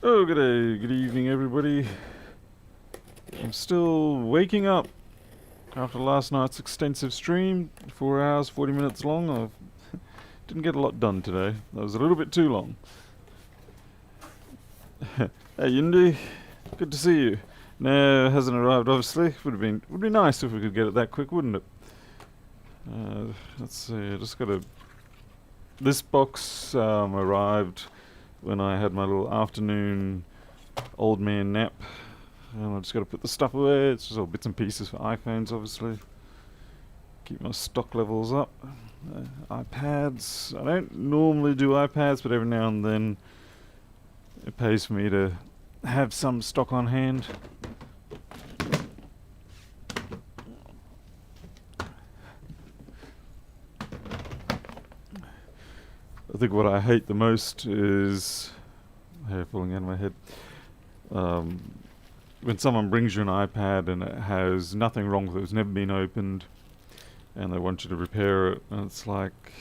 Oh, good day, good evening, everybody. I'm still waking up after last night's extensive stream, 4 hours, 40 minutes long. I didn't get a lot done today. That was a little bit too long. Hey, Yindi, good to see you. No, it hasn't arrived, obviously. Would be nice if we could get it that quick, wouldn't it? Let's see. I just got a. This box arrived when I had my little afternoon old man nap. And I just got to put the stuff away. It's just all bits and pieces for iPhones, obviously. Keep my stock levels up. iPads. I don't normally do iPads, but every now and then it pays for me to have some stock on hand. I think what I hate the most is hair falling out of my head. When someone brings you an iPad and it has nothing wrong with it, it's never been opened, and they want you to repair it, and it's like,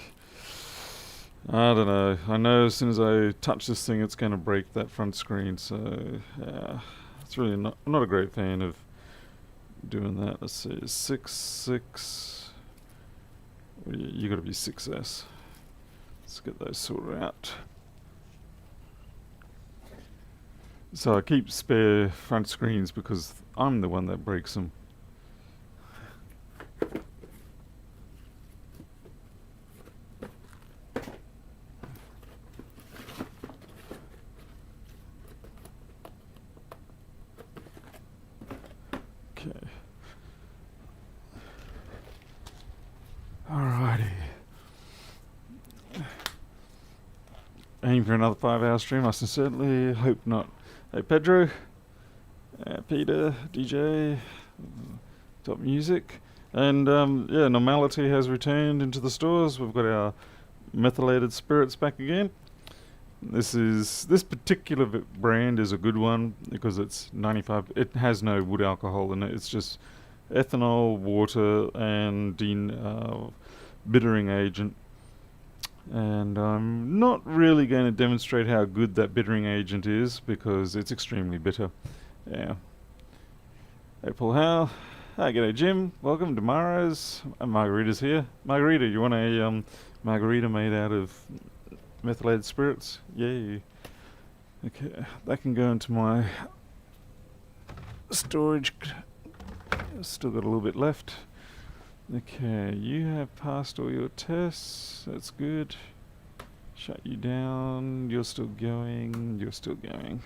I don't know. I know as soon as I touch this thing, it's going to break that front screen. So yeah, it's really not. I'm not a great fan of doing that. Let's see, 6.6. Well, you got to be 6S. Let's get those sorted out. So I keep spare front screens because I'm the one that breaks them. Okay. Alrighty. Aim for another 5-hour stream. I sincerely hope not. Hey Pedro, Peter, DJ, top music, and yeah, normality has returned into the stores. We've got our methylated spirits back again. This particular brand is a good one because it's 95. It has no wood alcohol in it. It's just ethanol, water, and bittering agent. And I'm not really going to demonstrate how good that bittering agent is because it's extremely bitter. Yeah. Hey Paul Howe. Hi, g'day Jim. Welcome to Mara's. Margarita's here. Margarita, you want a margarita made out of methylated spirits? Yay. Okay, that can go into my storage. Still got a little bit left. Okay, you have passed all your tests. That's good. Shut you down. You're still going. You're still going.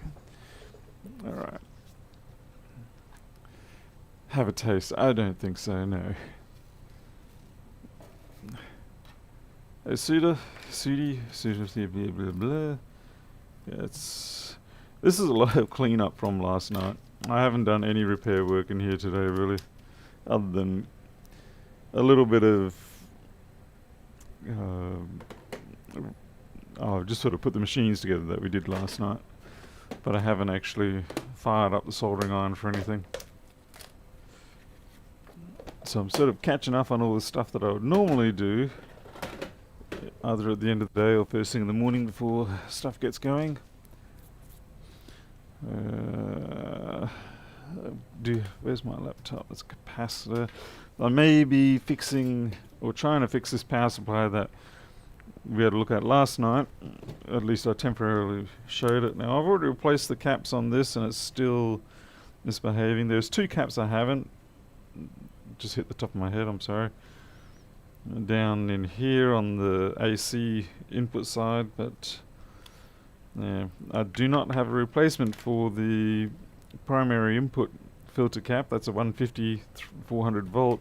Alright. Have a taste. I don't think so, no. Hey, Suda, blah, blah, blah. Yeah, this is a lot of cleanup from last night. I haven't done any repair work in here today, really, other than a little bit of just sort of put the machines together that we did last night, but I haven't actually fired up the soldering iron for anything. So I'm sort of catching up on all the stuff that I would normally do either at the end of the day or first thing in the morning before stuff gets going. Where's my laptop? It's capacitor. I may be fixing or trying to fix this power supply that we had a look at last night. At least I temporarily showed it. Now I've already replaced the caps on this and it's still misbehaving. There's 2 caps I haven't. Just hit the top of my head, I'm sorry. Down in here on the AC input side, but yeah, I do not have a replacement for the primary input filter cap. That's a 150 400 volt.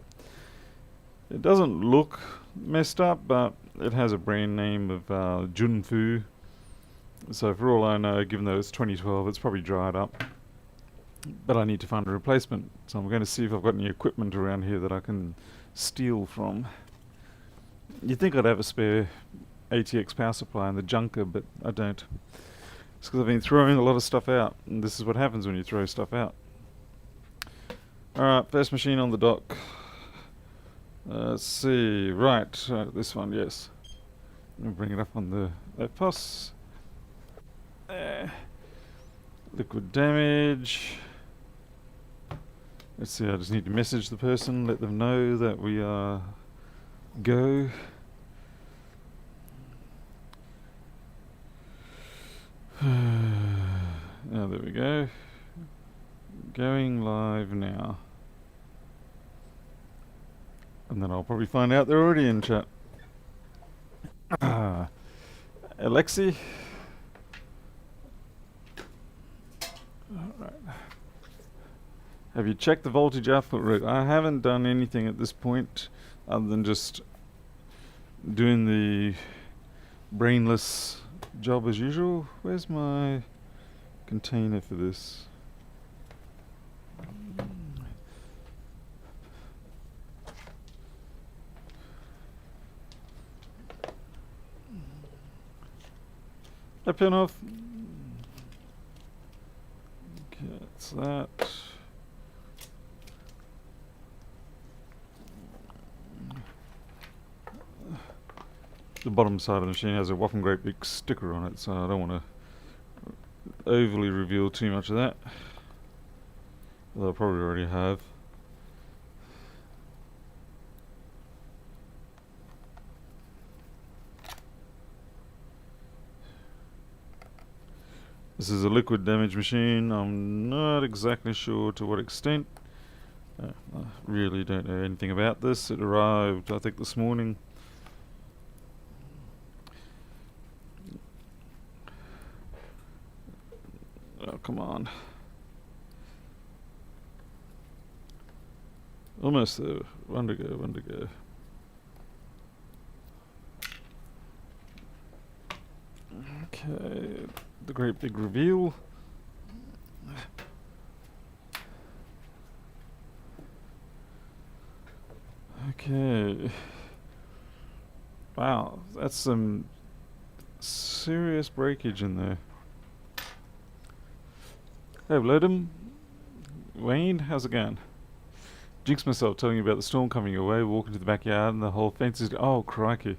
It doesn't look messed up, but it has a brand name of Junfu. So for all I know, given that it's 2012, it's probably dried up. But I need to find a replacement. So I'm going to see if I've got any equipment around here that I can steal from. You'd think I'd have a spare ATX power supply in the junker, but I don't. It's because I've been throwing a lot of stuff out, and this is what happens when you throw stuff out. Alright, first machine on the dock. Let's see, right, this one, yes. Let me bring it up on the FPOS. Liquid damage. Let's see, I just need to message the person, let them know that we are go. Now there we go. Going live now. And then I'll probably find out they're already in chat. Alexi. Alright. Have you checked the voltage output rate? I haven't done anything at this point other than just doing the brainless job as usual. Where's my container for this? Turn off. Okay, that's that. The bottom side of the machine has a whopping great big sticker on it, so I don't want to overly reveal too much of that. Although I probably already have. This is a liquid damage machine. I'm not exactly sure to what extent. I really don't know anything about this. It arrived, I think, this morning. Oh, come on. Almost there. One to go, one to go. Okay, the great big reveal. Okay. Wow, that's some serious breakage in there. Hey, Vladim. Wayne, how's it going? Jinx myself telling you about the storm coming your way, walking to the backyard and the whole fence is... Oh, crikey.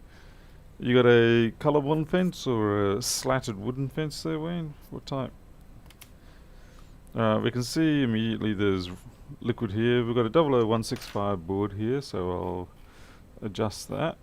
You got a colour-bond fence or a slatted wooden fence there, Wayne? What type? We can see immediately there's liquid here. We've got a 00165 board here, so I'll adjust that.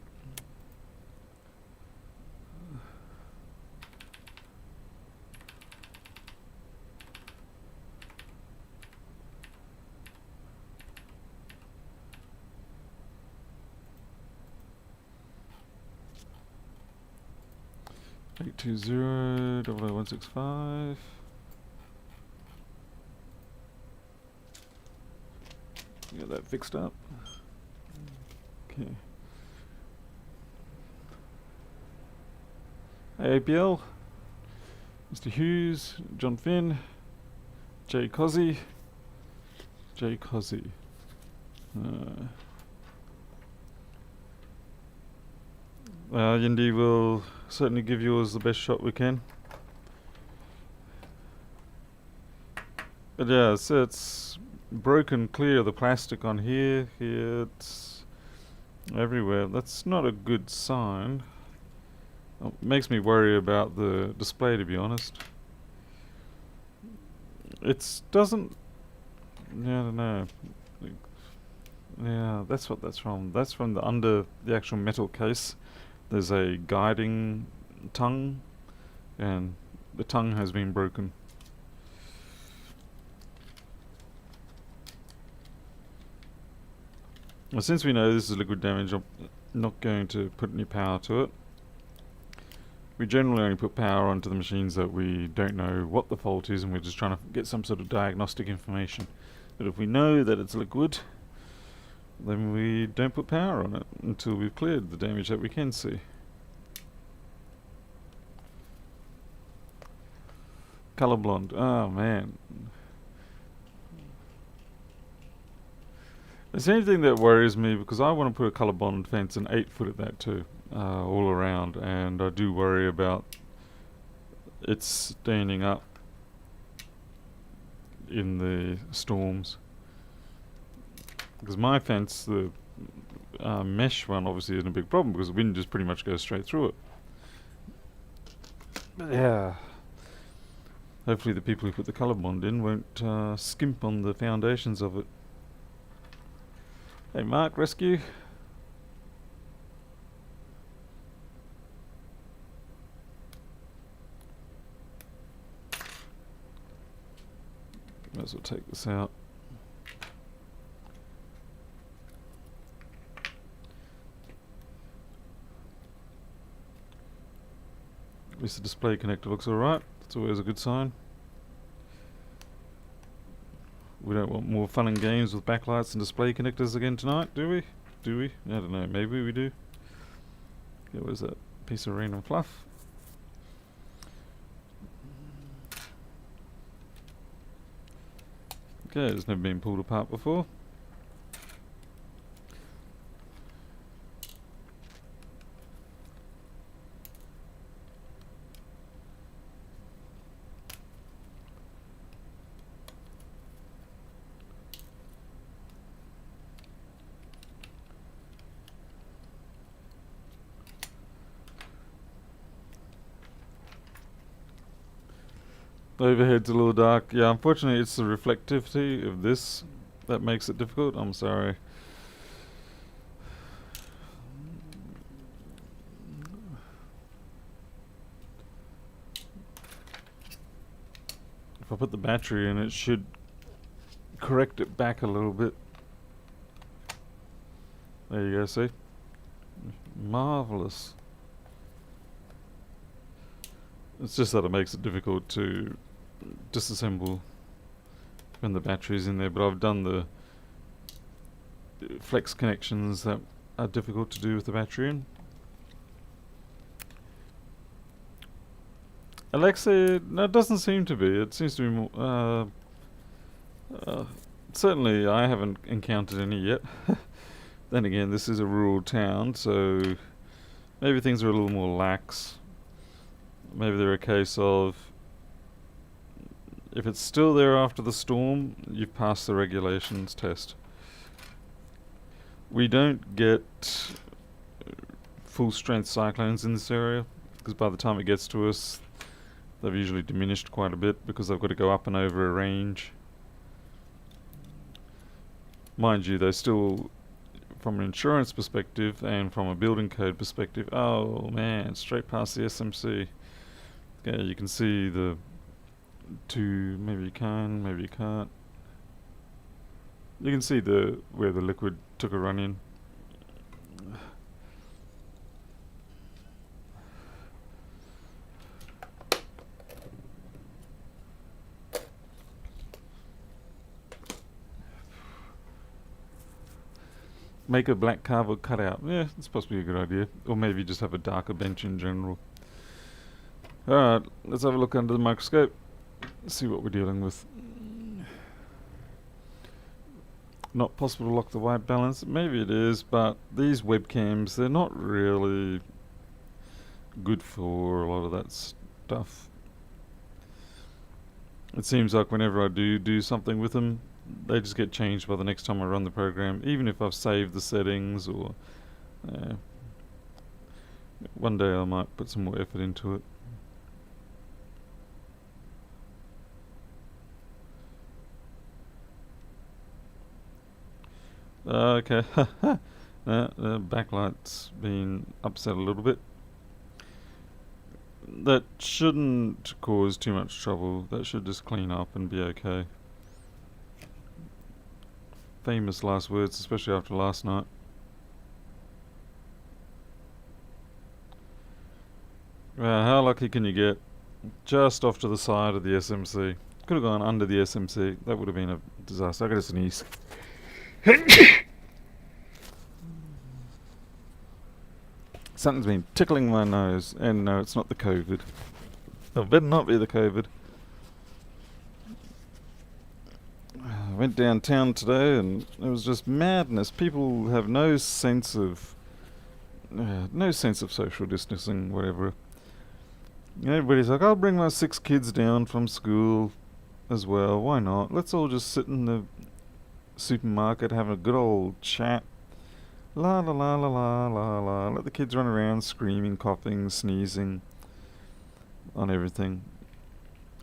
Eight two zero 00165. Get that fixed up. Okay. Hey, APL, Mr. Hughes, John Finn, Jay Cozzy, Jay Cozzy. Yindi will certainly give yours the best shot we can. But yeah, so it's broken clear of the plastic on here. Here it's everywhere. That's not a good sign. It makes me worry about the display, to be honest. It doesn't... Yeah, I don't know. Yeah, that's what that's from. That's from the under the actual metal case. There's a guiding tongue, and the tongue has been broken. Well, since we know this is liquid damage, I'm not going to put any power to it. We generally only put power onto the machines that we don't know what the fault is, and we're just trying to get some sort of diagnostic information. But if we know that it's liquid, then we don't put power on it until we've cleared the damage that we can see. Color blonde. Oh man. It's anything that worries me because I want to put a color bond fence and 8 foot at that too, all around, and I do worry about it standing up in the storms. Because my fence, the mesh one, obviously isn't a big problem because the wind just pretty much goes straight through it. But yeah. Hopefully the people who put the colour bond in won't skimp on the foundations of it. Hey Mark, rescue. Might as well take this out. At least the display connector looks alright. That's always a good sign. We don't want more fun and games with backlights and display connectors again tonight, do we? Do we? I don't know, maybe we do. Okay, what is that? Piece of random fluff. Okay, it's never been pulled apart before. Overhead's a little dark. Yeah, unfortunately it's the reflectivity of this that makes it difficult. I'm sorry. If I put the battery in, it should correct it back a little bit. There you go, see? Marvellous. It's just that it makes it difficult to disassemble when the battery's in there, but I've done the flex connections that are difficult to do with the battery in. Alexa, no, it doesn't seem to be. It seems to be more, certainly I haven't encountered any yet. Then again, this is a rural town, so maybe things are a little more lax. Maybe they're a case of, if it's still there after the storm, you've passed the regulations test. We don't get full strength cyclones in this area, because by the time it gets to us, they've usually diminished quite a bit because they've got to go up and over a range. Mind you, they still, from an insurance perspective and from a building code perspective, oh man, straight past the SMC. Okay, you can see the two, maybe you can, maybe you can't. You can see the where the liquid took a run in. Make a black cardboard cutout. Yeah, it's possibly a good idea. Or maybe just have a darker bench in general. Alright, let's have a look under the microscope. See what we're dealing with. Not possible to lock the white balance. Maybe it is, but these webcams, they're not really good for a lot of that stuff. It seems like whenever I do something with them, they just get changed by the next time I run the program, even if I've saved the settings, or one day I might put some more effort into it. Okay, the backlight's been upset a little bit. That shouldn't cause too much trouble. That should just clean up and be okay. Famous last words, especially after last night. How lucky can you get? Just off to the side of the SMC. Could have gone under the SMC. That would have been a disaster. I gotta sneeze. Something's been tickling my nose, and no, it's not the COVID. It better not be the COVID. I went downtown today, and it was just madness. People have no sense of social distancing, whatever. And everybody's like, I'll bring my 6 kids down from school as well. Why not? Let's all just sit in the supermarket having a good old chat. La la la la la la la. Let the kids run around screaming, coughing, sneezing on everything.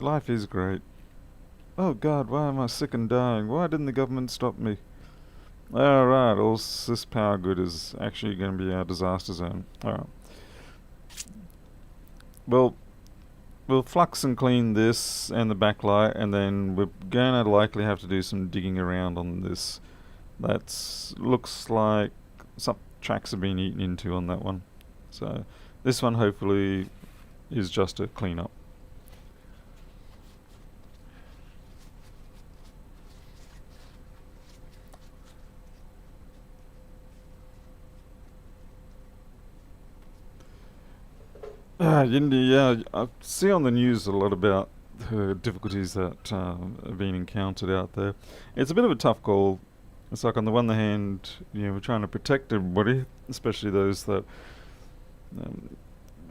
Life is great. Oh God, why am I sick and dying? Why didn't the government stop me? Alright, all this power grid is actually going to be our disaster zone. Alright. Well, we'll flux and clean this and the backlight, and then we're going to likely have to do some digging around on this. That looks like some tracks have been eaten into on that one. So this one hopefully is just a clean up. Yeah, I see on the news a lot about the difficulties that are being encountered out there. It's a bit of a tough call. It's like on the one hand, we're trying to protect everybody, especially those that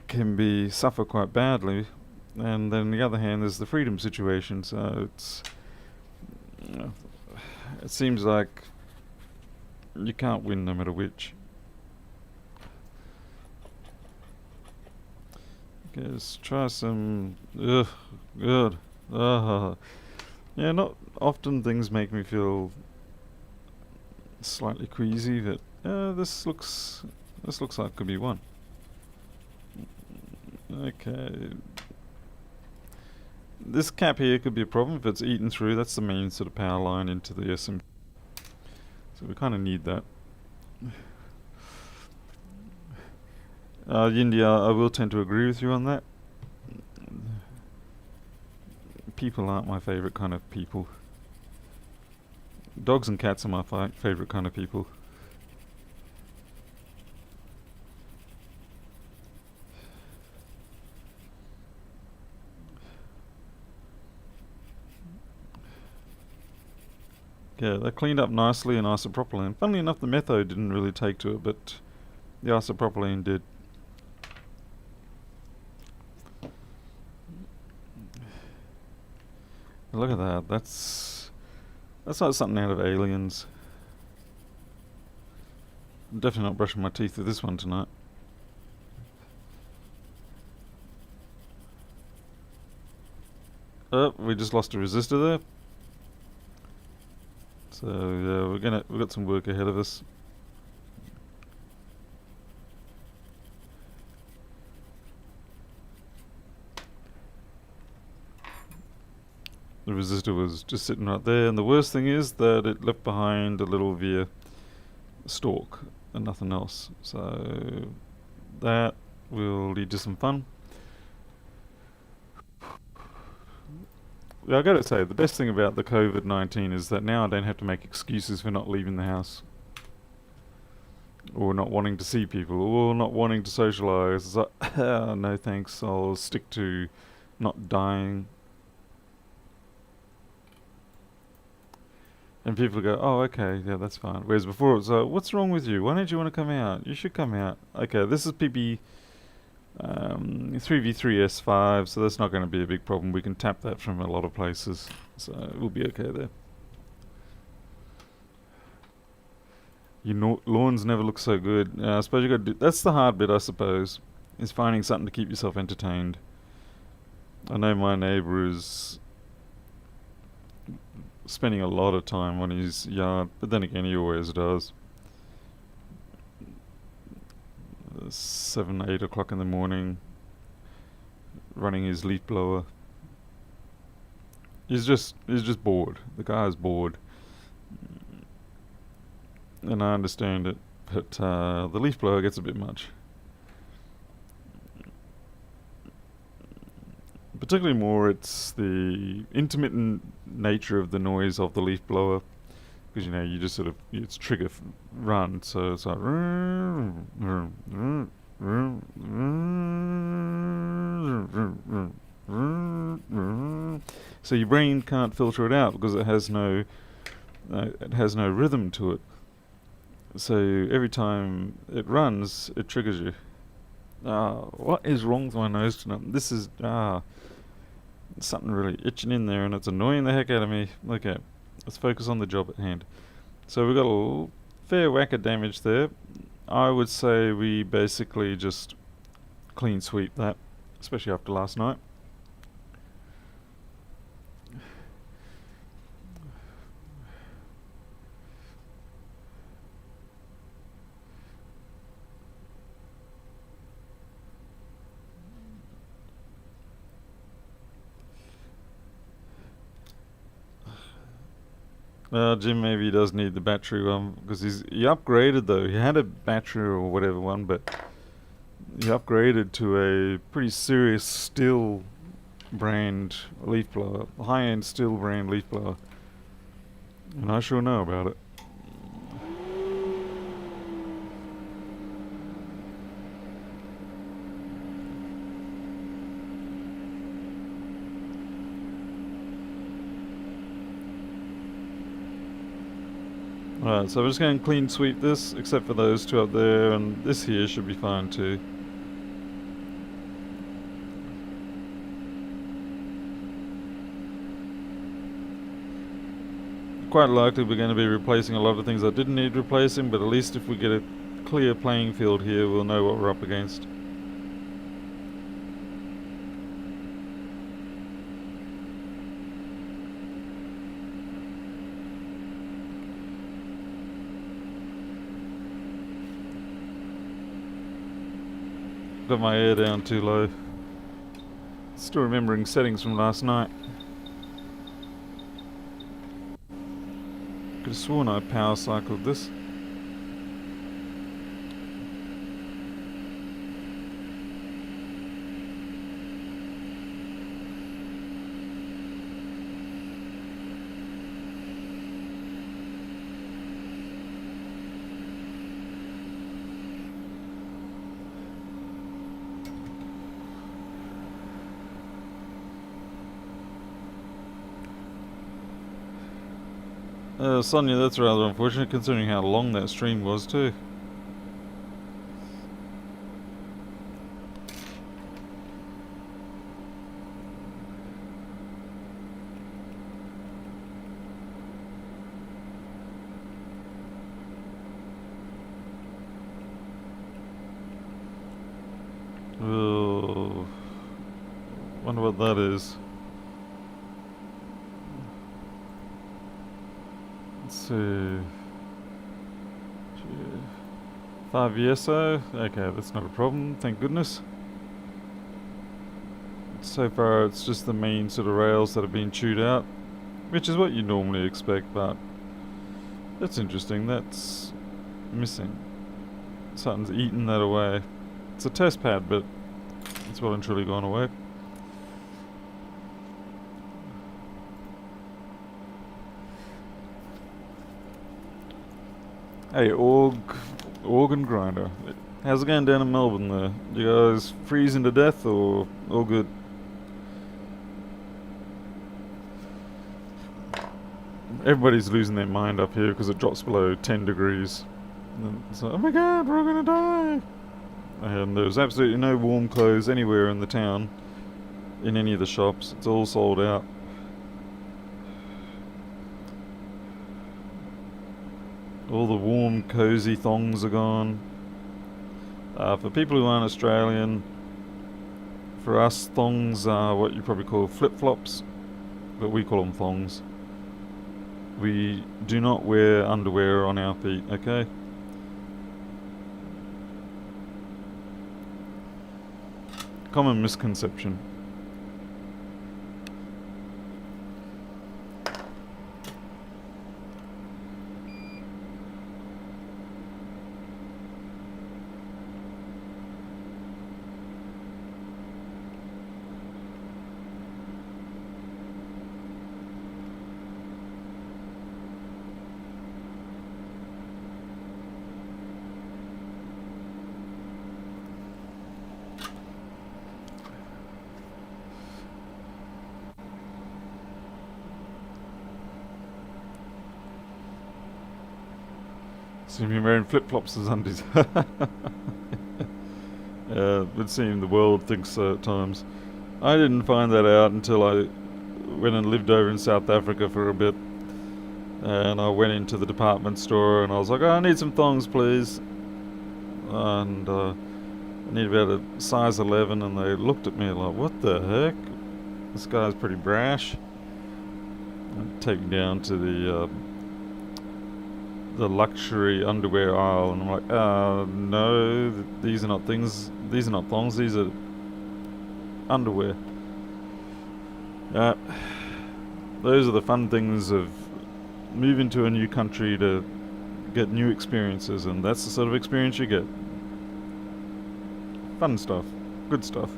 can be suffer quite badly, and then on the other hand, there's the freedom situation. So it seems like you can't win no matter which. Okay, let's try some. Ugh, good. Yeah, not often things make me feel slightly queasy, but this looks like it could be one. Okay. This cap here could be a problem if it's eaten through. That's the main sort of power line into the SM. So we kind of need that. India, I will tend to agree with you on that. People aren't my favourite kind of people. Dogs and cats are my favourite kind of people. Yeah, they cleaned up nicely in isopropylene. Funnily enough, the Metho didn't really take to it, but the isopropylene did. Look at that. That's like something out of Aliens. I'm definitely not brushing my teeth with this one tonight. Oh, we just lost a resistor there. So yeah, we've got some work ahead of us. The resistor was just sitting right there, and the worst thing is that it left behind a little via stalk and nothing else. So that will lead to some fun. I gotta say, the best thing about the COVID-19 is that now I don't have to make excuses for not leaving the house, or not wanting to see people, or not wanting to socialise. It's like, no thanks, I'll stick to not dying. And people go, oh, okay, yeah, that's fine. Whereas before it was like, what's wrong with you? Why don't you want to come out? You should come out. Okay, this is PB 3v3S5, so that's not going to be a big problem. We can tap that from a lot of places, so we'll be okay there. Your lawns never look so good. I suppose you got to do. That's the hard bit, I suppose, is finding something to keep yourself entertained. I know my neighbour is spending a lot of time on his yard, but then again, he always does. 7, 8 o'clock in the morning, running his leaf blower. He's just bored. The guy is bored, and I understand it. But the leaf blower gets a bit much. Particularly more, it's the intermittent nature of the noise of the leaf blower, because you just sort of, it's trigger run, so it's like so your brain can't filter it out because it has no rhythm to it. So every time it runs, it triggers you. What is wrong with my nose tonight? This is something really itching in there, and it's annoying the heck out of me. Okay, let's focus on the job at hand. So we've got a fair whack of damage there. I would say we basically just clean sweep that, especially after last night. Jim maybe he does need the battery one because he upgraded though. He had a battery or whatever one, but he upgraded to a pretty serious Stihl brand leaf blower, high-end Stihl brand leaf blower, and I sure know about it. Alright, so we're just going to clean sweep this, except for those two up there, and this here should be fine too. Quite likely we're going to be replacing a lot of things that didn't need replacing, but at least if we get a clear playing field here, we'll know what we're up against. Got my air down too low. Still remembering settings from last night. Could have sworn I power cycled this. Sonia, that's rather unfortunate considering how long that stream was too. Oh, wonder what that is. Let's see. 5 ESO. Okay, that's not a problem, thank goodness. So far it's just the main sort of rails that have been chewed out, which is what you normally expect, but that's interesting, that's missing. Something's eaten that away. It's a test pad, but it's well and truly gone away. Hey, organ grinder. How's it going down in Melbourne there? You guys freezing to death or all good? Everybody's losing their mind up here because it drops below 10 degrees. And it's like, oh my god, we're all gonna die! And there's absolutely no warm clothes anywhere in the town, in any of the shops. It's all sold out. All the warm, cozy thongs are gone. For people who aren't Australian, for us, thongs are what you probably call flip-flops, but we call them thongs. We do not wear underwear on our feet, okay? Common misconception. So you've been wearing flip-flops as undies. It would seem the world thinks so at times. I didn't find that out until I went and lived over in South Africa for a bit. And I went into the department store and I was like, oh, I need some thongs please. And I need about a size 11, and they looked at me like, what the heck? This guy's pretty brash. And take me down to the luxury underwear aisle, and I'm like, no, these are not things, these are not thongs, these are underwear. Those are the fun things of move into a new country to get new experiences, and that's the sort of experience you get. Fun stuff. Good stuff.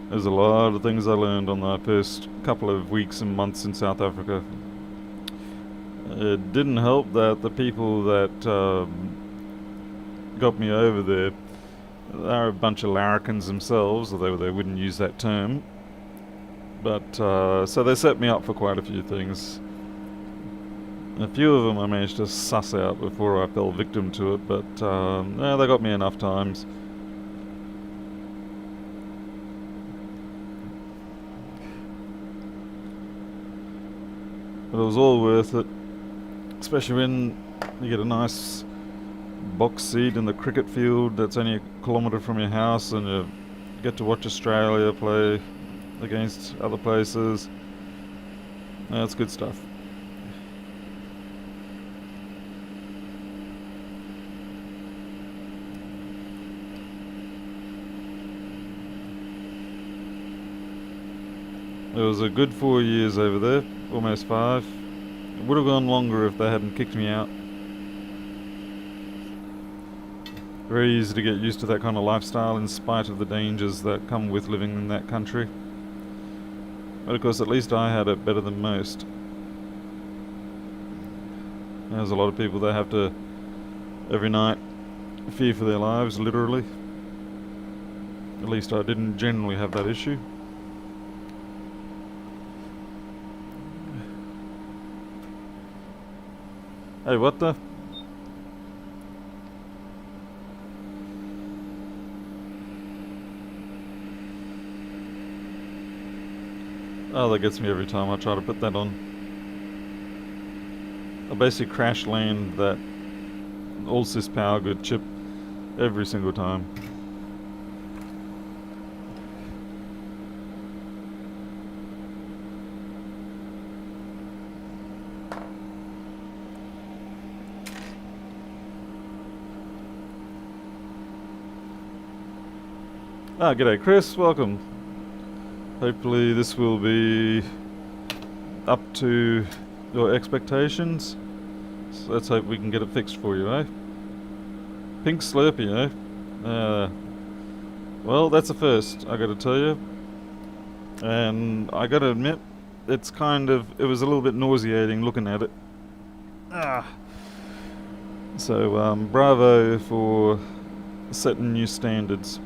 There's a lot of things I learned on the first couple of weeks and months in South Africa. It didn't help that the people that got me over there are a bunch of larrikins themselves, although they wouldn't use that term. But so they set me up for quite a few things. A few of them I managed to suss out before I fell victim to it, but they got me enough times. But it was all worth it, especially when you get a nice box seat in the cricket field that's only a kilometre from your house, and you get to watch Australia play against other places. That's good stuff. It was a good 4 years over there, almost 5. It would have gone longer if they hadn't kicked me out. Very easy to get used to that kind of lifestyle in spite of the dangers that come with living in that country. But of course, at least I had it better than most. There's a lot of people that have to, every night, fear for their lives, literally. At least I didn't generally have that issue. Hey, what the? Oh, that gets me every time I try to put that on. I basically crash land that all-sys power good chip every single time. Ah, g'day Chris, welcome. Hopefully this will be up to your expectations. So let's hope we can get it fixed for you, eh? Pink Slurpee, eh? Well, that's a first, I gotta tell you. And I gotta admit, it was a little bit nauseating looking at it. So, bravo for setting new standards.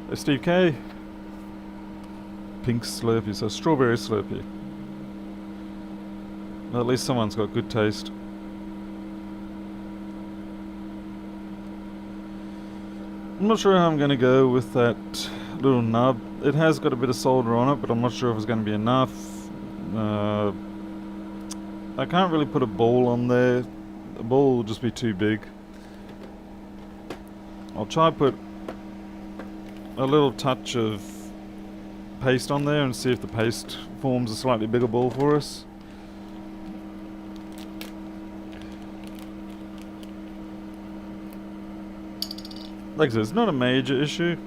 Hey, Steve K. Pink Slurpee, so strawberry Slurpee. Well, at least someone's got good taste. I'm not sure how I'm going to go with that little nub. It has got a bit of solder on it, but I'm not sure if it's going to be enough. I can't really put a ball on there. The ball will just be too big. I'll try to put a little touch of paste on there and see if the paste forms a slightly bigger ball for us. Like I said, it's not a major issue.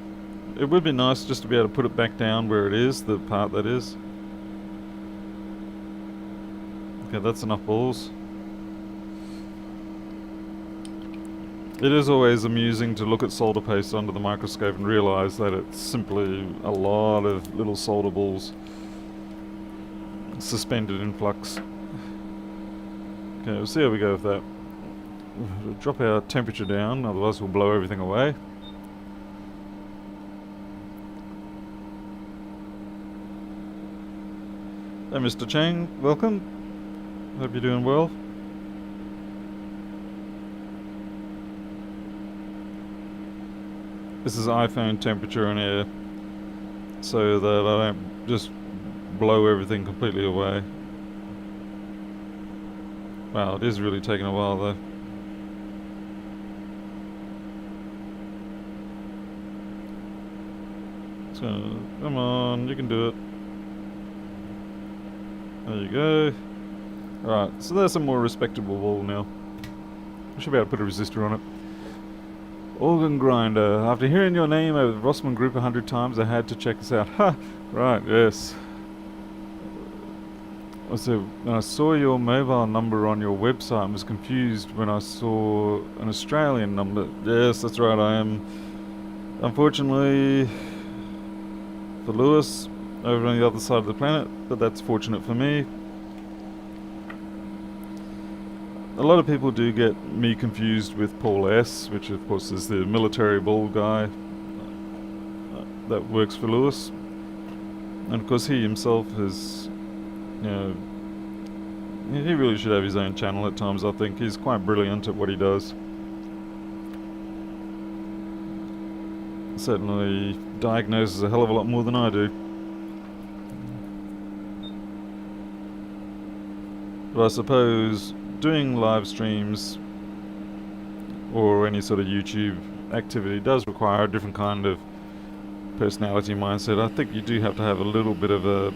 It would be nice just to be able to put it back down where it is, the part that is. Okay, that's enough balls. It is always amusing to look at solder paste under the microscope and realise that it's simply a lot of little solder balls suspended in flux. Okay, we'll see how we go with that. We'll drop our temperature down, otherwise we'll blow everything away. Hey Mr. Chang, welcome. Hope you're doing well. This is iPhone temperature and air, so that I don't just blow everything completely away. Wow, it is really taking a while though. So, come on, you can do it. There you go. Alright, so there's a more respectable wall now. I should be able to put a resistor on it. Organ grinder. After hearing your name over the Rossmann Group 100 times, I had to check this out. Ha! Right, yes. So, when I saw your mobile number on your website and was confused when I saw an Australian number. Yes, that's right, I am. Unfortunately for Lewis, over on the other side of the planet, but that's fortunate for me. A lot of people do get me confused with Paul S., which of course is the military bald guy that works for Lewis. And of course he himself is, you know, he really should have his own channel at times, I think. He's quite brilliant at what he does. Certainly diagnoses a hell of a lot more than I do. But I suppose doing live streams or any sort of YouTube activity does require a different kind of personality mindset. I think you do have to have a little bit of a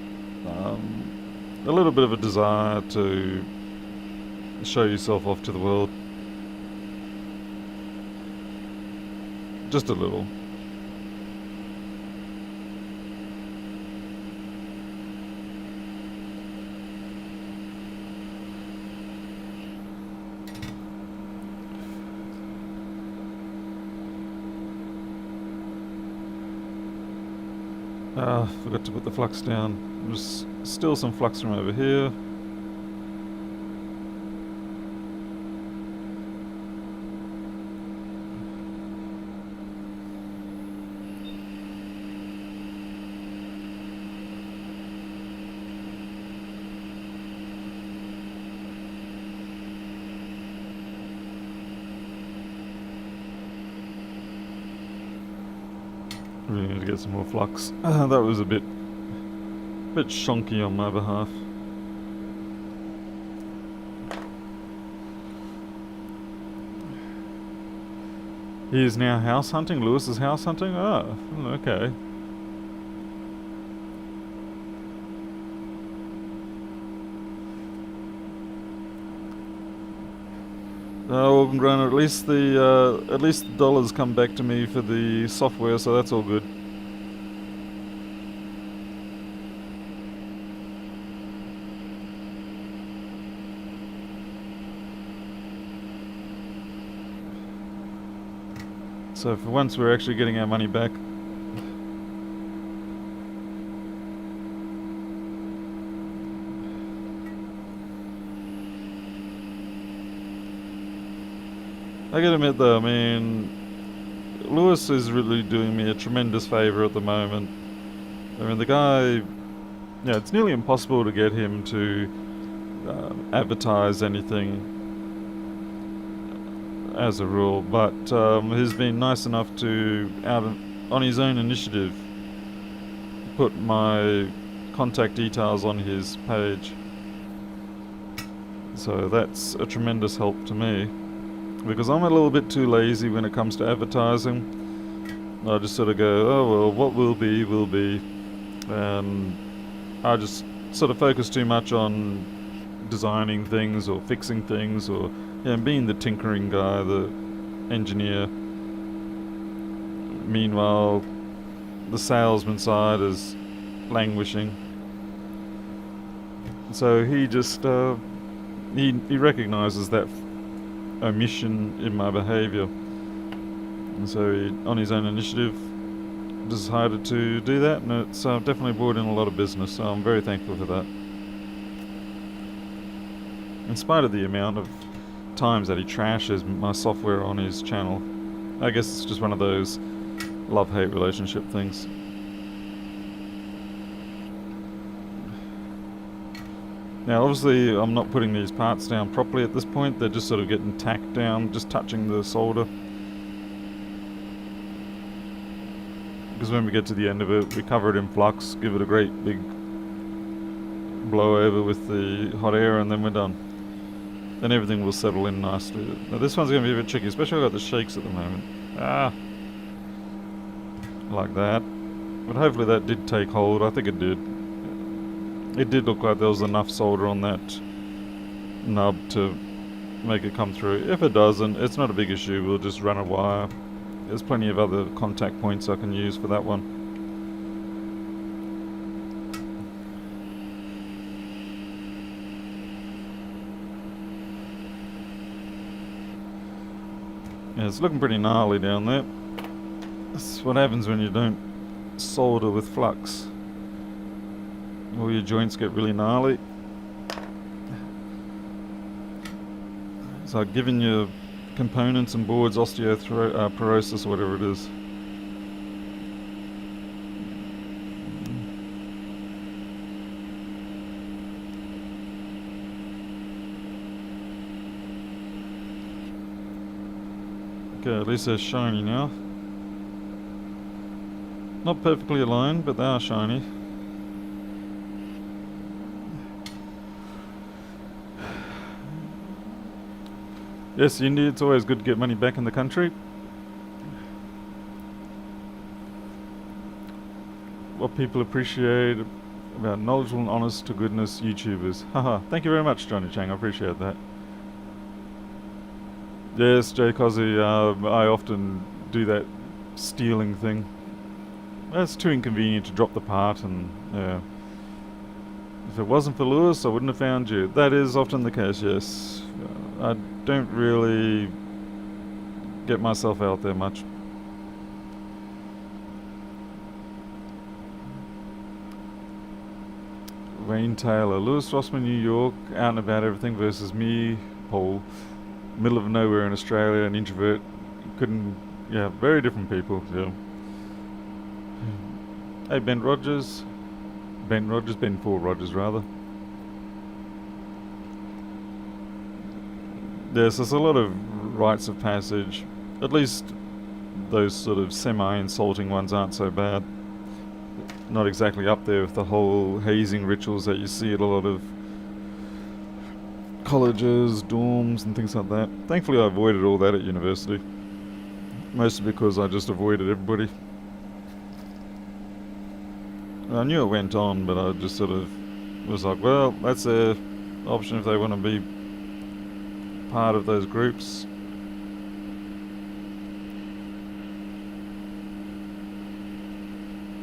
desire to show yourself off to the world. Just a little. Forgot to put the flux down. There's still some flux from over here. Really need to get some more flux. That was a bit shonky on my behalf. He is now house hunting. Lewis is house hunting. Oh, okay. Organ grinder. At least the dollars come back to me for the software, so that's all good. So for once we're actually getting our money back. I gotta admit though, I mean, Lewis is really doing me a tremendous favour at the moment. I mean, the guy, yeah, it's nearly impossible to get him to advertise anything as a rule, but he's been nice enough to, on his own initiative, put my contact details on his page. So that's a tremendous help to me, because I'm a little bit too lazy when it comes to advertising. I just sort of go, oh well, what will be, will be. And I just sort of focus too much on designing things or fixing things, or being the tinkering guy, the engineer. Meanwhile, the salesman side is languishing. So he just he recognises that omission in my behaviour, and so he, on his own initiative, decided to do that, and it's definitely brought in a lot of business, so I'm very thankful for that. In spite of the amount of times that he trashes my software on his channel. I guess it's just one of those love-hate relationship things. Now obviously I'm not putting these parts down properly at this point, they're just sort of getting tacked down, just touching the solder. Because when we get to the end of it, we cover it in flux, give it a great big blow over with the hot air, and then we're done. Then everything will settle in nicely. Now this one's going to be a bit tricky, especially I've got the shakes at the moment. Like that. But hopefully that did take hold. I think it did. It did look like there was enough solder on that nub to make it come through. If it doesn't, it's not a big issue. We'll just run a wire. There's plenty of other contact points I can use for that one. Yeah, it's looking pretty gnarly down there. That's what happens when you don't solder with flux. All your joints get really gnarly. It's like giving your components and boards osteoporosis or whatever it is. Okay, at least they're shiny now. Not perfectly aligned, but they are shiny. Yes, India, it's always good to get money back in the country. What people appreciate about knowledgeable and honest to goodness YouTubers. Haha, thank you very much, Johnny Chang, I appreciate that. Yes, Jay Cozzy, I often do that stealing thing. It's too inconvenient to drop the part, and yeah. If it wasn't for Lewis, I wouldn't have found you. That is often the case, yes. I don't really get myself out there much. Wayne Taylor, Lewis Rossman, New York, out and about everything versus me, Paul, middle of nowhere in Australia, an introvert, couldn't, yeah, very different people, yeah. Hey, Ben Paul Rogers rather. Yes, there's a lot of rites of passage, at least those sort of semi-insulting ones aren't so bad. Not exactly up there with the whole hazing rituals that you see at a lot of colleges, dorms and things like that. Thankfully I avoided all that at university. Mostly because I just avoided everybody. I knew it went on, but I just sort of was like, well, that's their option if they want to be part of those groups.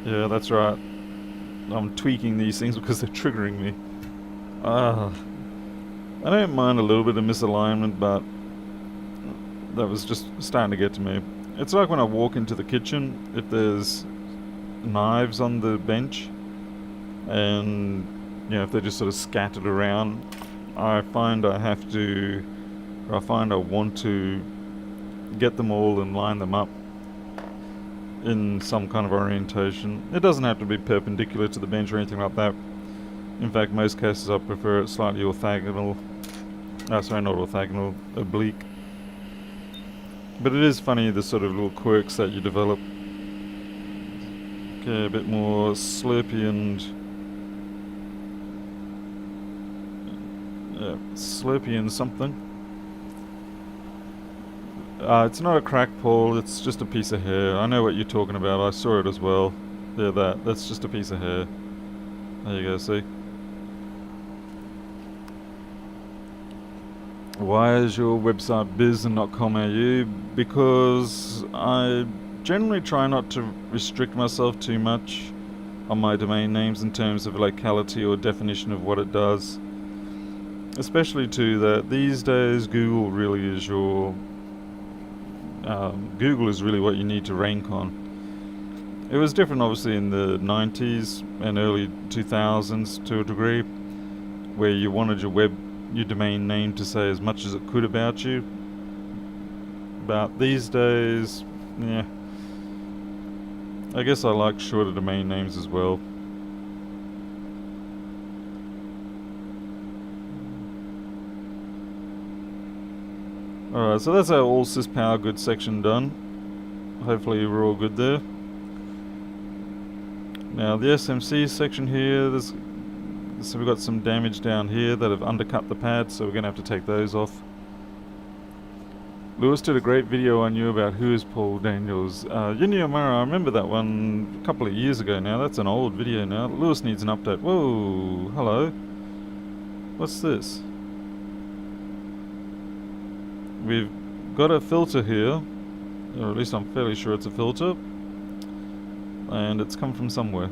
Yeah, that's right. I'm tweaking these things because they're triggering me. I don't mind a little bit of misalignment, but that was just starting to get to me. It's like when I walk into the kitchen, if there's knives on the bench, and you know, if they're just sort of scattered around, I find I want to get them all and line them up in some kind of orientation. It doesn't have to be perpendicular to the bench or anything like that. In fact, most cases I prefer it slightly orthogonal. Sorry, not orthogonal, oblique. But it is funny, the sort of little quirks that you develop. Okay, a bit more slurpy and something. It's not a crack, Paul, it's just a piece of hair. I know what you're talking about, I saw it as well. Yeah, that's just a piece of hair. There you go, see? Why is your website biz and not com.au? Because I generally try not to restrict myself too much on my domain names in terms of locality or definition of what it does. Especially too that these days Google really is your Google is really what you need to rank on. It was different obviously in the 90s and early 2000s to a degree, where you wanted your domain name to say as much as it could about you. But these days, yeah, I guess I like shorter domain names as well. Alright, so that's our all sys power goods section done. Hopefully we're all good there. Now the SMC section here, so we've got some damage down here that have undercut the pad, so we're going to have to take those off. Lewis did a great video on you about who is Paul Daniels. Yini O'Mara, I remember that one a couple of years ago now. That's an old video now. Lewis needs an update. Whoa, hello. What's this? we've got a filter here, or at least I'm fairly sure it's a filter, and it's come from somewhere.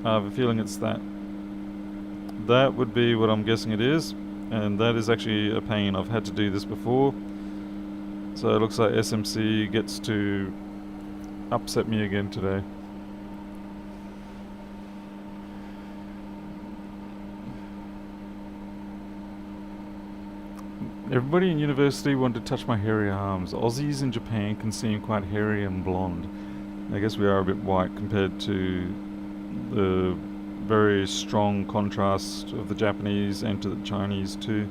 I have a feeling it's that. That would be what I'm guessing it is, and that is actually a pain. I've had to do this before, so it looks like SMC gets to upset me again today. Everybody in university wanted to touch my hairy arms. Aussies in Japan can seem quite hairy and blonde. I guess we are a bit white compared to the very strong contrast of the Japanese and to the Chinese too.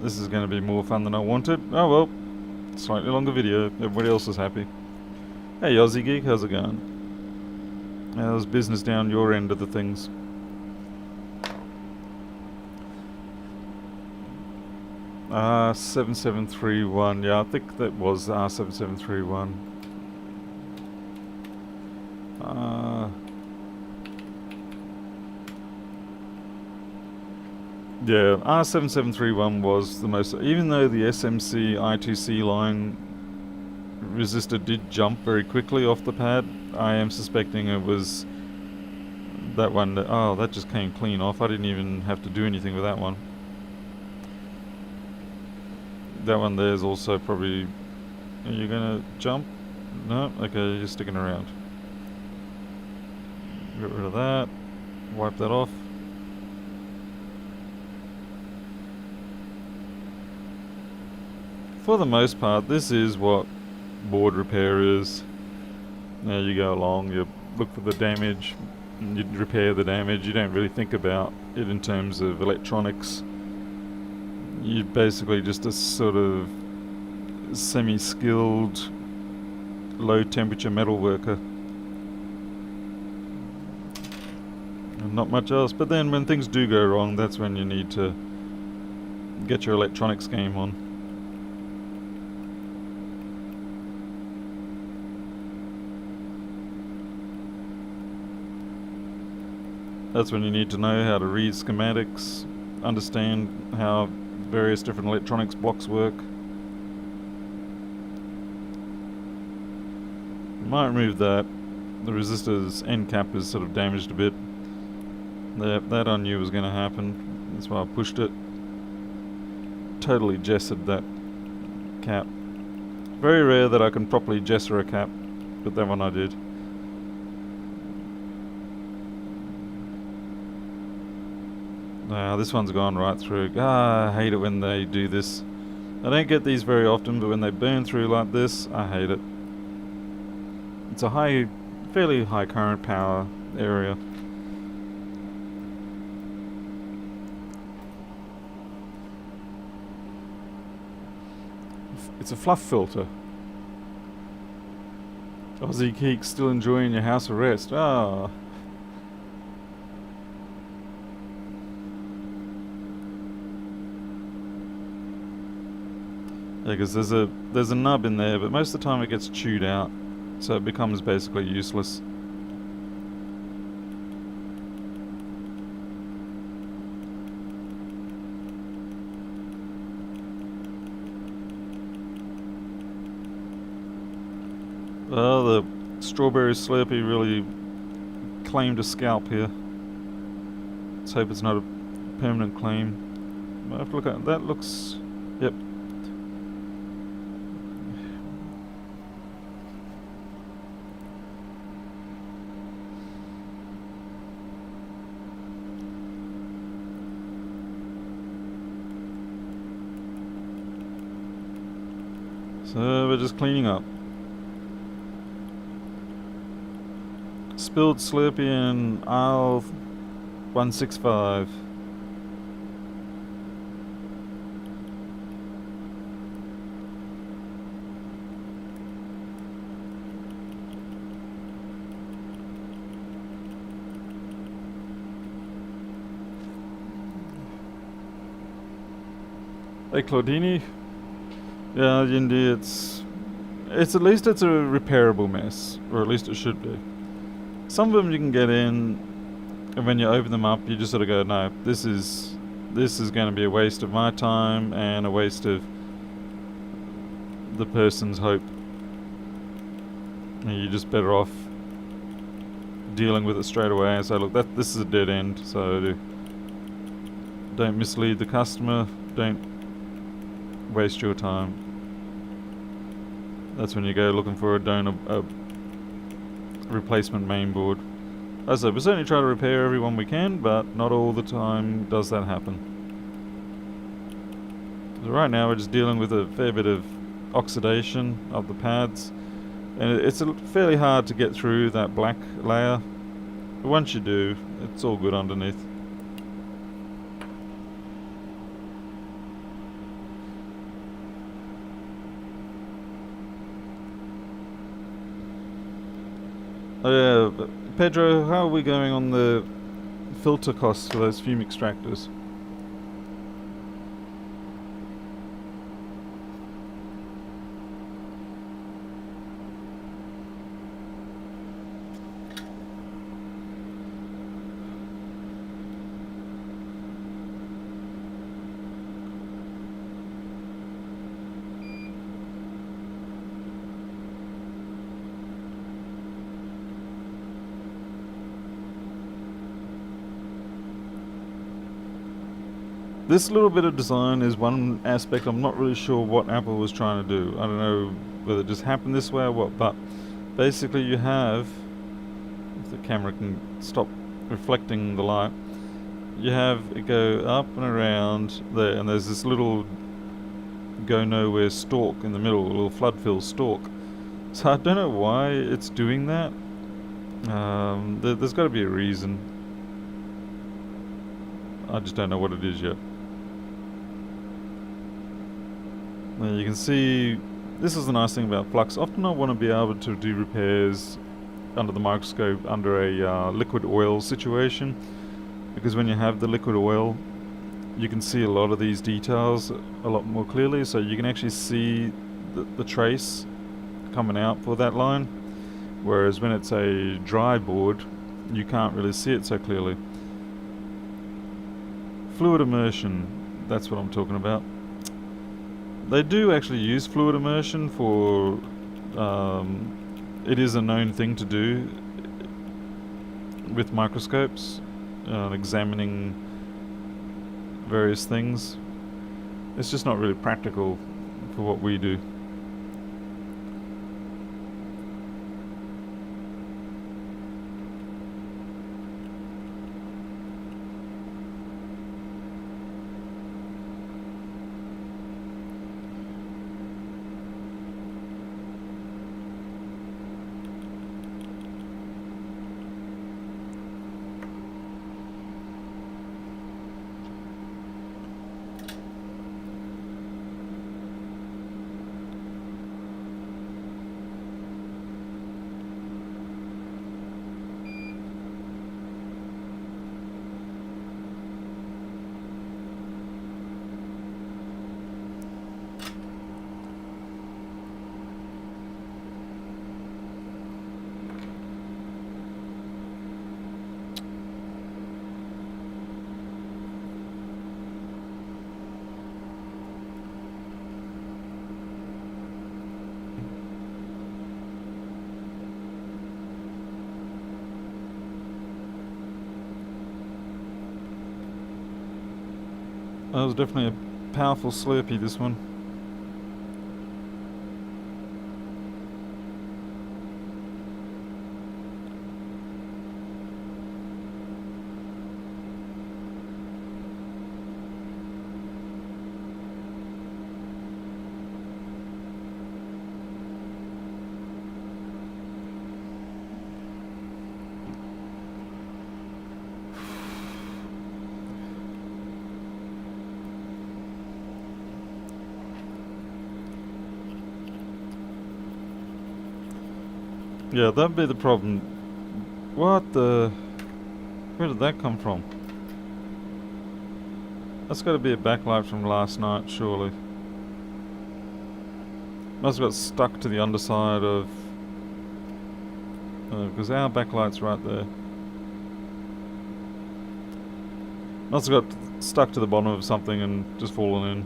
This is going to be more fun than I wanted. Oh well, slightly longer video. Everybody else is happy. Hey Aussie Geek, how's it going? How's business down your end of the things? R7731, yeah, I think that was R7731. Yeah, R7731 was the most, even though the SMC I2C line resistor did jump very quickly off the pad, I am suspecting it was that one that, oh, that just came clean off. I didn't even have to do anything with that one. That one there is also probably, are you gonna jump? No? Okay, you're sticking around. Get rid of that, wipe that off. For the most part, this is what board repair is. Now you go along, you look for the damage, you repair the damage. You don't really think about it in terms of electronics. You're basically just a sort of semi-skilled, low-temperature metal worker. And not much else. But then when things do go wrong, that's when you need to get your electronics game on. That's when you need to know how to read schematics, understand how various different electronics blocks work. Might remove that. The resistor's end cap is sort of damaged a bit. That I knew was going to happen. That's why I pushed it. Totally jessered that cap. Very rare that I can properly jesser a cap, but that one I did. This one's gone right through. I hate it when they do this. I don't get these very often, but when they burn through like this, I hate it. It's a fairly high current power area. It's a fluff filter. Aussie Geek still enjoying your house arrest. Ah. Yeah, because there's a nub in there, but most of the time it gets chewed out, so it becomes basically useless. Well, the strawberry Slurpee really claimed a scalp here. Let's hope it's not a permanent claim. I have to look at it. That looks... Yep. So we're just cleaning up. Spilled Slurpee in aisle 165. Hey Claudini. Yeah, Yindi, it's at least it's a repairable mess, or at least it should be. Some of them you can get in, and when you open them up, you just sort of go, no, this is going to be a waste of my time and a waste of the person's hope. And you're just better off dealing with it straight away and say, look, this is a dead end, so don't mislead the customer, don't waste your time. That's when you go looking for a replacement mainboard. As I said, we certainly try to repair every one we can, but not all the time does that happen. So right now we're just dealing with a fair bit of oxidation of the pads, and it's fairly hard to get through that black layer, but once you do, it's all good underneath. Oh yeah, Pedro, how are we going on the filter costs for those fume extractors? This little bit of design is one aspect I'm not really sure what Apple was trying to do. I don't know whether it just happened this way or what, but basically you have, if the camera can stop reflecting the light, you have it go up and around there, and there's this little go nowhere stalk in the middle, a little flood fill stalk. So I don't know why it's doing that. There's got to be a reason. I just don't know what it is yet. Now you can see, this is the nice thing about flux. Often I want to be able to do repairs under the microscope under a liquid oil situation, because when you have the liquid oil you can see a lot of these details a lot more clearly, so you can actually see the trace coming out for that line, whereas when it's a dry board you can't really see it so clearly. Fluid immersion, that's what I'm talking about. They do actually use fluid immersion for, it is a known thing to do with microscopes, examining various things. It's just not really practical for what we do. That was definitely a powerful Slurpee, this one. Yeah, that'd be the problem. What the... Where did that come from? That's got to be a backlight from last night, surely. Must have got stuck to the underside of because our backlight's right there. Must have got stuck to the bottom of something and just fallen in.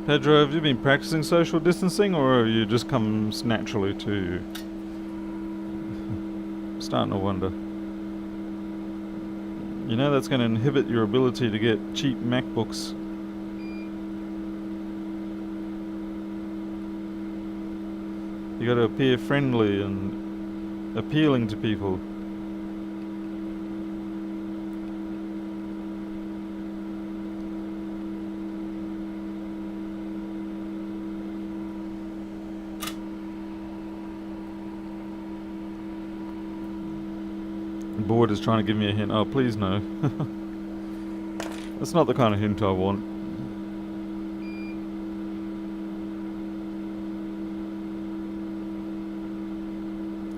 Pedro, have you been practicing social distancing, or have you just comes naturally to you? I'm starting to wonder. You know that's going to inhibit your ability to get cheap MacBooks. You got to appear friendly and appealing to people. Board is trying to give me a hint. Oh, please no. That's not the kind of hint I want.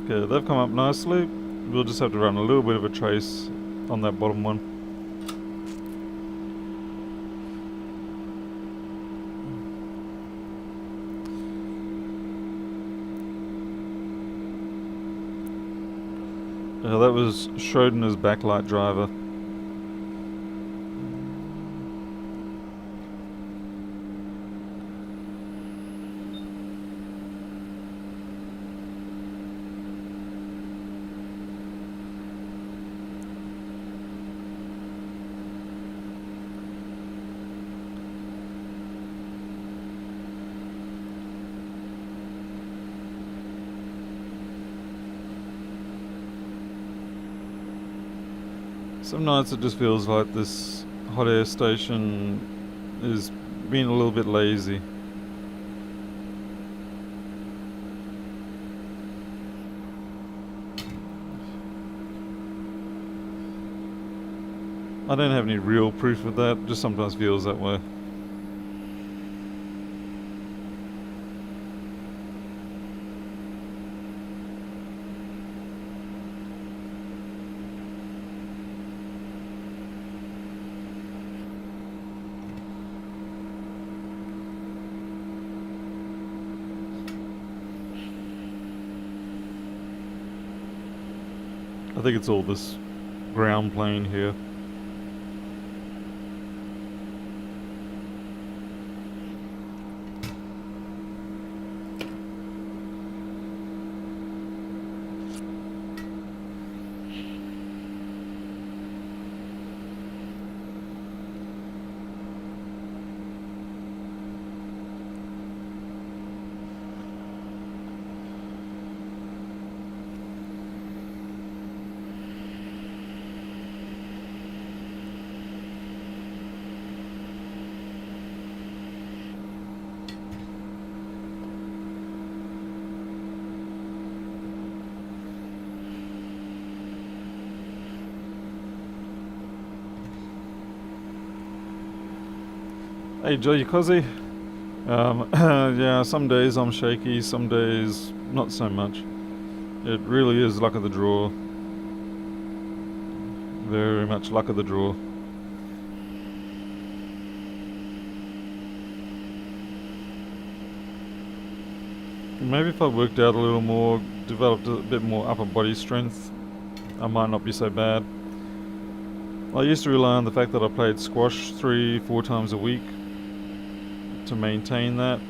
Okay, they've come up nicely. We'll just have to run a little bit of a trace on that bottom one. That was Schrodinger's backlight driver. Some nights it just feels like this hot air station is being a little bit lazy. I don't have any real proof of that, just sometimes feels that way. I think it's all this ground plane here. Hey Joey Cozzy. Yeah, some days I'm shaky, some days not so much. It really is luck of the draw. Very much luck of the draw. Maybe if I worked out a little more, developed a bit more upper body strength, I might not be so bad. I used to rely on the fact that I played squash 3-4 times a week to maintain that,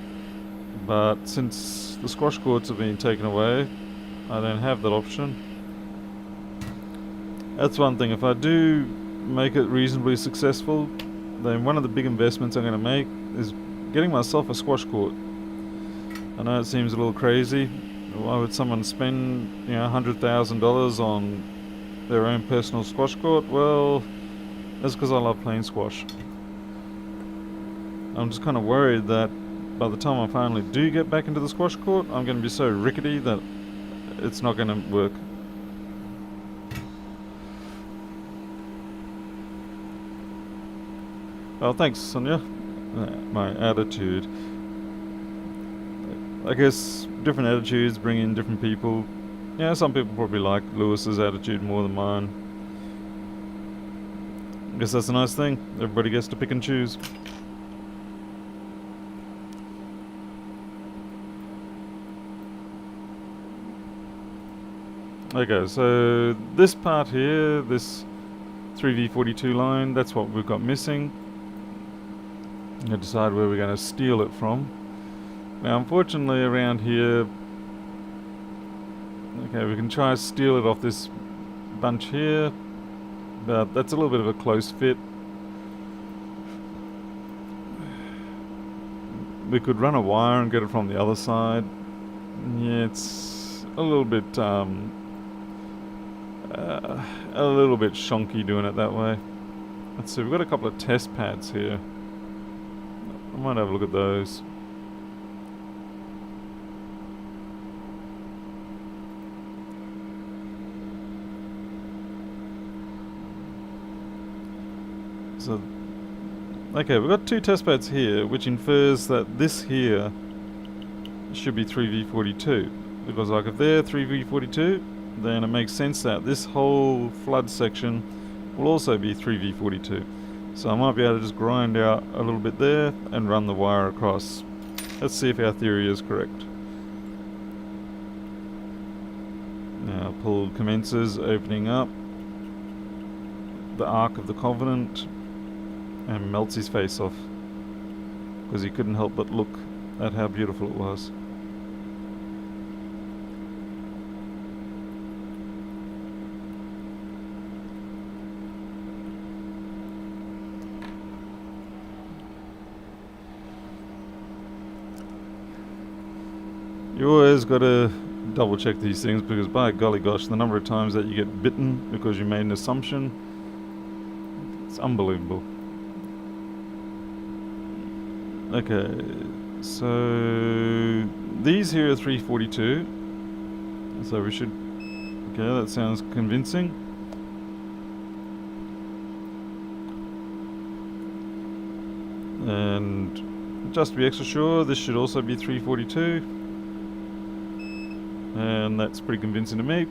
but since the squash courts have been taken away, I don't have that option. That's one thing. If I do make it reasonably successful, then one of the big investments I'm going to make is getting myself a squash court. I know it seems a little crazy. Why would someone spend, $100,000 on their own personal squash court? Well, that's because I love playing squash. I'm just kind of worried that by the time I finally do get back into the squash court, I'm going to be so rickety that it's not going to work. Oh, thanks, Sonia. My attitude. I guess different attitudes bring in different people. Yeah, some people probably like Lewis's attitude more than mine. I guess that's a nice thing. Everybody gets to pick and choose. Okay, so this part here, this 3v42 line, that's what we've got missing. I'm going to decide where we're going to steal it from. Now, unfortunately, around here, okay, we can try to steal it off this bunch here, but that's a little bit of a close fit. We could run a wire and get it from the other side. Yeah, it's a little bit shonky doing it that way. Let's see, we've got a couple of test pads here. I might have a look at those. So, okay, we've got 2 test pads here, which infers that this here should be 3v42. Because like if they're 3v42, then it makes sense that this whole flood section will also be 3v42. So I might be able to just grind out a little bit there and run the wire across. Let's see if our theory is correct. Now pull commences, opening up the Ark of the Covenant, and melts his face off because he couldn't help but look at how beautiful it was. You always got to double check these things because by golly gosh, the number of times that you get bitten because you made an assumption, it's unbelievable. Okay, so these here are 342, so we should, okay, that sounds convincing. And just to be extra sure, this should also be 342, and that's pretty convincing to me.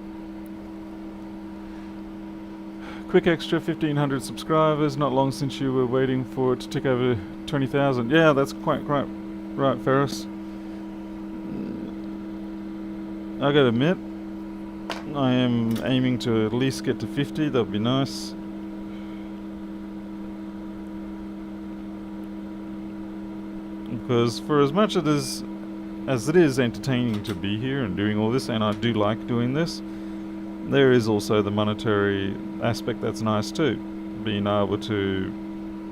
Quick extra, 1,500 subscribers. Not long since you were waiting for it to tick over 20,000. Yeah, that's quite right, Ferris. I gotta admit, I am aiming to at least get to 50. That would be nice. Because for as much as it is entertaining to be here and doing all this, and I do like doing this, there is also the monetary aspect that's nice too. Being able to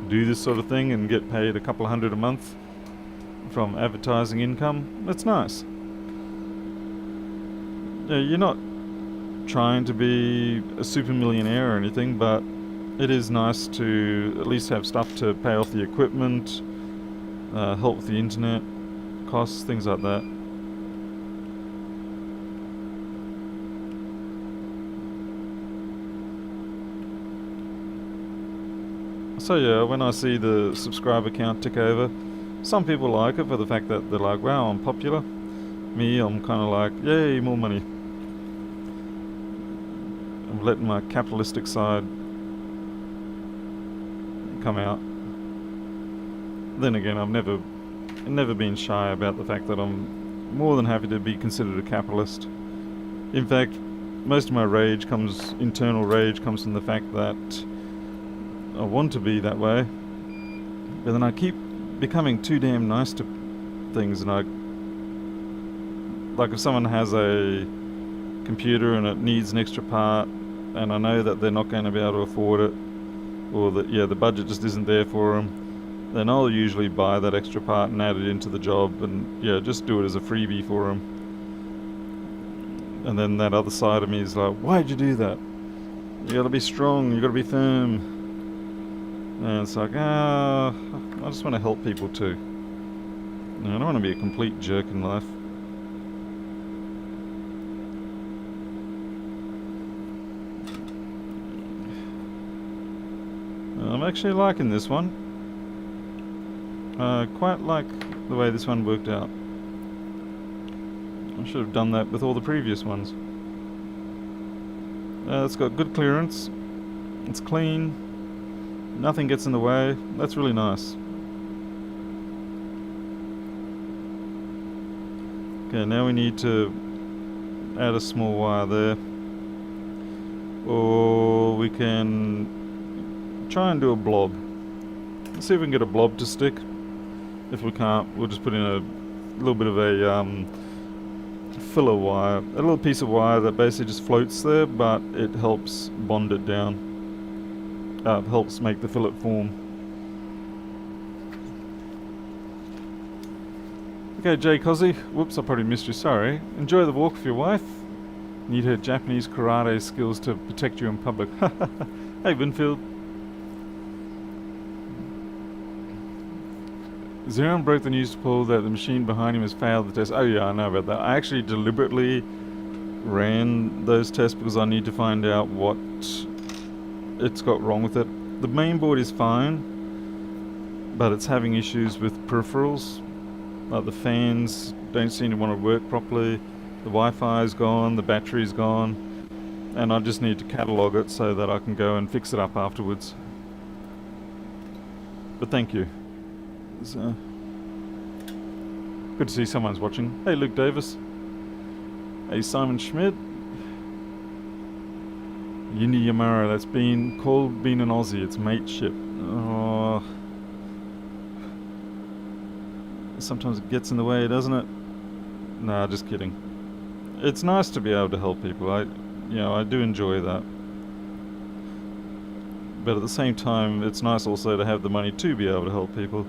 do this sort of thing and get paid a couple of $100 a month from advertising income, that's nice. Yeah, you're not trying to be a super millionaire or anything, but it is nice to at least have stuff to pay off the equipment, help with the internet costs, things like that. So yeah, when I see the subscriber count tick over, some people like it for the fact that they're like, wow, I'm popular. Me, I'm kind of like, yay, more money. I'm letting my capitalistic side come out. Then again, I've never been shy about the fact that I'm more than happy to be considered a capitalist. In fact, most of my internal rage comes from the fact that I want to be that way, but then I keep becoming too damn nice to things, and like if someone has a computer and it needs an extra part, and I know that they're not going to be able to afford it, or that the budget just isn't there for them, then I'll usually buy that extra part and add it into the job, and just do it as a freebie for them. And then that other side of me is like, why'd you do that? You gotta be strong, you gotta be firm. And it's like, I just want to help people too. I don't want to be a complete jerk in life. I'm actually liking this one. I quite like the way this one worked out. I should have done that with all the previous ones. It's got good clearance. It's clean. Nothing gets in the way. That's really nice. Okay, now we need to add a small wire there. Or we can try and do a blob. Let's see if we can get a blob to stick. If we can't, we'll just put in a little bit of a filler wire. A little piece of wire that basically just floats there, but it helps bond it down. Helps make the fillet form. Okay, Jay Cozzy. Whoops, I probably missed you, sorry. Enjoy the walk with your wife. Need her Japanese karate skills to protect you in public. Hey, Winfield. Zeron broke the news to Paul that the machine behind him has failed the test. Oh yeah, I know about that. I actually deliberately ran those tests because I need to find out what it's got wrong with it. The main board is fine, but it's having issues with peripherals. Like the fans don't seem to want to work properly. The Wi-Fi is gone, the battery's gone, and I just need to catalog it so that I can go and fix it up afterwards. But thank you. So, good to see someone's watching. Hey, Luke Davis. Hey, Simon Schmidt. Yindi Yamara, that's being an Aussie. It's mateship. Oh. Sometimes it gets in the way, doesn't it? Nah, just kidding. It's nice to be able to help people. I do enjoy that. But at the same time, it's nice also to have the money to be able to help people.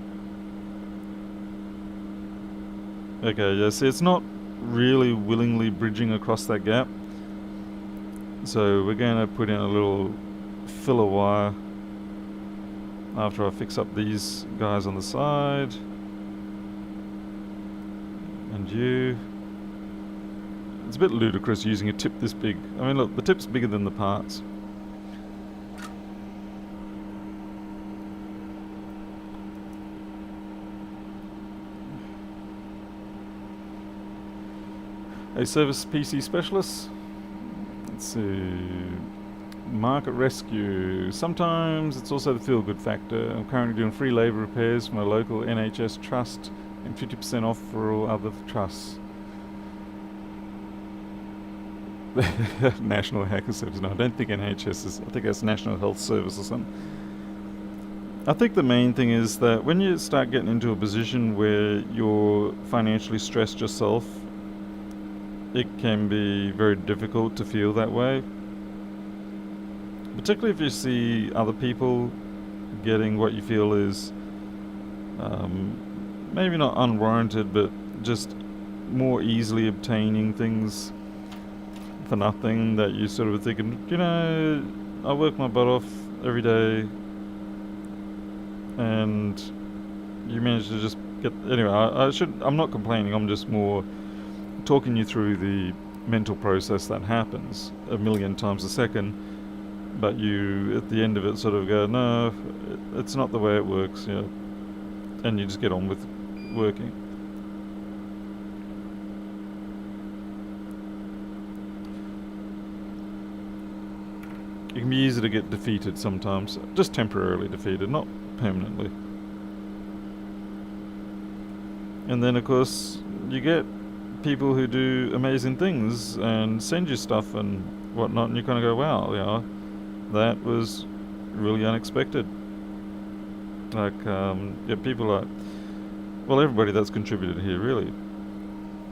Okay, yeah, see, it's not really willingly bridging across that gap. So we're going to put in a little filler wire after I fix up these guys on the side. And you. It's a bit ludicrous using a tip this big. I mean, look, the tip's bigger than the parts. A service PC specialist. Let's see. Market rescue. Sometimes it's also the feel-good factor. I'm currently doing free labour repairs for my local NHS trust and 50% off for all other trusts. National Hacker Service. No, I don't think NHS is. I think that's National Health Service or something. I think the main thing is that when you start getting into a position where you're financially stressed yourself, it can be very difficult to feel that way. Particularly if you see other people getting what you feel is maybe not unwarranted, but just more easily obtaining things for nothing, that you sort of thinking, you know, I work my butt off every day and you manage to just get... Anyway, I'm not complaining, I'm just more talking you through the mental process that happens a million times a second, but you at the end of it sort of go, no, it's not the way it works, you know, and you just get on with working. It can be easy to get defeated sometimes, just temporarily defeated, not permanently. And then of course you get people who do amazing things and send you stuff and whatnot, and you kind of go, wow, you know, that was really unexpected. Like, yeah, people like, well, everybody that's contributed here, really.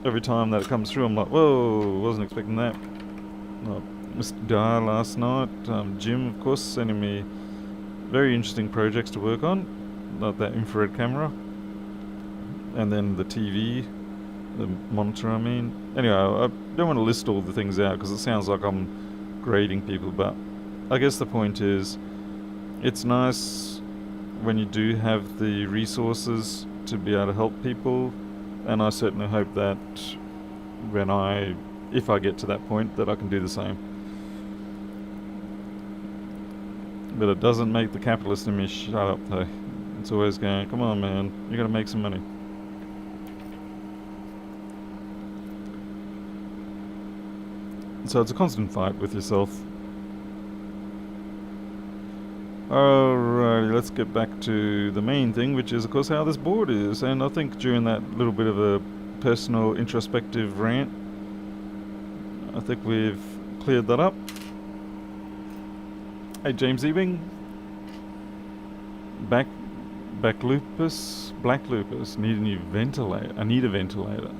Every time that it comes through, I'm like, whoa, wasn't expecting that. Mr. Dyer last night, Jim, of course, sending me very interesting projects to work on, like that infrared camera, and then the TV, the monitor, I mean. Anyway, I don't want to list all the things out because it sounds like I'm grading people, but I guess the point is, it's nice when you do have the resources to be able to help people, and I certainly hope that if I get to that point, that I can do the same. But it doesn't make the capitalist in me shut up though. It's always going, come on man, you gotta make some money. So it's a constant fight with yourself. Alrighty, let's get back to the main thing, which is of course how this board is. And I think during that little bit of a personal introspective rant, I think we've cleared that up. Hey James Ewing. Black lupus, need a new ventilator. I need a ventilator.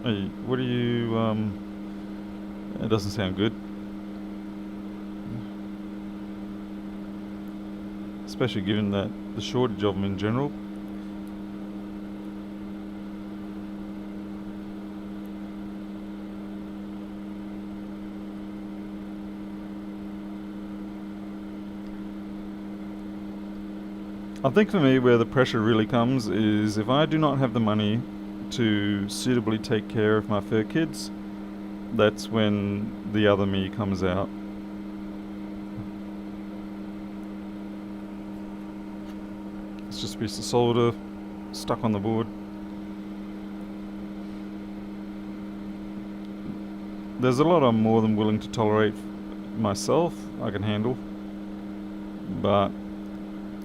Hey, what do you, it doesn't sound good. Especially given that the shortage of them in general. I think for me where the pressure really comes is if I do not have the money to suitably take care of my fur kids, that's when the other me comes out. It's just a piece of solder stuck on the board. There's a lot I'm more than willing to tolerate myself, I can handle, but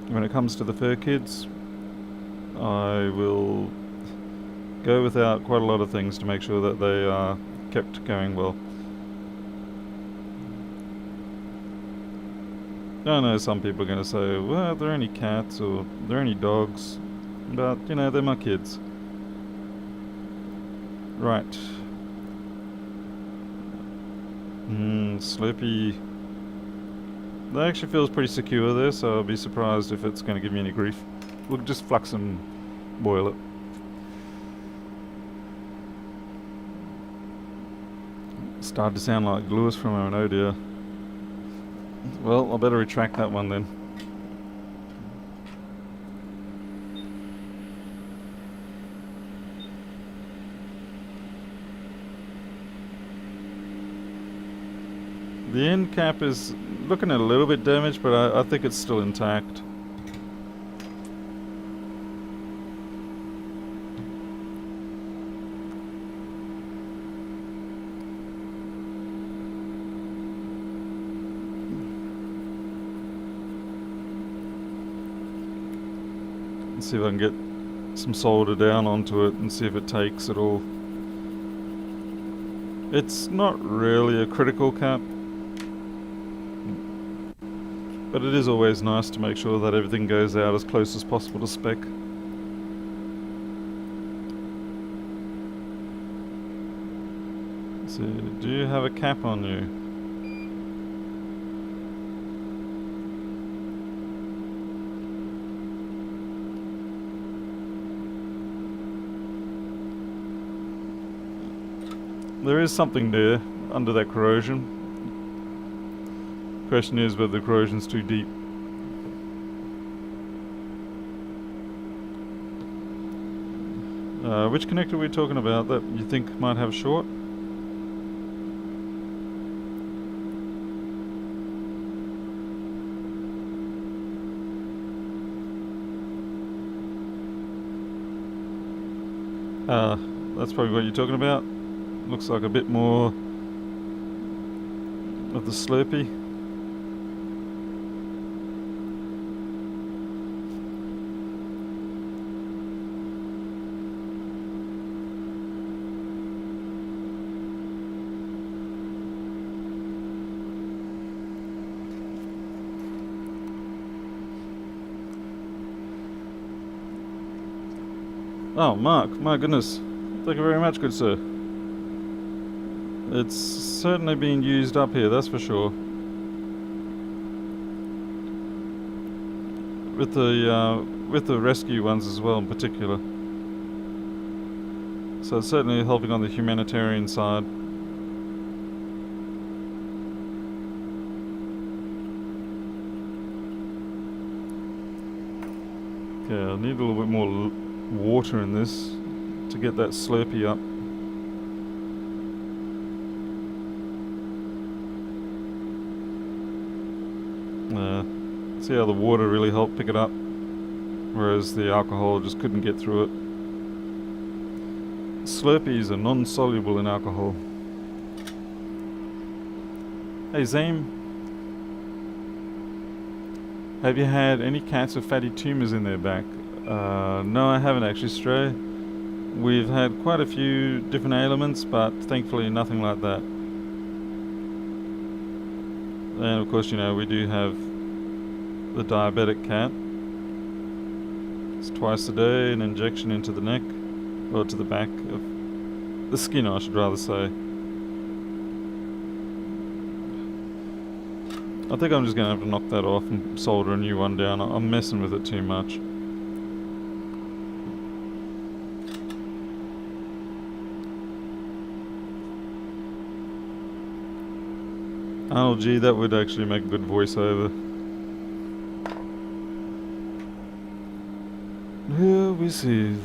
when it comes to the fur kids, I will go without quite a lot of things to make sure that they are kept going well. I know some people are going to say, well, they're only cats or they're only dogs, but you know, they're my kids. Right. Slurpee. That actually feels pretty secure there, so I'll be surprised if it's going to give me any grief. We'll just flux and boil it. Started to sound like Lewis from Oh Dear. Well, I better retract that one then. The end cap is looking at a little bit damaged, but I think it's still intact. Let's see if I can get some solder down onto it and see if it takes at all. It's not really a critical cap, but it is always nice to make sure that everything goes out as close as possible to spec. So, do you have a cap on you? There is something there under that corrosion. Question is whether the corrosion's too deep. Which connector are we talking about that you think might have short? That's probably what you're talking about. Looks like a bit more of the Slurpee. Oh, Mark, my goodness. Thank you very much, good sir. It's certainly being used up here, that's for sure. With the rescue ones as well in particular. So it's certainly helping on the humanitarian side. Okay, I need a little bit more water in this to get that Slurpee up. See how the water really helped pick it up, whereas the alcohol just couldn't get through it. Slurpees are non-soluble in alcohol. Hey Zame, have you had any cats with fatty tumours in their back? No, I haven't actually, Stray. We've had quite a few different ailments, but thankfully nothing like that. And of course, you know, we do have the diabetic cat. It's twice a day, an injection into the neck, or to the back of the skin, I should rather say. I think I'm just going to have to knock that off and solder a new one down. I'm messing with it too much. Oh gee, that would actually make a good voiceover. Here we see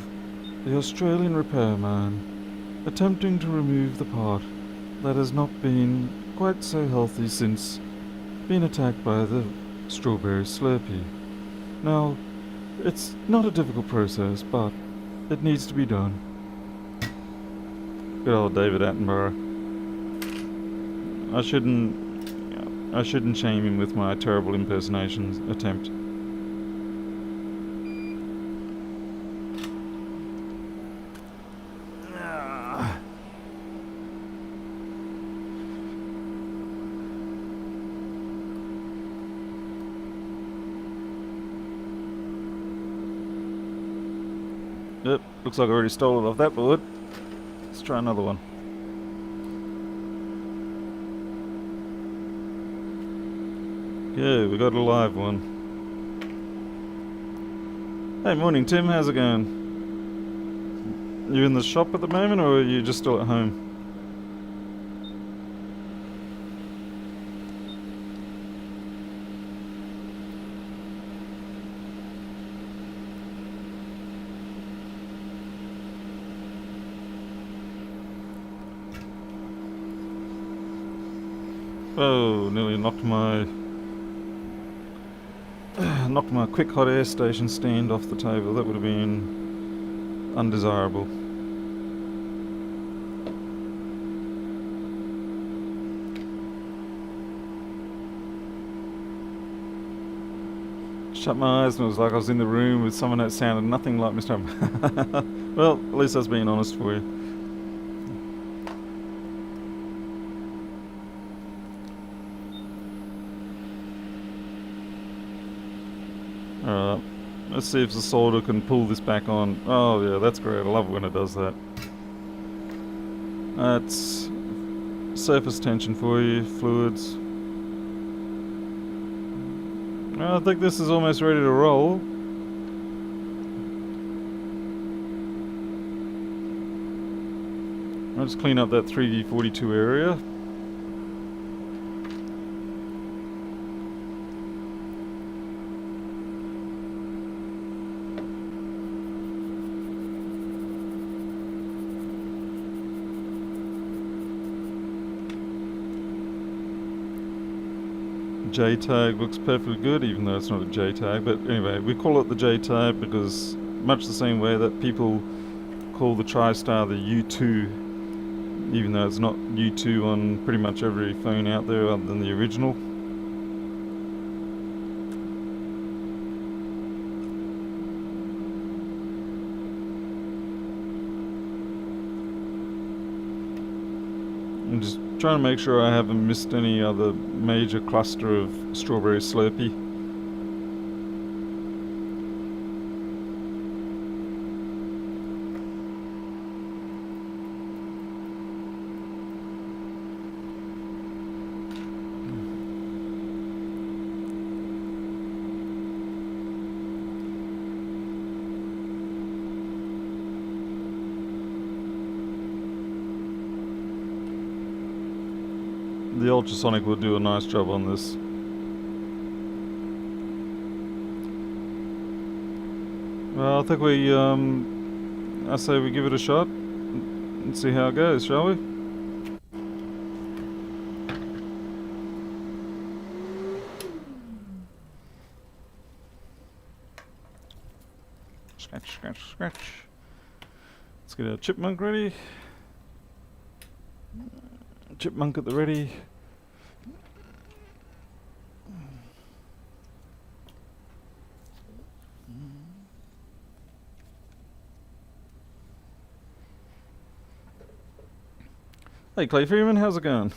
the Australian repairman attempting to remove the part that has not been quite so healthy since being attacked by the strawberry slurpee. Now, it's not a difficult process, but it needs to be done. Good old David Attenborough. I shouldn't shame him with my terrible impersonations attempt. Yep, looks like I already stole it off that board. Let's try another one. Yeah, we got a live one. Hey, morning Tim, how's it going? You in the shop at the moment, or are you just still at home? Oh, nearly knocked my quick hot air station stand off the table. That would have been undesirable. Shut my eyes and it was like I was in the room with someone that sounded nothing like Mr. Well, at least I was being honest for you. Alright, let's see if the solder can pull this back on. Oh yeah, that's great. I love it when it does that. That's surface tension for you, fluids. I think this is almost ready to roll. I'll just clean up that 3D42 area. J-tag looks perfectly good, even though it's not a J-tag. But anyway, we call it the J-tag because much the same way that people call the TriStar the U2, even though it's not U2 on pretty much every phone out there other than the original. I'm just trying to make sure I haven't missed any other major cluster of strawberry slurpee. The ultrasonic will do a nice job on this. Well, I think I say we give it a shot and see how it goes, shall we? Scratch, scratch, scratch. Let's Let's get our chipmunk ready. Chipmunk at the ready. Hey Clay Freeman, how's it going?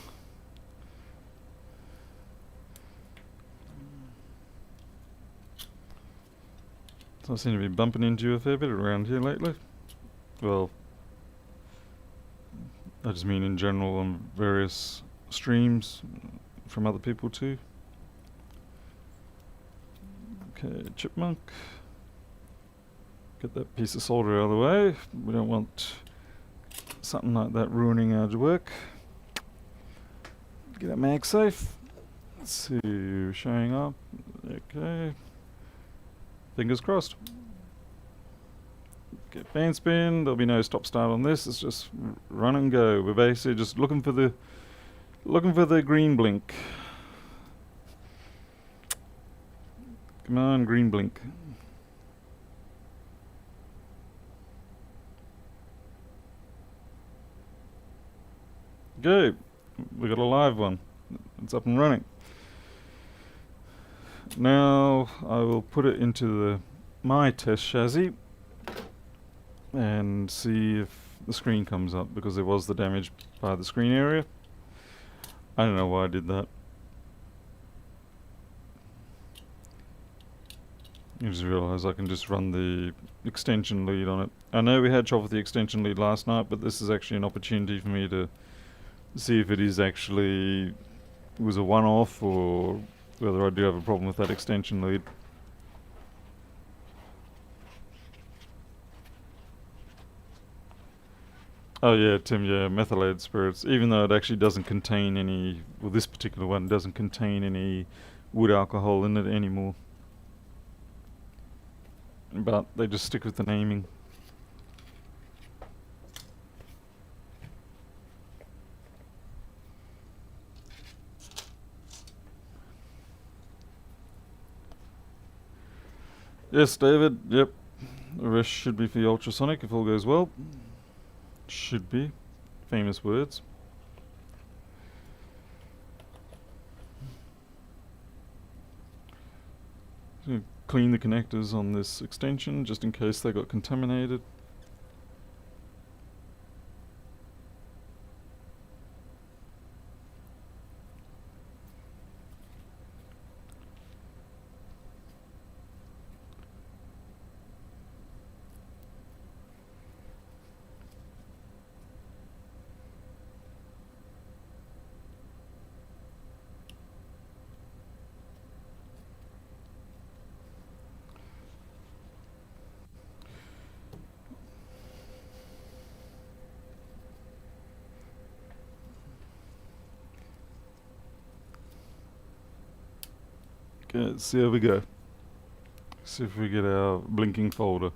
So I seem to be bumping into you a fair bit around here lately. Well, I just mean in general on various streams from other people too. Okay, chipmunk. Get that piece of solder out of the way. We don't want something like that ruining our work. Get our mag safe. Let's see, showing up. Okay. Fingers crossed. Get fan spin. There'll be no stop start on this. It's just run and go. We're basically just looking for the green blink. Come on, green blink. Okay, we got a live one. It's up and running. Now I will put it into my test chassis and see if the screen comes up, because there was the damage by the screen area. I don't know why I did that. I just realised I can just run the extension lead on it. I know we had trouble with the extension lead last night, but this is actually an opportunity for me to see if it is actually was a one-off or whether I do have a problem with that extension lead. Oh yeah, Tim, yeah, methylated spirits. Even though it actually doesn't contain any, well this particular one doesn't contain any wood alcohol in it anymore. But they just stick with the naming. Yes, David, yep. The rest should be for the ultrasonic if all goes well. Should be. Famous words. Clean the connectors on this extension just in case they got contaminated. Okay, let's see how we go. See if we get our blinking folder.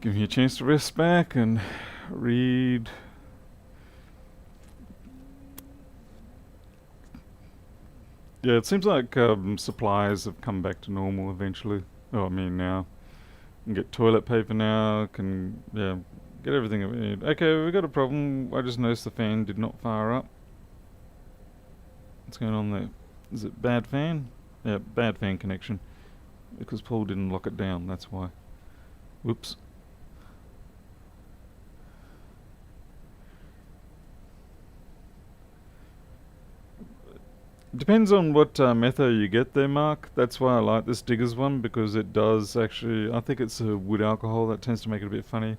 Give me a chance to rest back and read. Yeah, it seems like supplies have come back to normal eventually. Oh, I mean now. Can get toilet paper now, can, yeah, get everything that we need. Okay, we got a problem. I just noticed the fan did not fire up. What's going on there? Is it bad fan? Yeah, bad fan connection. Because Paul didn't lock it down, that's why. Whoops. Depends on what Metho you get there, Mark. That's why I like this Diggers one, because it does actually, I think it's a wood alcohol that tends to make it a bit funny.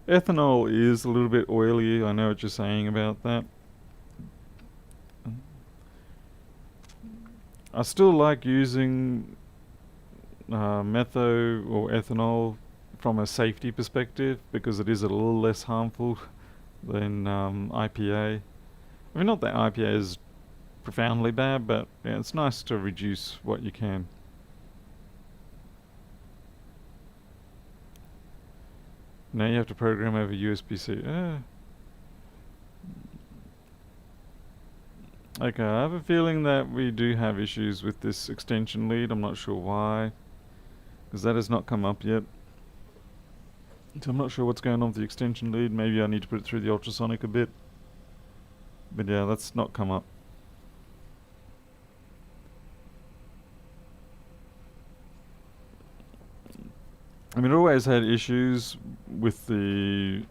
Ethanol is a little bit oily, I know what you're saying about that. I still like using Metho or ethanol from a safety perspective, because it is a little less harmful than IPA. I mean, not that IPA is profoundly bad, but yeah, it's nice to reduce what you can. Now you have to program over USB-C. Okay, I have a feeling that we do have issues with this extension lead. I'm not sure why, because that has not come up yet. So I'm not sure what's going on with the extension lead. Maybe I need to put it through the ultrasonic a bit. But yeah, that's not come up. I mean, it always had issues with the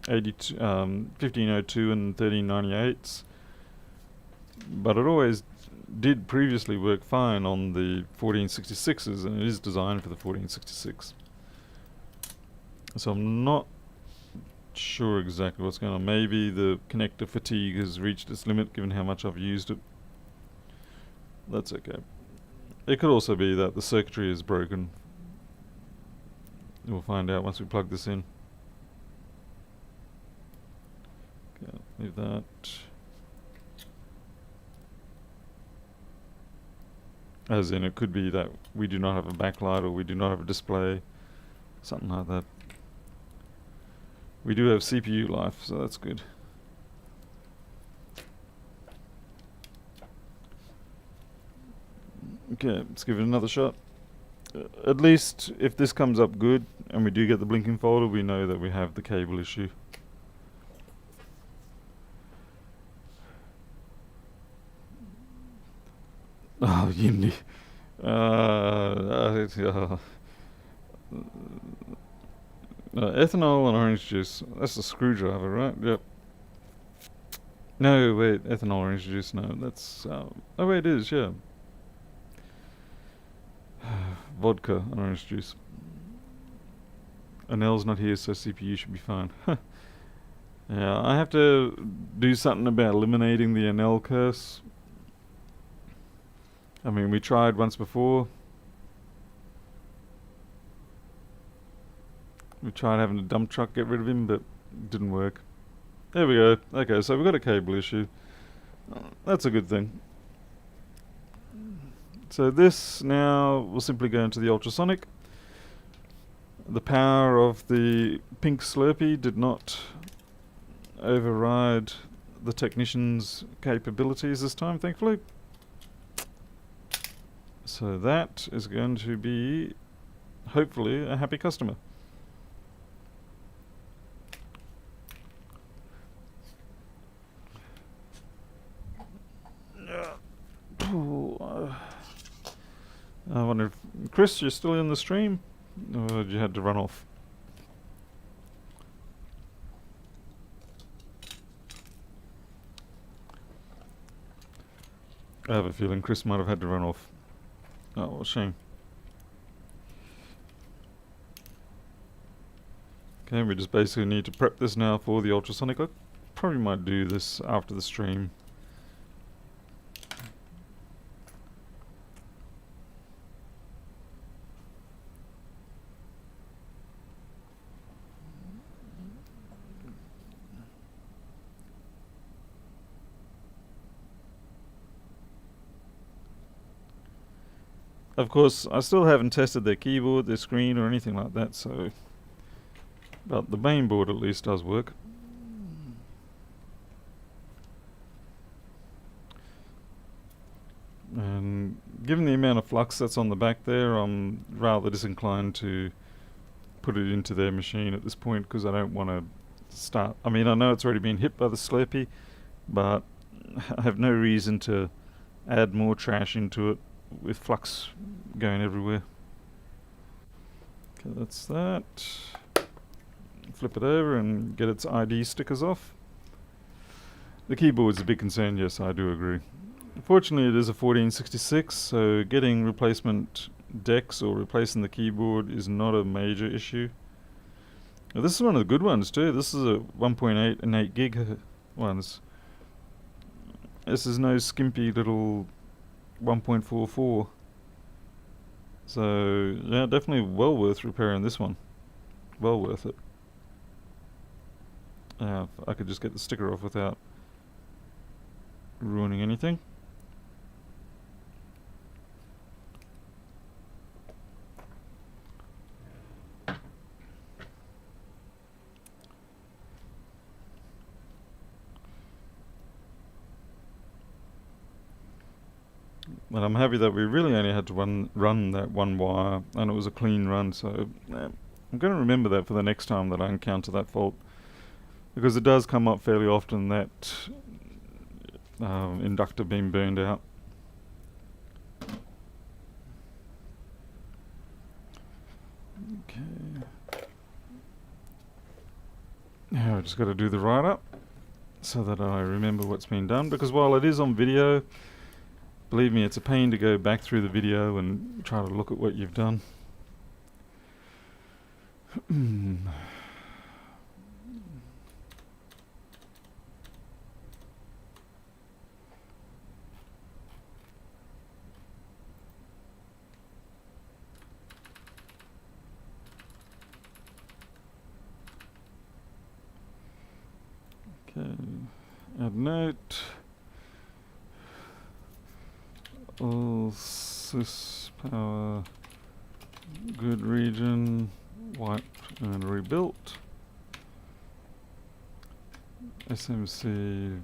1502 and 1398s, but it always did previously work fine on the 1466s, and it is designed for the 1466. So I'm not sure exactly what's going on. Maybe the connector fatigue has reached its limit given how much I've used it. That's okay. It could also be that the circuitry is broken. We'll find out once we plug this in. Okay, leave that. As in, it could be that we do not have a backlight or we do not have a display, something like that. We do have CPU life, so that's good. Okay, let's give it another shot. At least if this comes up good and we do get the blinking folder, we know that we have the cable issue. Oh, Unity. Ethanol and orange juice. That's a screwdriver, right? Yep. No, wait. Ethanol, orange juice. No, that's... oh, wait, it is, yeah. Vodka and orange juice. Anel's not here, so CPU should be fine. Yeah, I have to do something about eliminating the Anel curse. I mean, we tried once before. We tried having a dump truck get rid of him, but it didn't work. There we go. Okay, so we've got a cable issue. That's a good thing. So this now will simply go into the ultrasonic. The power of the pink Slurpee did not override the technician's capabilities this time, thankfully. So that is going to be, hopefully, a happy customer. I wonder if... Chris, you're still in the stream? Or did you had to run off? I have a feeling Chris might have had to run off. Oh, what a shame. Okay, we just basically need to prep this now for the ultrasonic. I probably might do this after the stream. Of course, I still haven't tested their keyboard, their screen, or anything like that, so... But the main board at least does work. And given the amount of flux that's on the back there, I'm rather disinclined to put it into their machine at this point, because I don't want to start... I mean, I know it's already been hit by the Slurpee, but I have no reason to add more trash into it with flux going everywhere. Okay, that's that. Flip it over and get its ID stickers off. The keyboard's a big concern, yes, I do agree. Fortunately, it is a 1466, so getting replacement decks or replacing the keyboard is not a major issue. Now, this is one of the good ones too. This is a 1.8 and 8 gig ones. This is no skimpy little 1.44. So yeah, definitely well worth repairing this one. Well worth it. If I could just get the sticker off without ruining anything. But I'm happy that we really only had to run that one wire, and it was a clean run, so I'm going to remember that for the next time that I encounter that fault, because it does come up fairly often, that inductor being burned out. Okay. Now I just got to do the write-up so that I remember what's been done, because while it is on video, believe me, it's a pain to go back through the video and try to look at what you've done. Okay, add note. All sys power good region wiped and rebuilt. SMC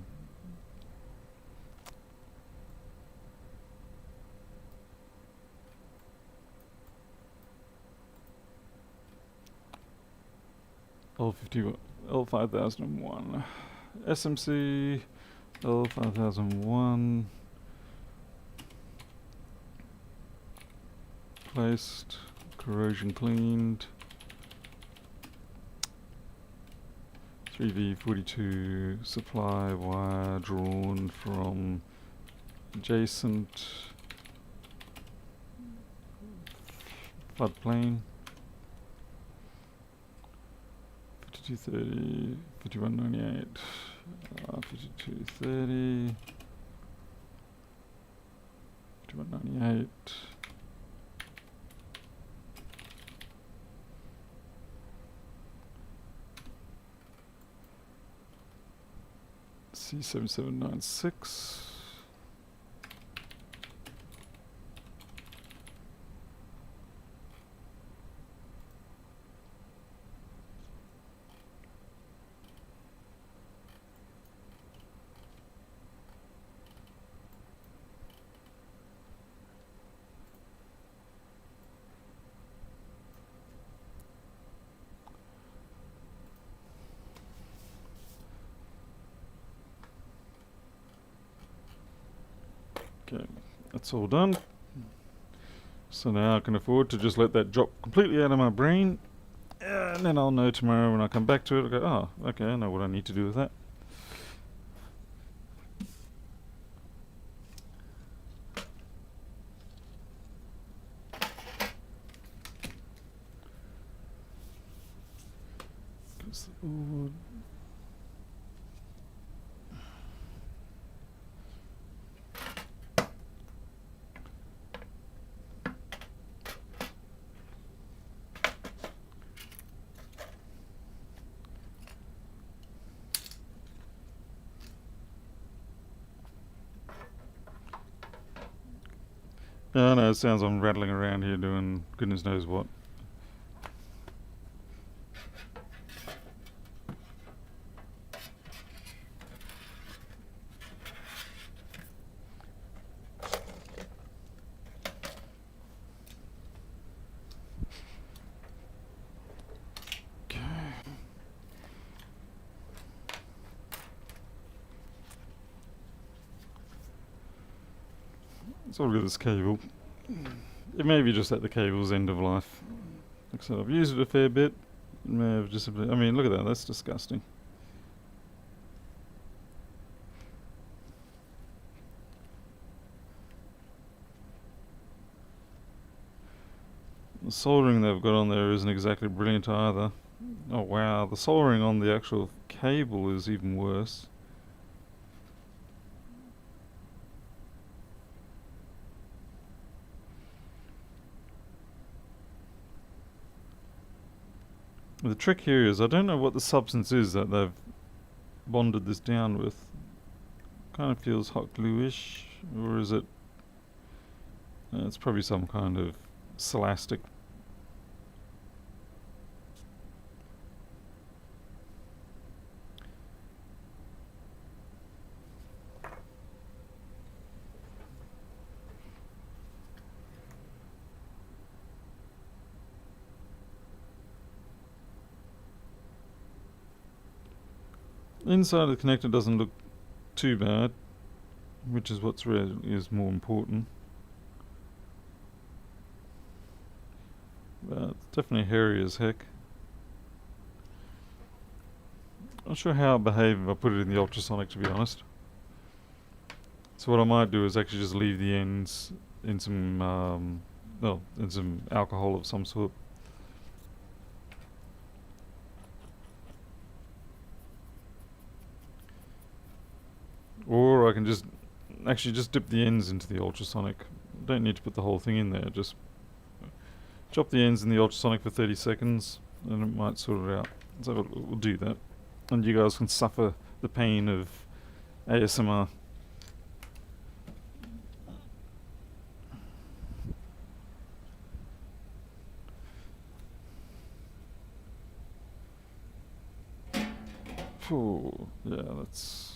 L50 L5001 SMC L5001 placed, corrosion cleaned, 3V42 supply wire drawn from adjacent floodplain, 5230, 5198, 5230, 5198. C7796. Okay, that's all done. So now I can afford to just let that drop completely out of my brain, and then I'll know tomorrow when I come back to it, I'll go, oh, okay, I know what I need to do with that. No, no, it sounds I'm rattling around here doing goodness knows what. Let's have a look at this cable. It may be just at the cable's end of life. Like I said, I've used it a fair bit. It may have just, I mean, look at that, that's disgusting. The soldering they've got on there isn't exactly brilliant either. Oh wow, the soldering on the actual cable is even worse. The trick here is I don't know what the substance is that they've bonded this down with. Kind of feels hot glue-ish, or is it? It's probably some kind of celastic. Inside of the connector doesn't look too bad, which is what's really is more important. But it's definitely hairy as heck. Not sure how it behave if I put it in the ultrasonic, to be honest. So what I might do is actually just leave the ends in some, in some alcohol of some sort. Or I can just dip the ends into the ultrasonic. Don't need to put the whole thing in there, just chop the ends in the ultrasonic for 30 seconds and it might sort it out. So we'll do that. And you guys can suffer the pain of ASMR. Phew, yeah, that's...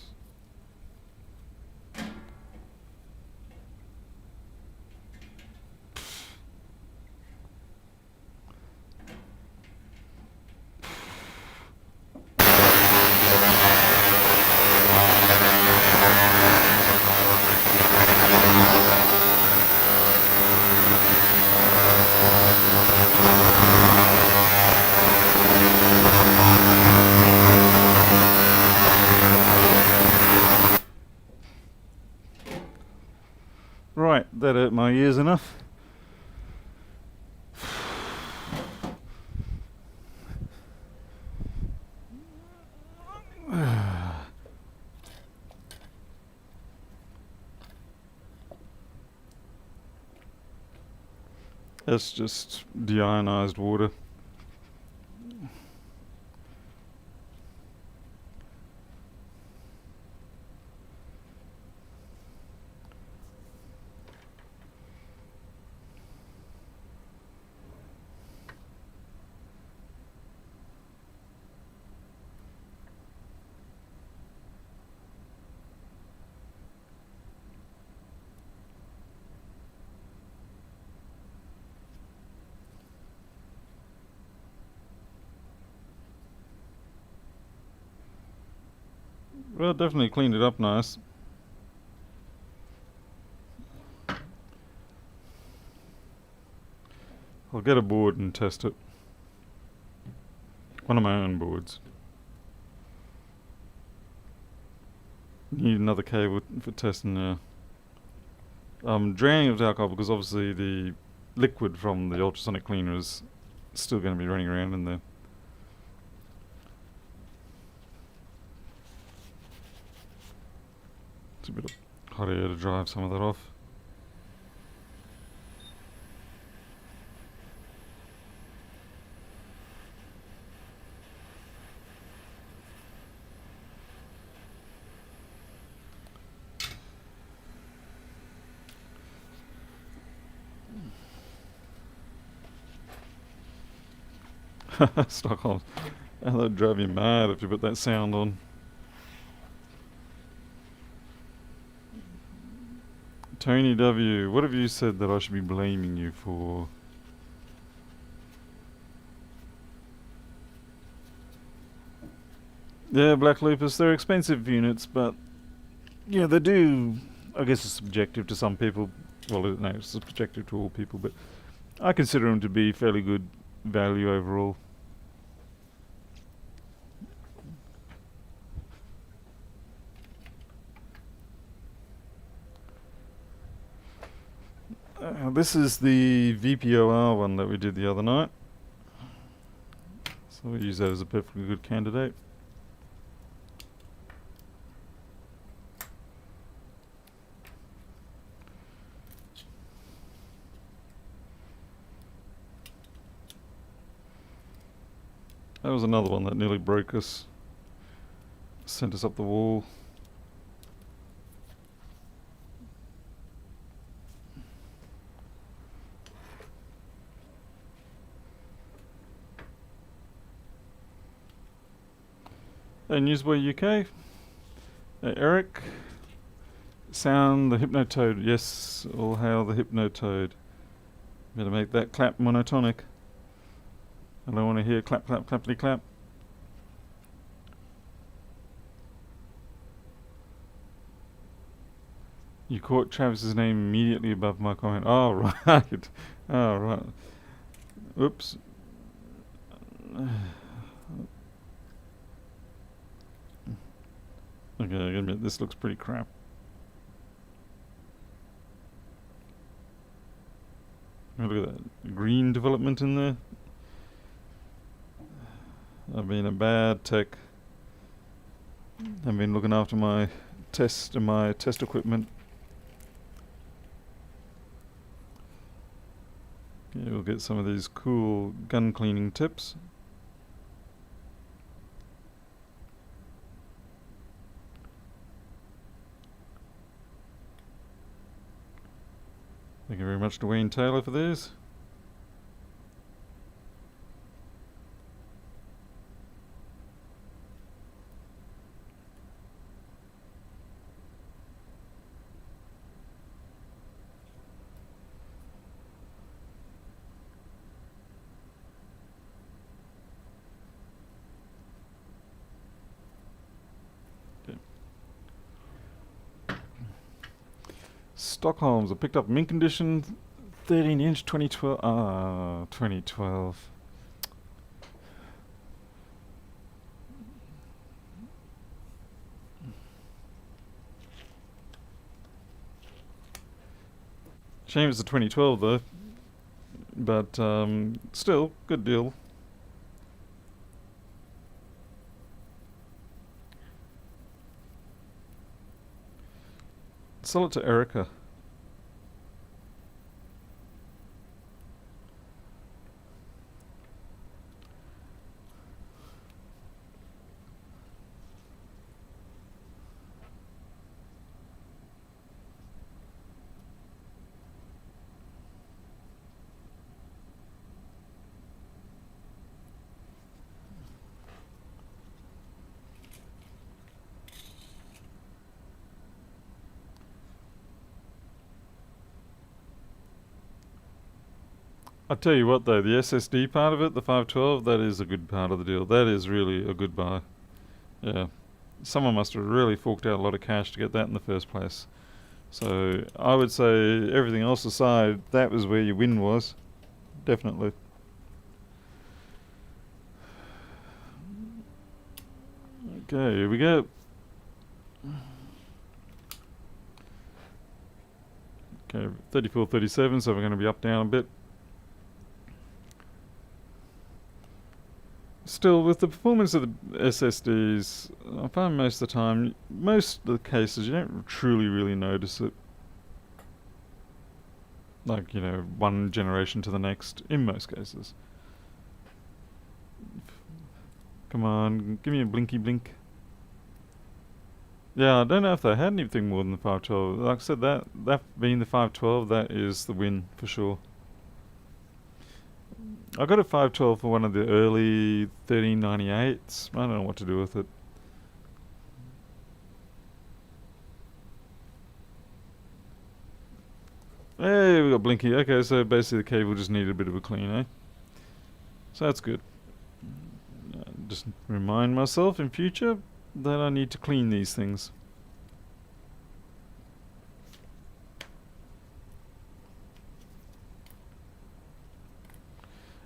Right, that hurt my ears enough. That's just deionized water. Well, definitely cleaned it up nice. I'll get a board and test it. One of my own boards. Need another cable for testing now. I'm draining it with alcohol because obviously the liquid from the ultrasonic cleaner is still going to be running around in there. It's a bit of hot air to drive some of that off. Stockholm. That would drive you mad if you put that sound on. Tony W, what have you said that I should be blaming you for? Yeah, Black Lupus, they're expensive units, but yeah, they do, I guess it's subjective to some people. Well, no, it's subjective to all people, but I consider them to be fairly good value overall. This is the VPOR one that we did the other night. So we'll use that as a perfectly good candidate. That was another one that nearly broke us. Sent us up the wall. Hey, Newsboy UK. Hey, Eric. Sound the Hypnotoad. Yes, all hail the Hypnotoad. Better make that clap monotonic. I don't want to hear clap, clap, clappity clap. You caught Travis's name immediately above my comment. Oh, right. Oh, right. Oops. Okay, I gotta admit, this looks pretty crap. Look at that green development in there. I've been a bad tech. I've been looking after my test equipment. Yeah, we'll get some of these cool gun cleaning tips. Thank you very much to Wayne Taylor for these. Stockholm's. I picked up mint condition 13-inch 2012. 2012. Shame it's a 2012 though. But still, good deal. Sell it to Erica. I'll tell you what though, the SSD part of it, the 512, that is a good part of the deal. That is really a good buy. Yeah. Someone must have really forked out a lot of cash to get that in the first place. So I would say, everything else aside, that was where your win was. Definitely. Okay, here we go. Okay, 34.37, so we're going to be up down a bit. Still, with the performance of the SSDs, I find most of the time, most of the cases, you don't truly really notice it. Like, you know, one generation to the next, in most cases. Come on, give me a blinky blink. Yeah, I don't know if they had anything more than the 512. Like I said, that being the 512, that is the win for sure. I got a 512 for one of the early 1398s. I don't know what to do with it. Hey, we got blinky. Okay, so basically the cable just needed a bit of a clean, eh? So that's good. Just remind myself in future that I need to clean these things.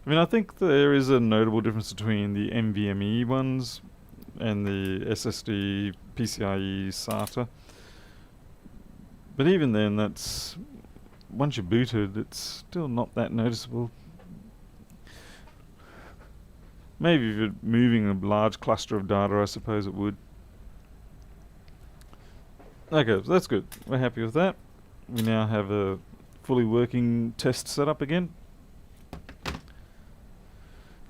I mean, I think there is a notable difference between the NVMe ones and the SSD PCIe SATA. But even then, that's... once you're booted, it's still not that noticeable. Maybe if you're moving a large cluster of data, I suppose it would. Okay, so that's good. We're happy with that. We now have a fully working test set up again.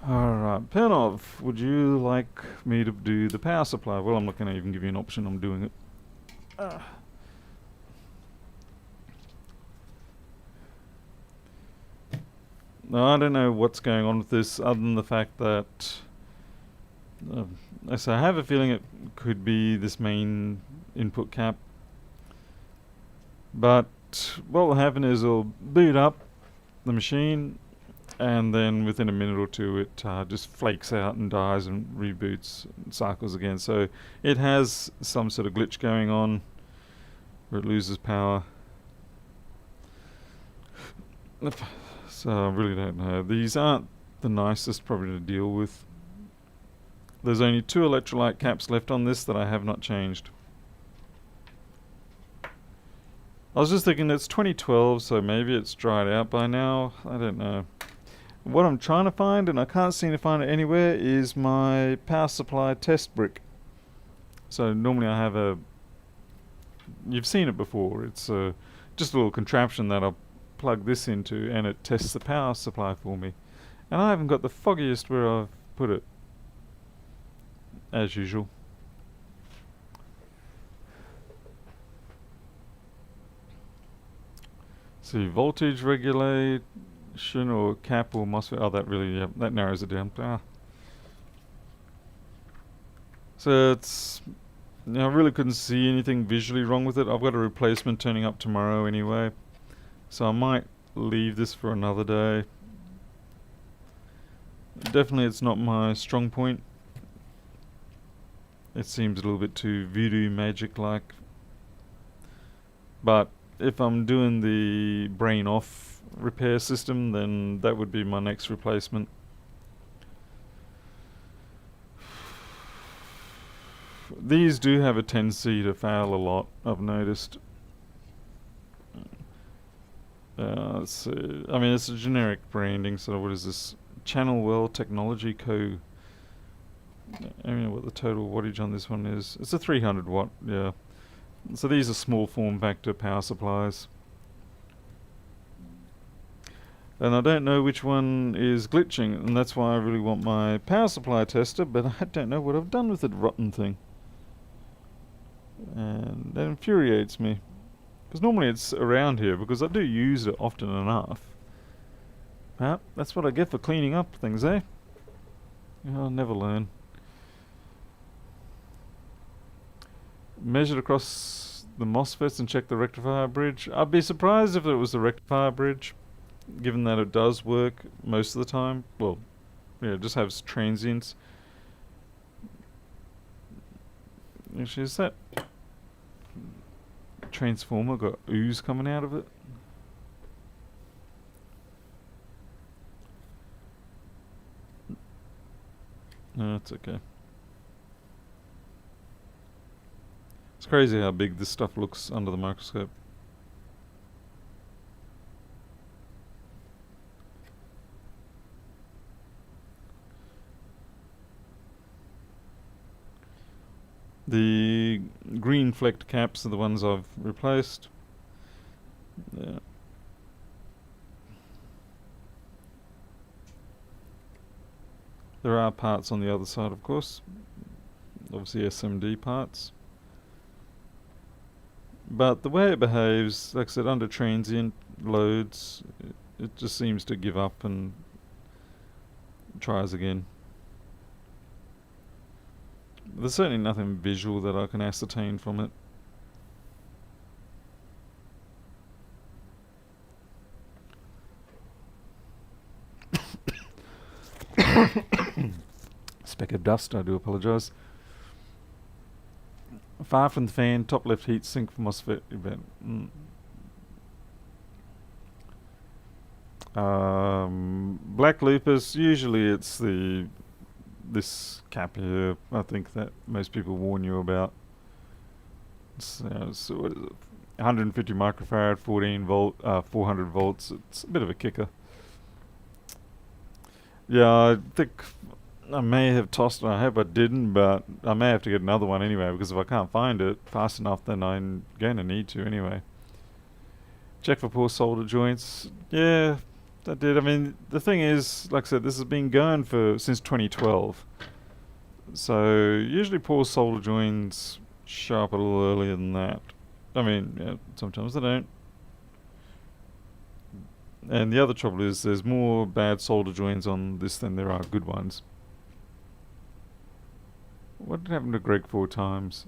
Alright, Pernov, would you like me to do the power supply? Well, I'm not going to even give you an option, I'm doing it. No, I don't know what's going on with this, other than the fact that... so I have a feeling it could be this main input cap. But what will happen is it'll boot up the machine, and then within a minute or two it just flakes out and dies and reboots and cycles again. So it has some sort of glitch going on. where it loses power. So I really don't know. These aren't the nicest probably to deal with. There's only 2 electrolyte caps left on this that I have not changed. I was just thinking it's 2012, so maybe it's dried out by now. I don't know. What I'm trying to find, and I can't seem to find it anywhere, is my power supply test brick. So normally I have a... You've seen it before. It's just a little contraption that I'll plug this into and it tests the power supply for me. And I haven't got the foggiest where I've put it. As usual. See, voltage regulation or cap or MOSFET. Oh, that really, yeah, that narrows it down. So it's, I really couldn't see anything visually wrong with it. I've got a replacement turning up tomorrow anyway, so I might leave this for another day. Definitely, it's not my strong point. It seems a little bit too voodoo magic-like. But if I'm doing the brain off repair system, then that would be my next replacement. These do have a tendency to fail a lot, I've noticed. Let's see. I mean, it's a generic branding, so what is this? Channelwell Technology Co. I don't know what the total wattage on this one is. It's a 300 watt, yeah. So these are small form factor power supplies. And I don't know which one is glitching, and that's why I really want my power supply tester, but I don't know what I've done with the rotten thing. And that infuriates me. Because normally it's around here, because I do use it often enough. Well, that's what I get for cleaning up things, eh? I'll never learn. Measured across the MOSFETs and check the rectifier bridge. I'd be surprised if it was the rectifier bridge, given that it does work most of the time. Well, yeah, it just has transients. Actually, is that transformer got ooze coming out of it? No, it's okay. It's crazy how big this stuff looks under the microscope. The green flecked caps are the ones I've replaced. Yeah. There are parts on the other side, of course. Obviously SMD parts. But the way it behaves, like I said, under transient loads, it just seems to give up and tries again. There's certainly nothing visual that I can ascertain from it. Speck of dust, I do apologise. Far from the fan, top left heat sink for MOSFET event. Black lupus, usually it's this cap here, I think that most people warn you about. So what is it? 150 microfarad, 14 volt, 400 volts. It's a bit of a kicker. Yeah, I think I may have tossed it. I hope I didn't, but I may have to get another one anyway, because if I can't find it fast enough, then I'm going to need to anyway. Check for poor solder joints. Yeah, I did. I mean, the thing is, like I said, this has been going since 2012. So usually poor solder joints show up a little earlier than that. I mean, yeah, sometimes they don't. And the other trouble is there's more bad solder joints on this than there are good ones. What happened to Greg 4 times?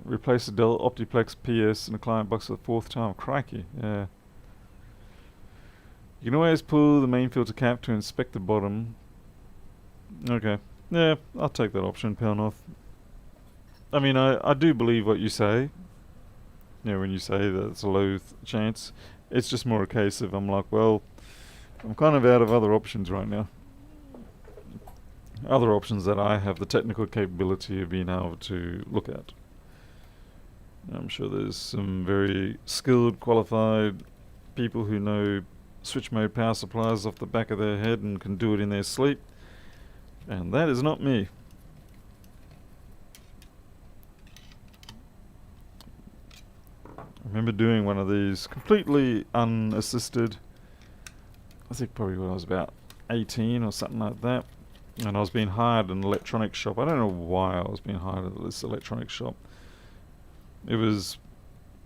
Replace the Dell Optiplex PS in the client box for the 4th time. Crikey, yeah. You can always pull the main filter cap to inspect the bottom. Okay, yeah, I'll take that option, pound off. I mean, I do believe what you say, when you say that it's a low chance, it's just more a case of I'm like, well, I'm kind of out of other options right now. Other options that I have the technical capability of being able to look at. I'm sure there's some very skilled, qualified people who know switch mode power supplies off the back of their head and can do it in their sleep. And that is not me. I remember doing one of these completely unassisted, I think probably when I was about 18 or something like that. And I was being hired at an electronics shop. I don't know why I was being hired at this electronics shop. It was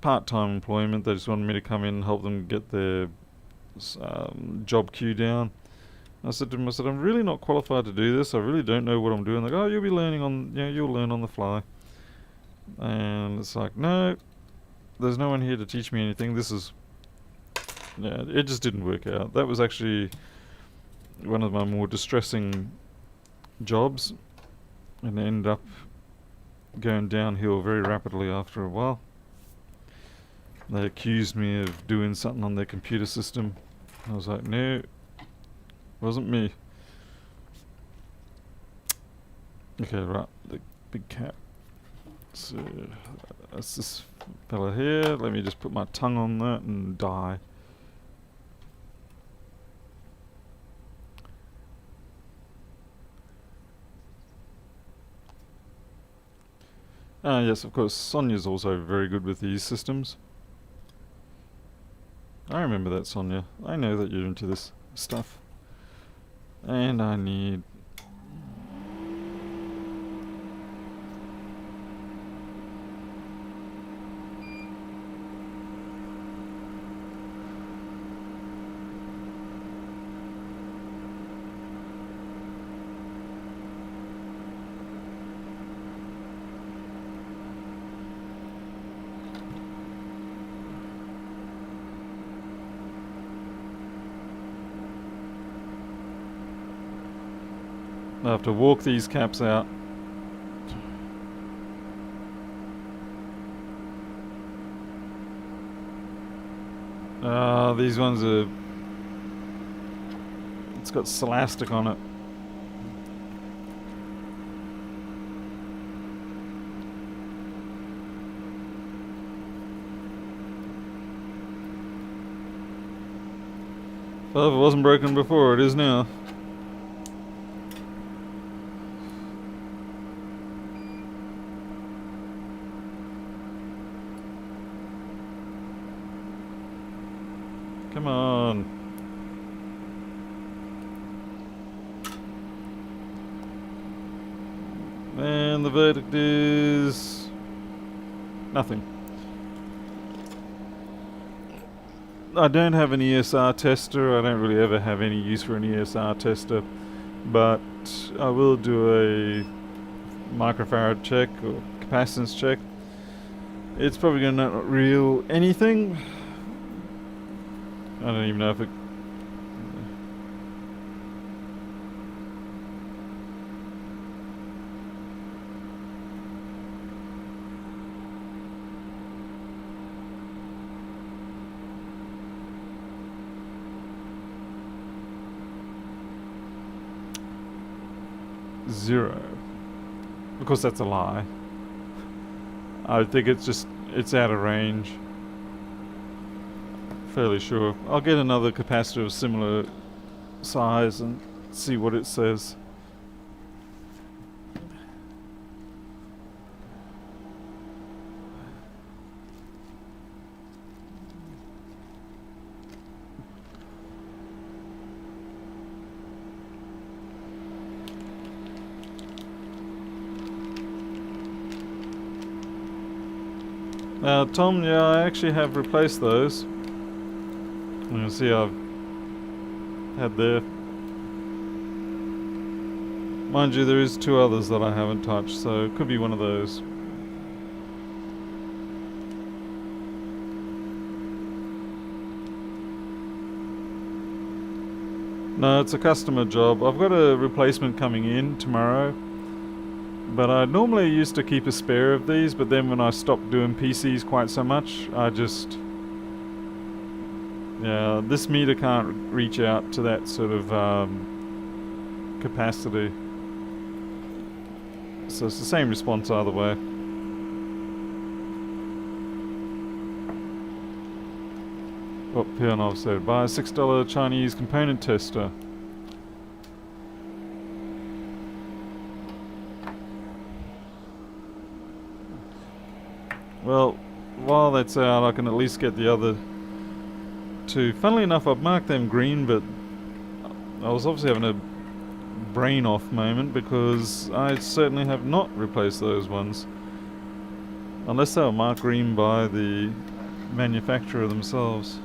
part-time employment. They just wanted me to come in and help them get their job queue down. I said to them, I'm really not qualified to do this. I really don't know what I'm doing. Like, oh, you'll be learning on, you'll learn on the fly. And it's like, no, there's no one here to teach me anything. This is, it just didn't work out. That was actually one of my more distressing jobs, and ended up going downhill very rapidly after a while. They accused me of doing something on their computer system. I was like, no, wasn't me. Okay, right, the big cat. So that's this fella here. Let me just put my tongue on that and die. Yes, of course, Sonia's also very good with these systems. I remember that, Sonia. I know that you're into this stuff. And I need... I have to walk these caps out. These ones are... It's got Celastic on it. Well, if it wasn't broken before, it is now. Come on. And the verdict is... nothing. I don't have an ESR tester. I don't really ever have any use for an ESR tester. But I will do a microfarad check or capacitance check. It's probably going to not reel anything. I don't even know if it... Zero. Of course that's a lie. I think it's just, it's out of range. Fairly sure. I'll get another capacitor of similar size and see what it says. Tom, yeah, I actually have replaced those. You can see I've had there. Mind you, there is two others that I haven't touched, so it could be one of those. No, it's a customer job. I've got a replacement coming in tomorrow. But I normally used to keep a spare of these, but then when I stopped doing PCs quite so much, I just... Yeah, this meter can't reach out to that sort of capacity. So it's the same response either way. Oh, Pianov said, buy a $6 Chinese component tester. Well, while that's out, I can at least get the other two. Funnily enough, I've marked them green, but I was obviously having a brain off moment because I certainly have not replaced those ones. Unless they were marked green by the manufacturer themselves.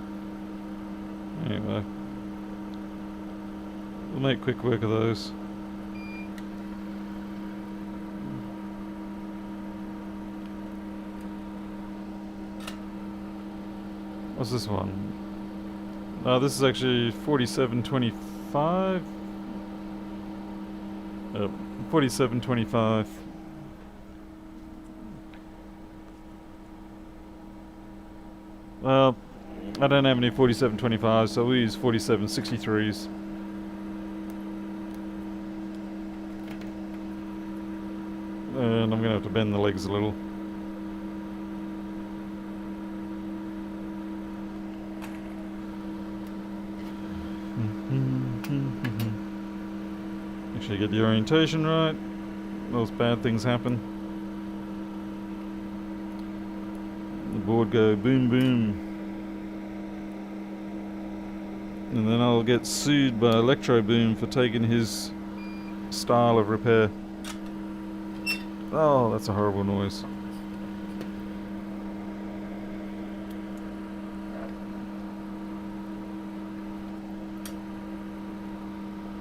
Anyway, we'll make quick work of those. What's this one? This is actually 4725. 4725. Well, I don't have any 4725s, so we use 4763s. And I'm gonna have to bend the legs a little. Make sure you get the orientation right. Else bad things happen. The board go boom boom. And then I'll get sued by Electro Boom for taking his style of repair. Oh, that's a horrible noise.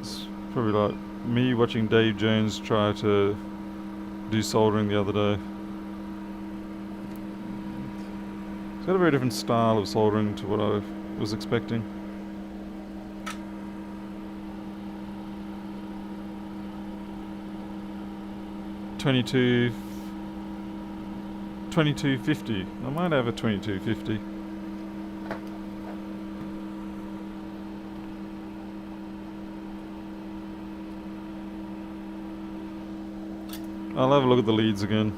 It's probably like me watching Dave Jones try to do soldering the other day. He's got a very different style of soldering to what I was expecting. $22.50. I might have a $22.50. I'll have a look at the leads again.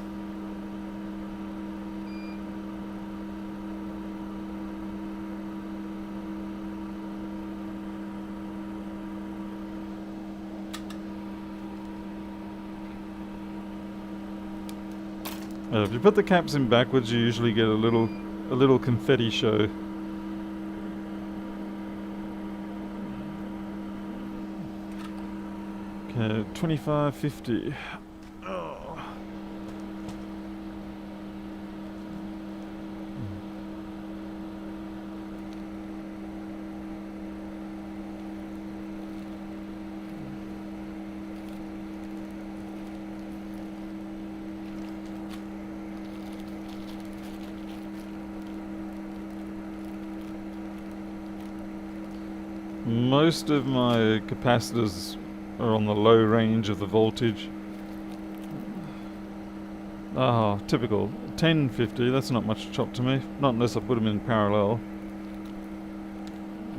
If you put the caps in backwards, you usually get a little confetti show. Okay, $25.50. Oh. Most of my capacitors are on the low range of the voltage. Ah, typical. 1050, that's not much chop to me. Not unless I put them in parallel.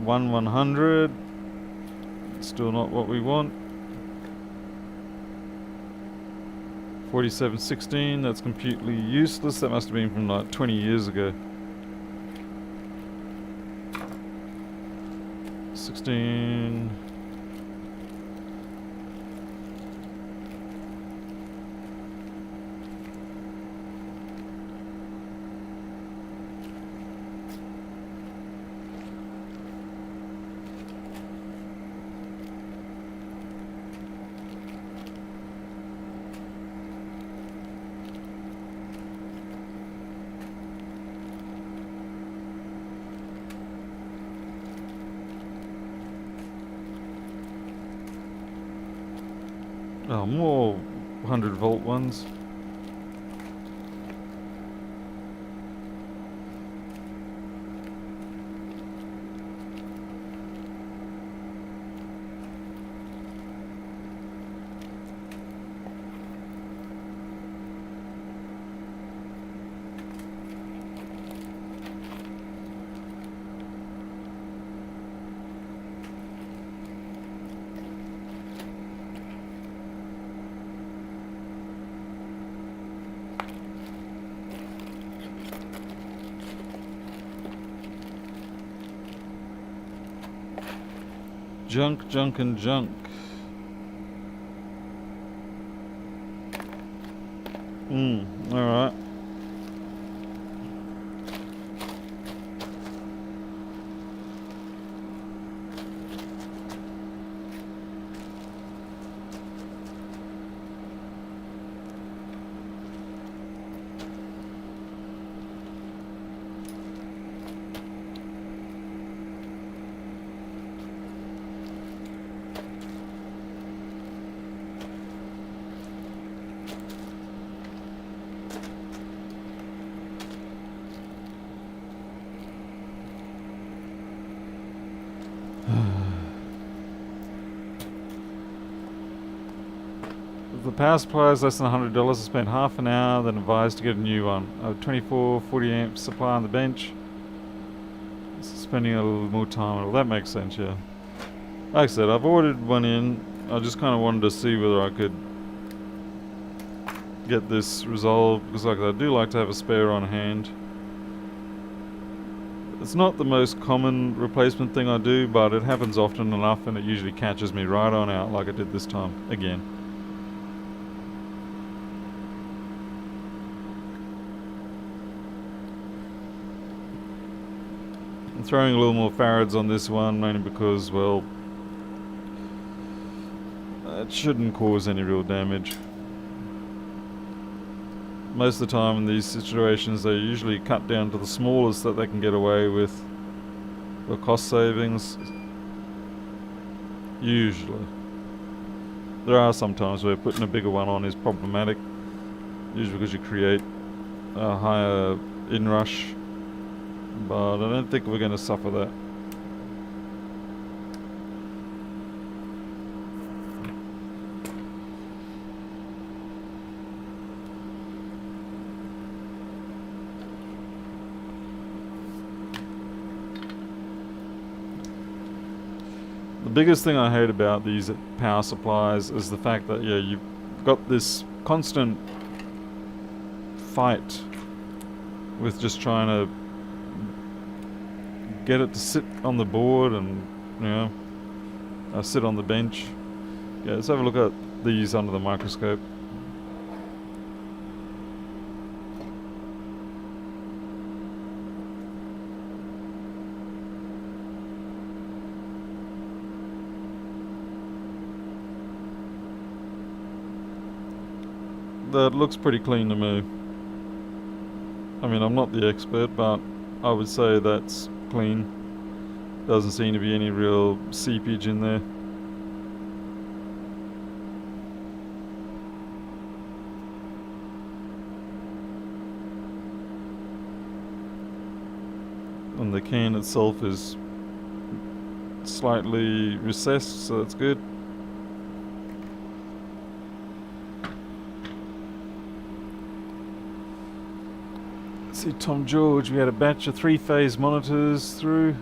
100. Still not what we want. 4716, that's completely useless. That must have been from like 20 years ago. 16. Oh, more 100 volt ones. Junk, junk, and junk. Alright. If the power supply is less than $100, I spent half an hour, then advised to get a new one. I have 24 40 amp supply on the bench. Spending a little more time. Well, that makes sense, yeah. Like I said, I've ordered one in. I just kind of wanted to see whether I could get this resolved, because like I do like to have a spare on hand. It's not the most common replacement thing I do, but it happens often enough and it usually catches me right on out like I did this time again. I'm throwing a little more farads on this one, mainly because, well, it shouldn't cause any real damage. Most of the time in these situations they usually cut down to the smallest that they can get away with for cost savings. Usually. There are some times where putting a bigger one on is problematic, usually because you create a higher inrush, but I don't think we're going to suffer that. The biggest thing I hate about these power supplies is the fact that, yeah, you've got this constant fight with just trying to get it to sit on the board and, you know, sit on the bench. Yeah, let's have a look at these under the microscope. That looks pretty clean to me. I mean, I'm not the expert, but I would say that's clean. Doesn't seem to be any real seepage in there. And the can itself is slightly recessed, so that's good. See, Tom George, we had a batch of 3-phase monitors through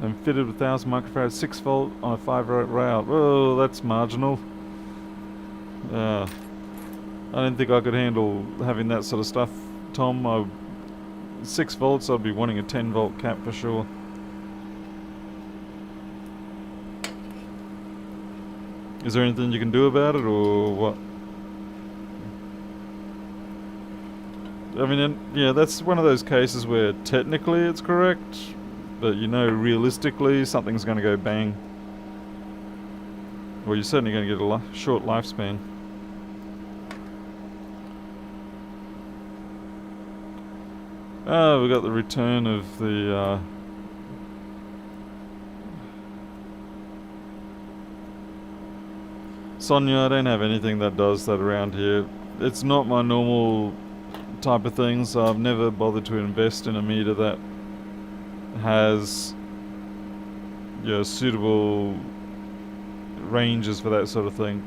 and fitted with 1000 microfarad 6 volt on a 5-volt rail. Oh, that's marginal. I didn't think I could handle having that sort of stuff, Tom. 6 volts, I'd be wanting a 10 volt cap for sure. Is there anything you can do about it, or what? I mean, yeah, that's one of those cases where technically it's correct, but you know, realistically something's going to go bang. Well, you're certainly going to get a short lifespan. We got the return of the Sonia. I don't have anything that does that around here. It's not my normal type of thing, so I've never bothered to invest in a meter that has, you know, suitable ranges for that sort of thing.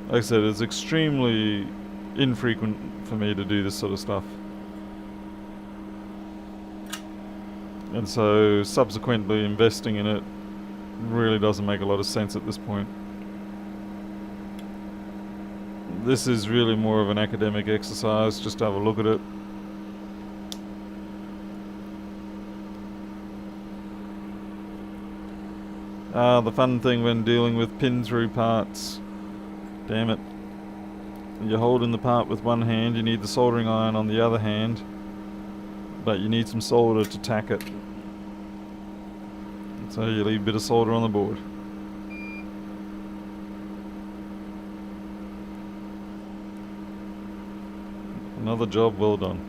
Like I said, it's extremely infrequent for me to do this sort of stuff, and so subsequently investing in it really doesn't make a lot of sense at this point. This is really more of an academic exercise, just to have a look at it. The fun thing when dealing with pin-through parts. Damn it. You're holding the part with one hand, you need the soldering iron on the other hand, but you need some solder to tack it. So you leave a bit of solder on the board. Another job well done.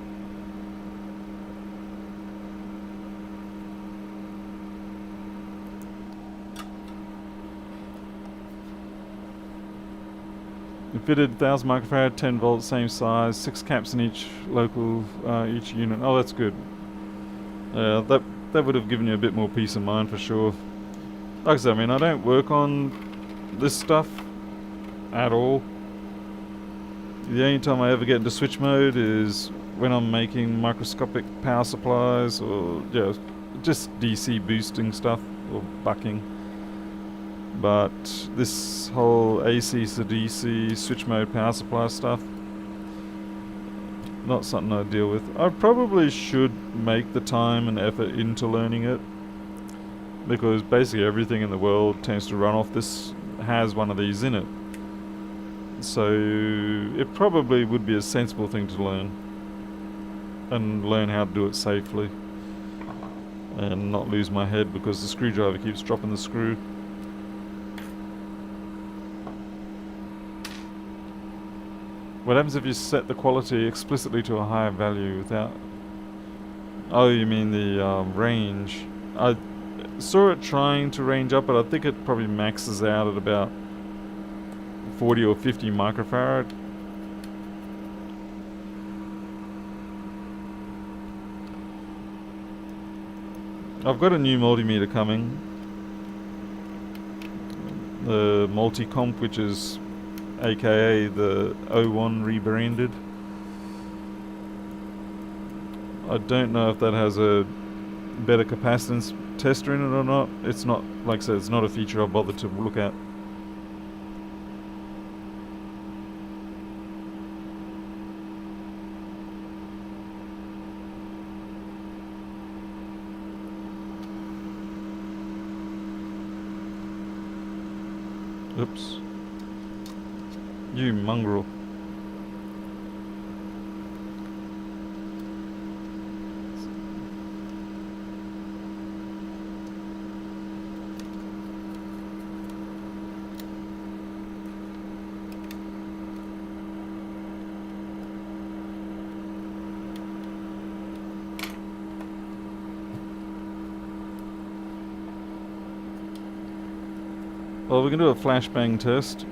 Fitted 1000 microfarad, 10 volts, same size, 6 caps in each local, each unit. Oh, that's good. That would have given you a bit more peace of mind for sure. Like I said, I mean, I don't work on this stuff at all. The only time I ever get into switch mode is when I'm making microscopic power supplies or just DC boosting stuff or bucking. But this whole AC to DC switch mode power supply stuff, not something I deal with. I probably should make the time and effort into learning it, because basically everything in the world tends to run off this, has one of these in it. So it probably would be a sensible thing to learn, and learn how to do it safely, and not lose my head because the screwdriver keeps dropping the screw. What happens if you set the quality explicitly to a higher value without... Oh, you mean the range. I saw it trying to range up, but I think it probably maxes out at about 40 or 50 microfarad. I've got a new multimeter coming. The multi-comp, which is aka the 01 rebranded. I don't know if that has a better capacitance tester in it or not. It's not, like I said, it's not a feature I bothered to look at. Oops. You mongrel. Well, we can do a flashbang test.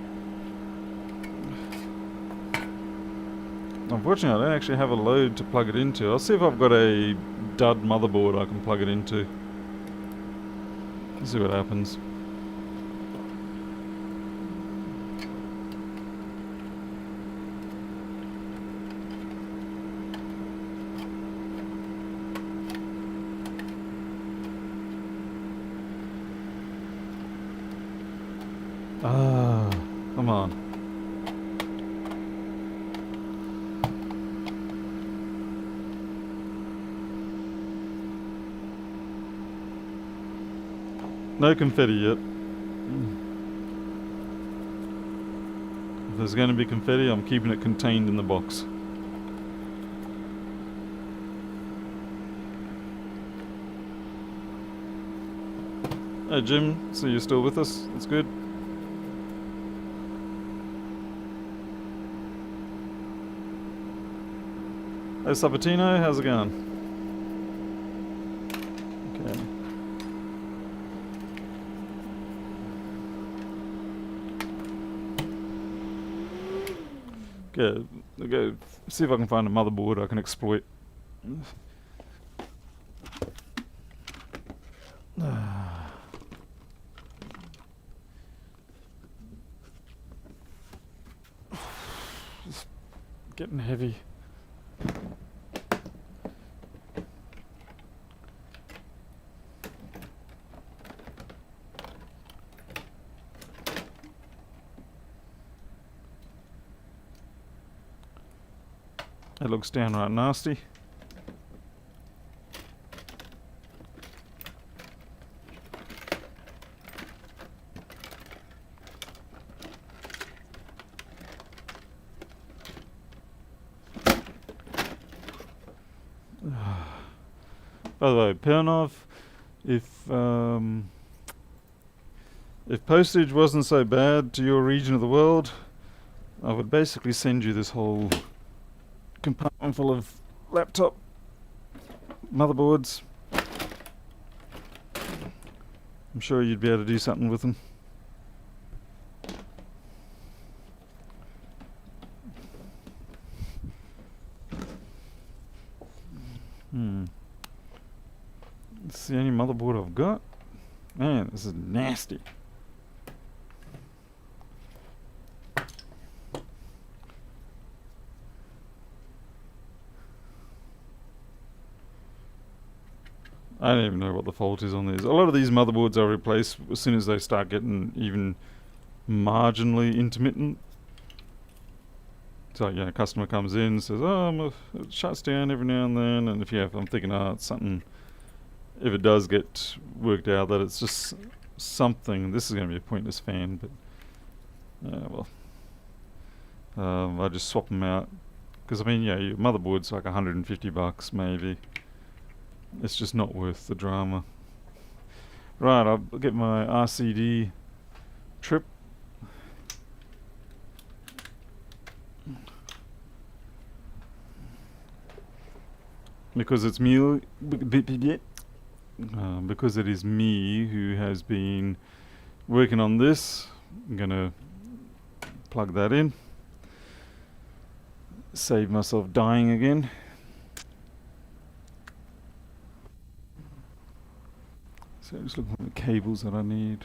Unfortunately, I don't actually have a load to plug it into. I'll see if I've got a dud motherboard I can plug it into. Let's see what happens. Ah, come on. No confetti yet. If there's going to be confetti, I'm keeping it contained in the box. Hey Jim, so you're still with us? That's good. Hey Sabatino, how's it going? Okay. Good. I'll go see if I can find a motherboard I can exploit. It's getting heavy. It looks downright nasty. By the way, Pernov, if postage wasn't so bad to your region of the world, I would basically send you this whole compartment full of laptop motherboards. I'm sure you'd be able to do something with them. It's the only motherboard I've got. Man, this is nasty. I don't even know what the fault is on these. A lot of these motherboards I replace as soon as they start getting even marginally intermittent. So, yeah, a customer comes in, says, oh, it shuts down every now and then. And I'm thinking, it's something, if it does get worked out that it's just something, this is going to be a pointless fan, but, I just swap them out. Because, I mean, yeah, your motherboard's like $150 maybe. It's just not worth the drama. Right, I'll get my RCD trip. Because it's me, because it is me who has been working on this, I'm gonna plug that in. Save myself dying again. So just looking at the cables that I need.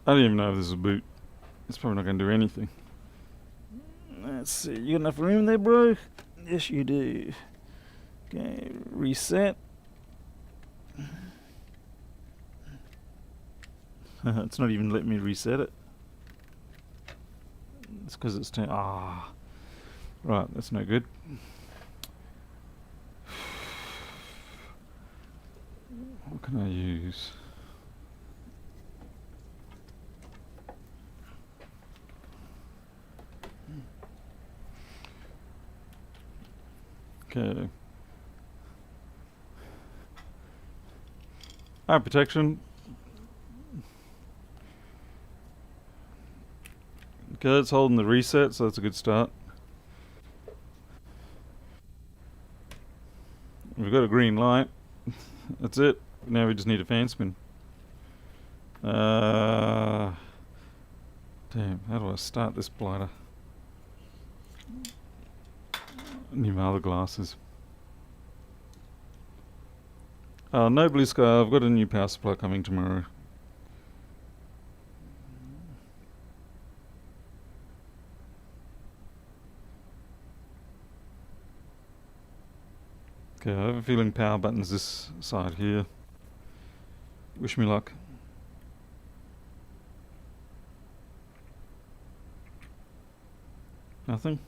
I don't even know if this is a boot. It's probably not going to do anything. Let's see. You got enough room there, bro? Yes, you do. Okay, reset. It's not even letting me reset it. It's because it's turned. Right, that's no good. What can I use? Okay. Eye protection. Okay, it's holding the reset, so that's a good start. We've got a green light. That's it. Now we just need a fan spin. Damn, how do I start this blighter? Need my other glasses. No blue sky. I've got a new power supply coming tomorrow. Okay, I have a feeling power button's this side here. Wish me luck. Nothing?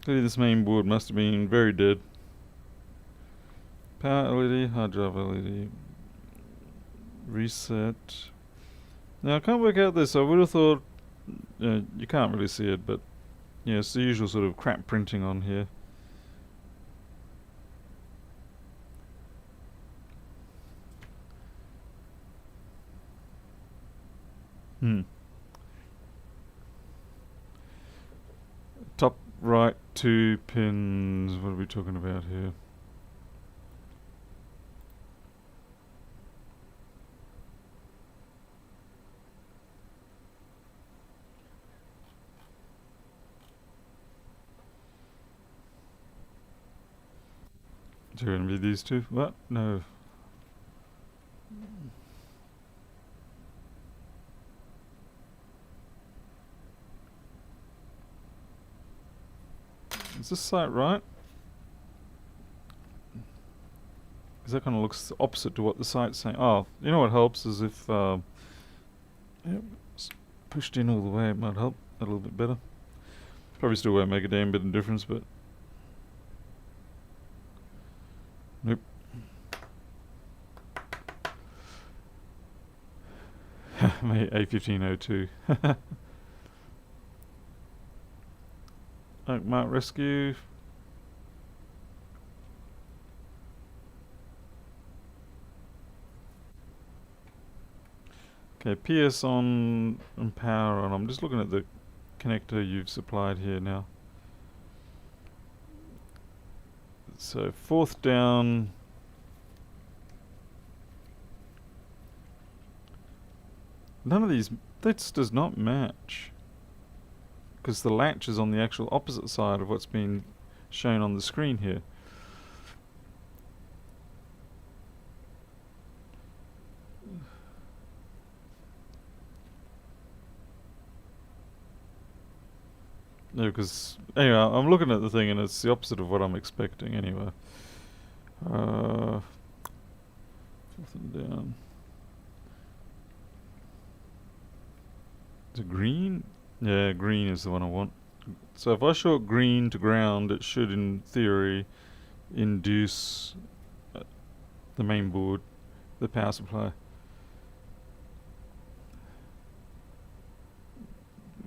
Clearly this main board must have been very dead. Power LED, hard drive LED. Reset. Now I can't work out this. I would have thought, you can't really see it, but yeah, it's the usual sort of crap printing on here. Top right 2 pins. What are we talking about here? Is there going to be these two? What? No. Is this site right? Is because that kind of looks opposite to what the site's saying. Oh, you know what helps is if pushed in all the way, it might help a little bit better. Probably still won't make a damn bit of difference, but nope. May A1502. Mark Rescue. Okay, PS on and power on. I'm just looking at the connector you've supplied here now. So fourth down. None of these, this does not match. Because the latch is on the actual opposite side of what's been shown on the screen here. No, because anyway, I'm looking at the thing and it's the opposite of what I'm expecting anyway. Fourth and down. Is it green? Yeah, green is the one I want. So if I short green to ground, it should, in theory, induce the main board, the power supply.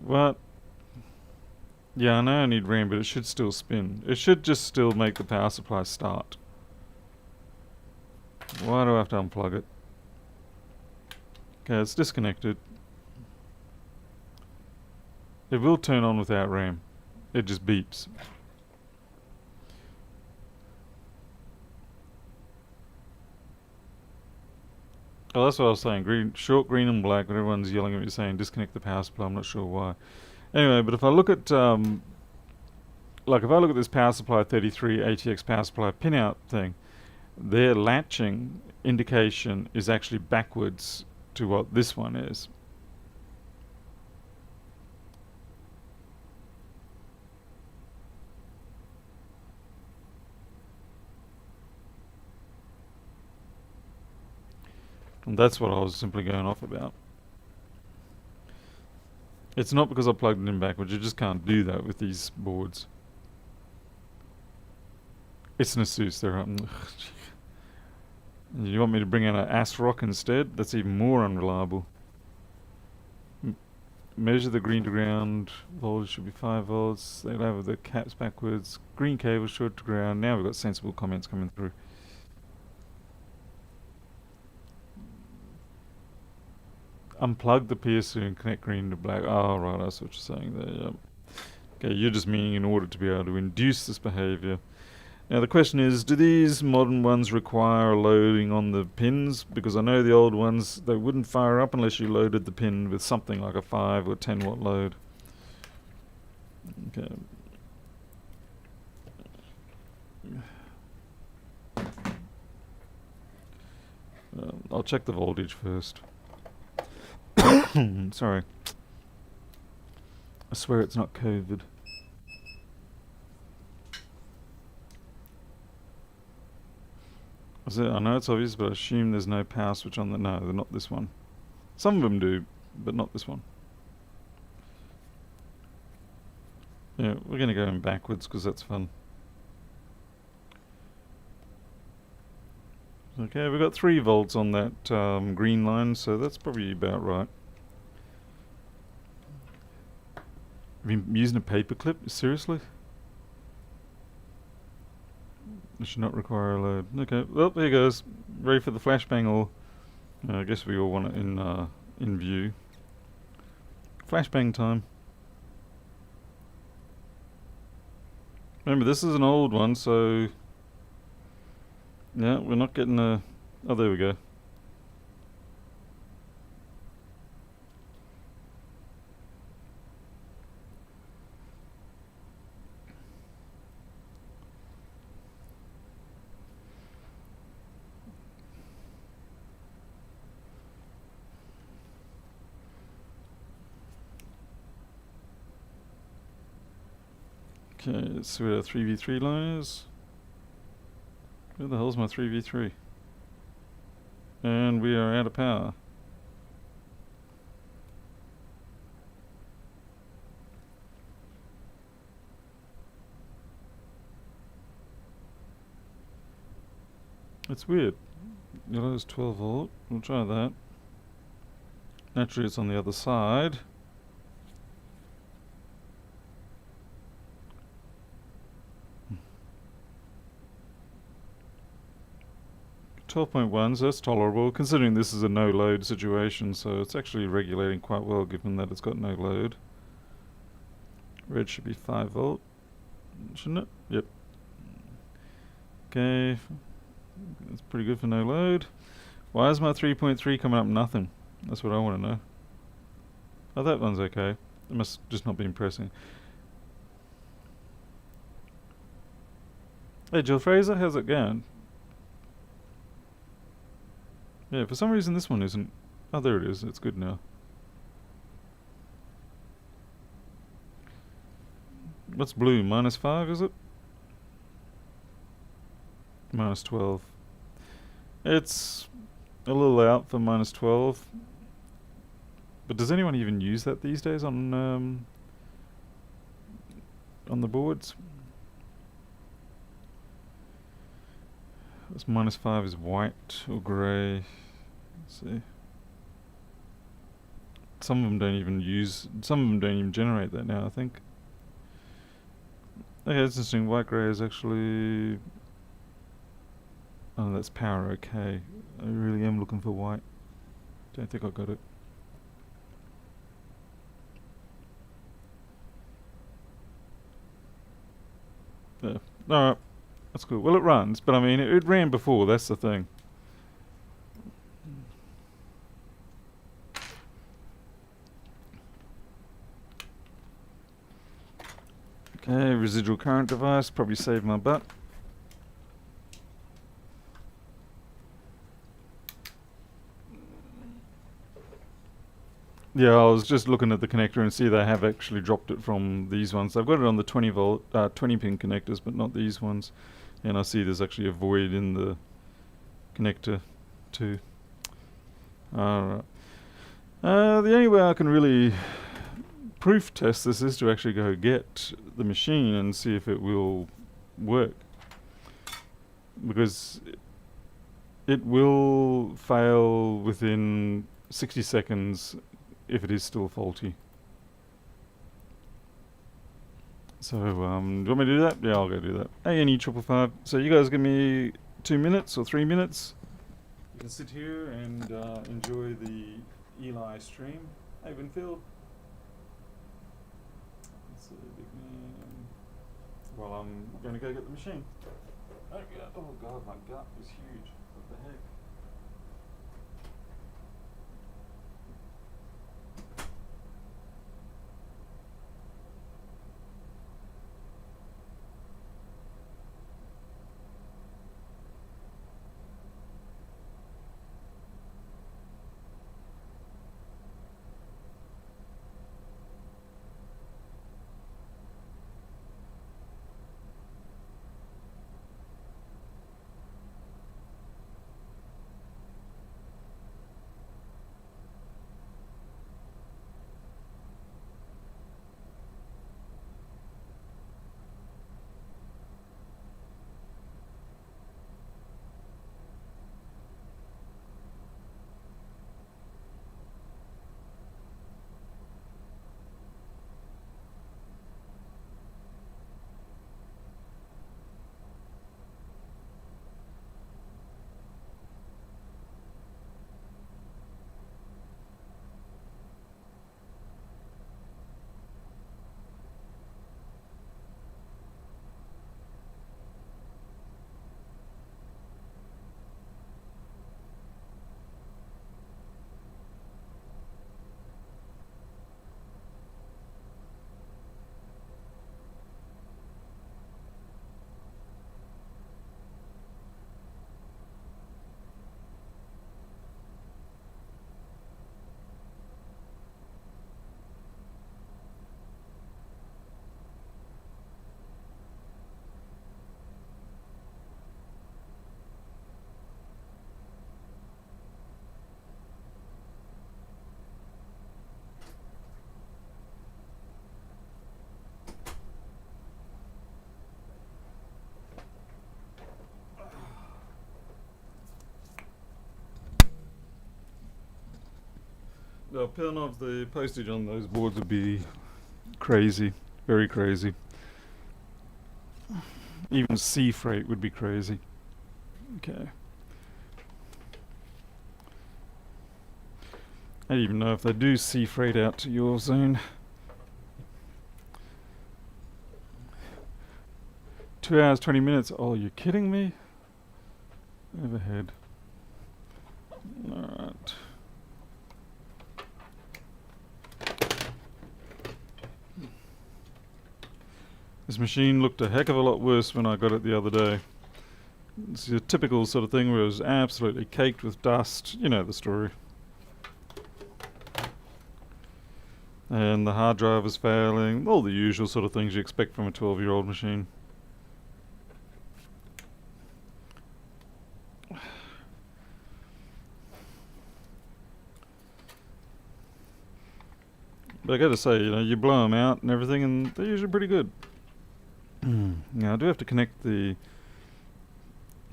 What? Yeah, I know I need RAM, but it should still spin. It should just still make the power supply start. Why do I have to unplug it? Okay, it's disconnected. It will turn on without RAM. It just beeps. Oh, that's what I was saying. Green, short green and black, but everyone's yelling at me saying disconnect the power supply. I'm not sure why. Anyway, but if I look at, like if I look at this power supply 33 ATX power supply pinout thing, their latching indication is actually backwards to what this one is. And that's what I was simply going off about. It's not because I plugged it in backwards, you just can't do that with these boards. It's an ASUS, they're up. You want me to bring in an ASRock instead? That's even more unreliable. Measure the green to ground, voltage should be 5 volts, they'll have the caps backwards, green cable short to ground. Now we've got sensible comments coming through. Unplug the PSU and connect green to black. Oh, right, that's what you're saying there, yep. Okay, you're just meaning in order to be able to induce this behavior. Now the question is, do these modern ones require loading on the pins? Because I know the old ones, they wouldn't fire up unless you loaded the pin with something like a 5 or 10 watt load. Okay. I'll check the voltage first. Sorry. I swear it's not COVID. I know it's obvious, but I assume there's no power switch on the... No, they're not this one. Some of them do, but not this one. Yeah, we're going to go in backwards because that's fun. Okay, we've got 3 volts on that green line, so that's probably about right. Have you been using a paperclip? Seriously? It should not require a load. Okay, well, there goes. Ready for the flashbang, or I guess we all want it in view. Flashbang time. Remember, this is an old one, so yeah, we're not getting a... Oh, there we go. Okay, let's see where our 3v3 line is. Where the hell's my 3v3? And we are out of power. It's weird. Yellow is 12 volt. We'll try that. Naturally, it's on the other side. 12.1, so that's tolerable, considering this is a no-load situation, so it's actually regulating quite well given that it's got no load. Red should be 5 volt, shouldn't it? Yep. Okay, that's pretty good for no load. Why is my 3.3 coming up nothing? That's what I want to know. Oh, that one's okay. It must just not be pressing. Hey, Jill Fraser, how's it going? Yeah, for some reason this one isn't. Oh, there it is. It's good now. What's blue? -5, is it? -12. It's a little out for -12. But does anyone even use that these days on the boards? This -5 is white or grey. Let's see. Some of them don't even generate that now, I think. Okay, that's interesting. White grey is actually... Oh, that's power okay. I really am looking for white. Don't think I got it. Yeah. Alright. That's cool. Well, it runs, but I mean, it ran before, that's the thing. Okay, residual current device, probably saved my butt. Yeah, I was just looking at the connector and see they have actually dropped it from these ones. I've got it on the 20 pin connectors, but not these ones. And I see there's actually a void in the connector too. Alright. The only way I can really proof test this is to actually go get the machine and see if it will work. Because it will fail within 60 seconds if it is still faulty. So, do you want me to do that? Yeah, I'll go do that. ANE555. So you guys give me 2 minutes or 3 minutes. You can sit here and enjoy the Eli stream. Hey, Winfield. That's a big man. Well, I'm going to go get the machine. Oh God, my gut is huge. What the heck? The pen of the postage on those boards would be crazy, very crazy. Even sea freight would be crazy. Okay. I don't even know if they do sea freight out to your zone. 2 hours, 20 minutes. Oh, you're kidding me? Overhead. Alright. This machine looked a heck of a lot worse when I got it the other day. It's a typical sort of thing where it was absolutely caked with dust. You know the story. And the hard drive was failing. All the usual sort of things you expect from a 12-year-old machine. But I gotta say, you know, you blow them out and everything, and they're usually pretty good. Now, I do have to connect the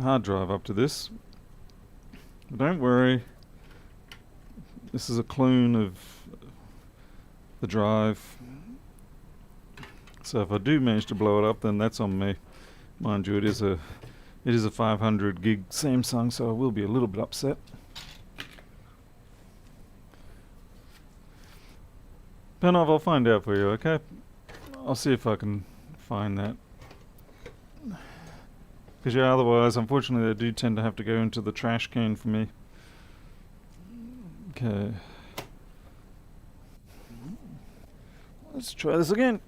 hard drive up to this. But don't worry. This is a clone of the drive. So if I do manage to blow it up, then that's on me. Mind you, it is a 500 gig Samsung, so I will be a little bit upset. Penov, I'll find out for you, okay? I'll see if I can find that. Because yeah, otherwise, unfortunately, they do tend to have to go into the trash can for me. Okay. Let's try this again.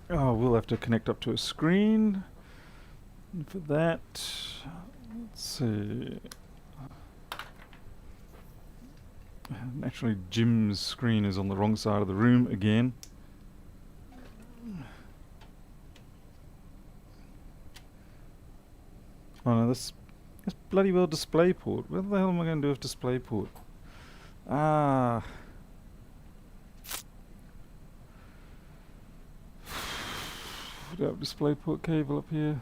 Oh, we'll have to connect up to a screen. And for that, let's see. Actually, Jim's screen is on the wrong side of the room again. Oh no, this bloody well DisplayPort. What the hell am I going to do with DisplayPort? Ah. Do I have DisplayPort cable up here?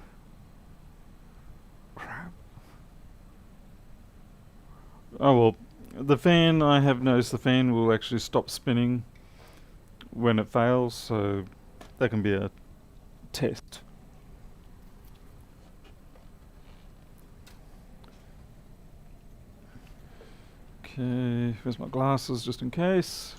Crap. Oh well, the fan, I have noticed the fan will actually stop spinning when it fails, so that can be a test. Okay, where's my glasses just in case?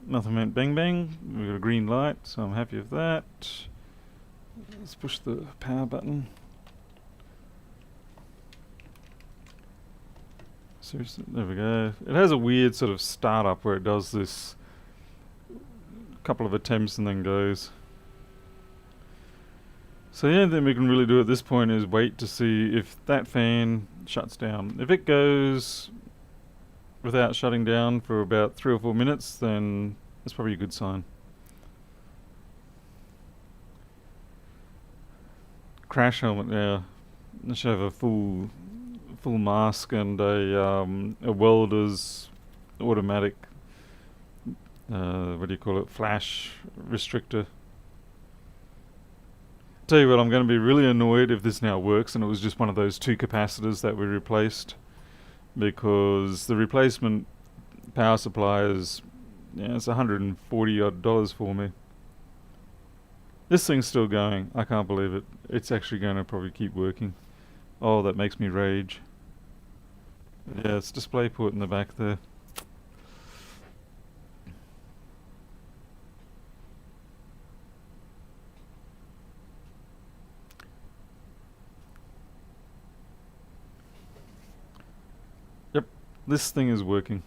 Nothing went bang bang. We've got a green light, so I'm happy with that. Let's push the power button. Seriously, there we go. It has a weird sort of startup where it does this couple of attempts and then goes. So the only thing we can really do at this point is wait to see if that fan shuts down. If it goes without shutting down for about 3 or 4 minutes, then that's probably a good sign. Crash helmet now. I should have a full mask and a welder's automatic what do you call it, flash restrictor. Tell you what, I'm going to be really annoyed if this now works and it was just one of those 2 capacitors that we replaced, because the replacement power supply is, yeah, it's $140 odd for me. This thing's still going. I can't believe it. It's actually going to probably keep working. Oh, that makes me rage. Yeah, it's DisplayPort in the back there. Yep, this thing is working.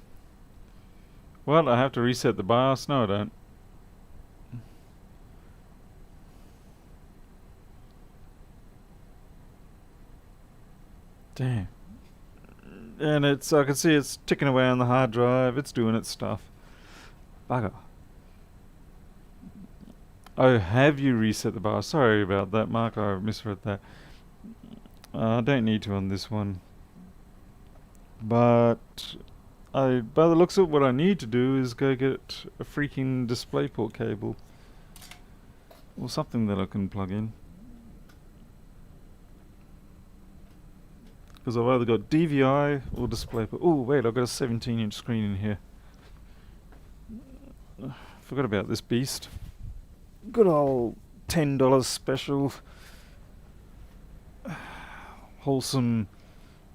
What? I have to reset the BIOS? No, I don't. Damn. And it's, I can see it's ticking away on the hard drive. It's doing its stuff. Bugger. Oh, have you reset the BIOS? Sorry about that, Mark. I misread that. I don't need to on this one. But by the looks of it, what I need to do is go get a freaking DisplayPort cable. or something that I can plug in. Because I've either got DVI or DisplayPort. Oh wait, I've got a 17-inch screen in here. Forgot about this beast. Good old $10 special. Wholesome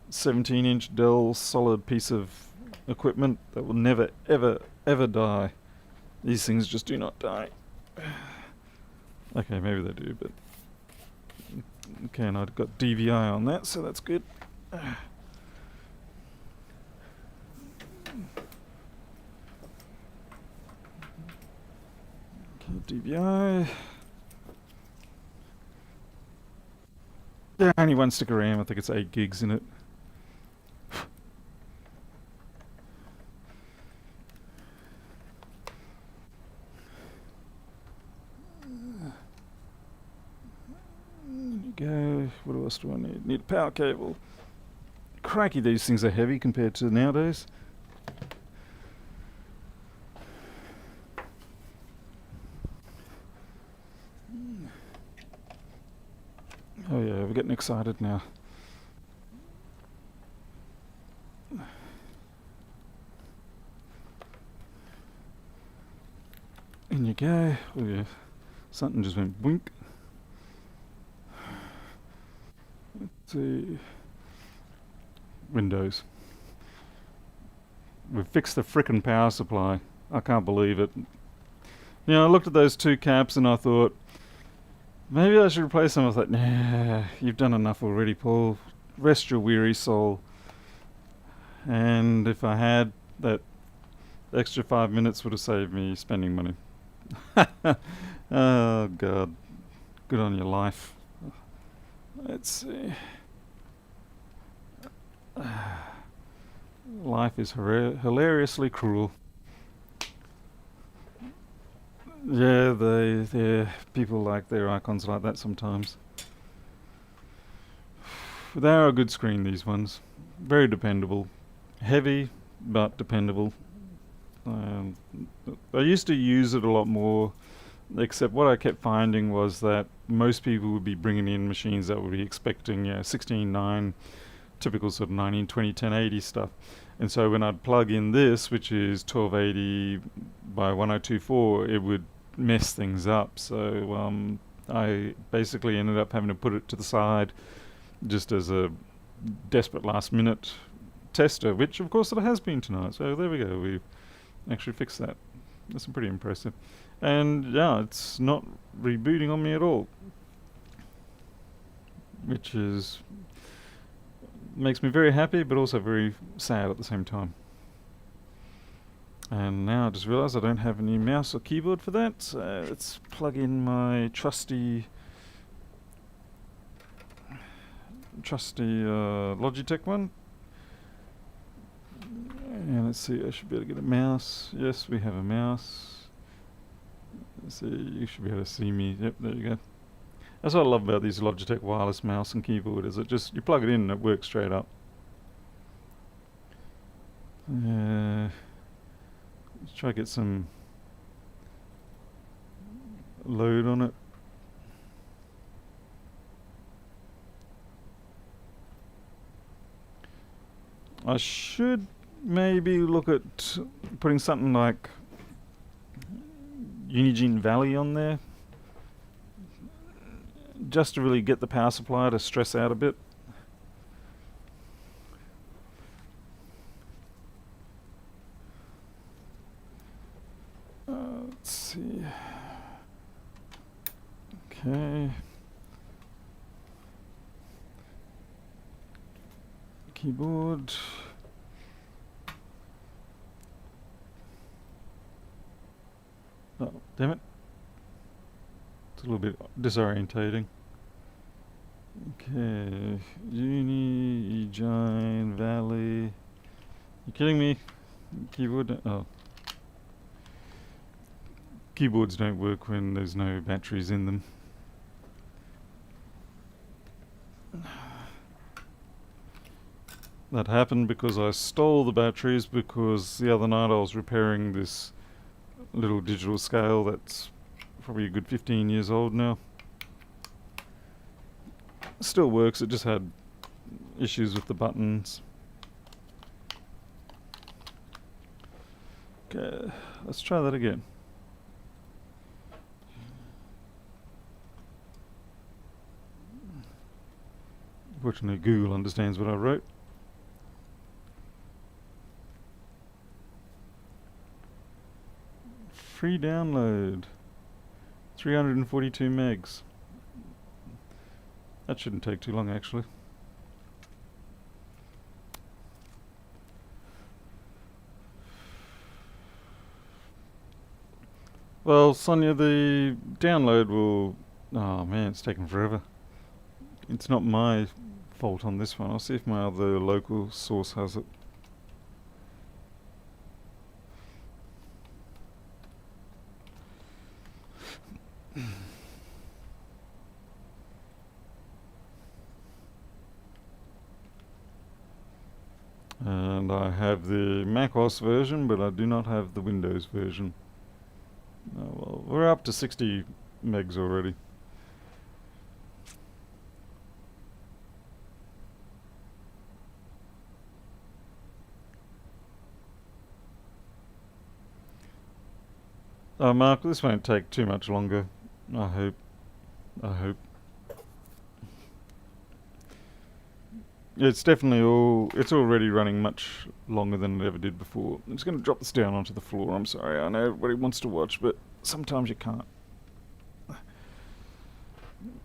17-inch Dell solid piece of equipment that will never ever ever die. These things just do not die. Okay, maybe they do, but okay, and I've got DVI on that, so that's good. DVI. Yeah, only one stick of RAM. I think it's 8 gigs in it. There you go. What else do I need? Need a power cable. Crikey, these things are heavy compared to nowadays. Oh yeah, we're getting excited now. In you go. Oh yeah, something just went boink. Let's see. Windows. We've fixed the frickin' power supply. I can't believe it. You know, I looked at those two caps and I thought, maybe I should replace them. I thought, nah, you've done enough already, Paul. Rest your weary soul. And if I had, that extra 5 minutes would have saved me spending money. Oh, God. Good on your life. Let's see. Life is hilariously cruel. Yeah, people like their icons like that sometimes. They are a good screen, these ones. Very dependable. Heavy, but dependable. I used to use it a lot more, except what I kept finding was that most people would be bringing in machines that would be expecting 16:9, typical sort of 1920 1080 stuff. And so when I'd plug in this, which is 1280 by 1024, it would mess things up. So I basically ended up having to put it to the side just as a desperate last minute tester, which of course it has been tonight. So there we go, we've actually fixed that. That's pretty impressive. And yeah, it's not rebooting on me at all, which is makes me very happy but also very sad at the same time. And now I just realised I don't have any mouse or keyboard for that, so let's plug in my trusty Logitech one. And let's see, I should be able to get a mouse. Yes, we have a mouse. Let's see, you should be able to see me. Yep, there you go. That's what I love about these Logitech wireless mouse and keyboard, is it just, you plug it in and it works straight up. Let's try to get some load on it. I should maybe look at putting something like Unigine Valley on there, just to really get the power supply to stress out a bit. Let's see. Okay. Keyboard. Oh, damn it. It's a little bit disorientating. Okay. Unigine Valley. You kidding me? Keyboard? Oh. Keyboards don't work when there's no batteries in them. That happened because I stole the batteries, because the other night I was repairing this little digital scale that's probably a good 15 years old now. Still works, it just had issues with the buttons. Okay, let's try that again. Fortunately, Google understands what I wrote. Free download. 342 megs. That shouldn't take too long, actually. Well, Sonia, the download will... Oh man, it's taking forever. It's not my fault on this one. I'll see if my other local source has it. And I have the macOS version, but I do not have the Windows version. Oh, well, we're up to 60 megs already. Mark, this won't take too much longer. I hope. It's definitely it's already running much longer than it ever did before. I'm just going to drop this down onto the floor. I'm sorry, I know everybody wants to watch, but sometimes you can't.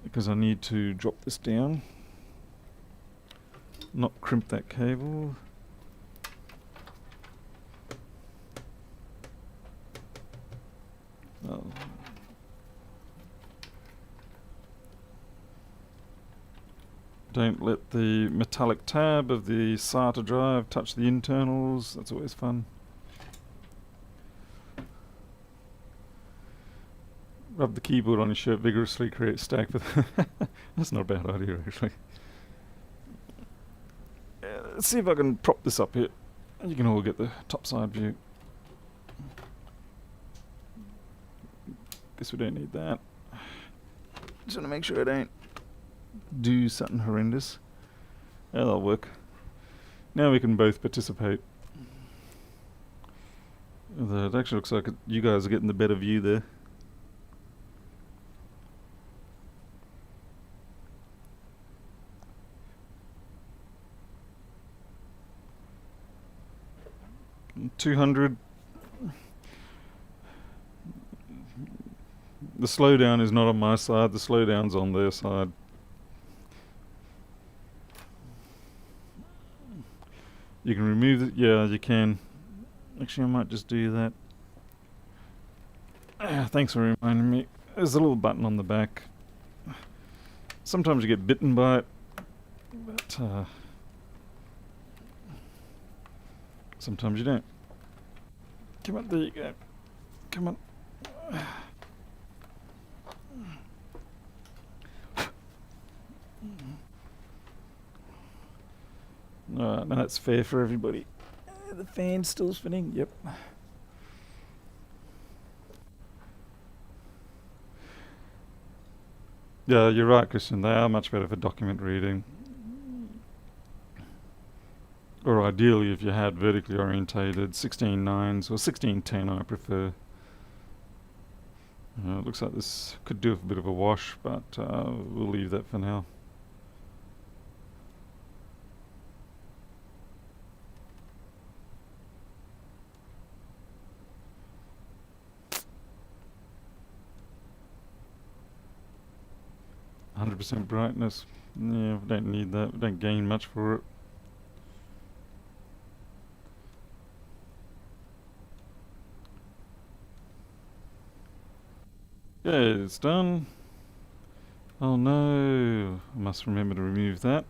Because I need to drop this down. Not crimp that cable. Oh. Don't let the metallic tab of the SATA drive touch the internals. That's always fun. Rub the keyboard on your shirt vigorously, create a stack with... That's not a bad idea, actually. Let's see if I can prop this up here. You can all get the top side view. Guess we don't need that. Just want to make sure I don't do something horrendous. Yeah, that'll work. Now we can both participate. It actually looks like you guys are getting the better view there. $200. The slowdown is not on my side, the slowdown's on their side. You can remove it, yeah, you can. Actually, I might just do that. Thanks for reminding me. There's a little button on the back. Sometimes you get bitten by it, but sometimes you don't. Come on, there you go. Come on. Now that's fair for everybody. The fan's still spinning, yep. Yeah, you're right, Christian. They are much better for document reading. Or ideally, if you had vertically orientated 16:9s or 16:10, I prefer. It looks like this could do a bit of a wash, but we'll leave that for now. %, brightness. Yeah, we don't need that. We don't gain much for it. Okay, it's done. Oh no, I must remember to remove that.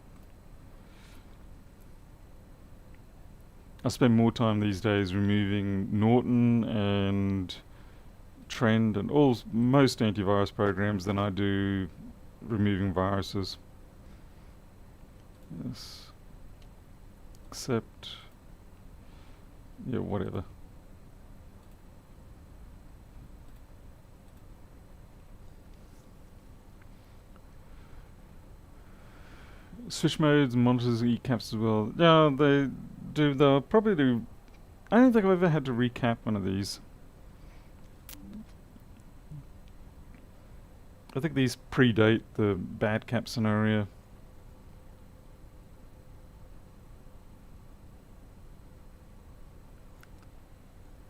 I spend more time these days removing Norton and Trend and most antivirus programs than I do removing viruses. Yes. Except, yeah, whatever. Switch modes, monitors, e-caps as well. Yeah, they do. They'll probably do. I don't think I've ever had to recap one of these. I think these predate the bad cap scenario.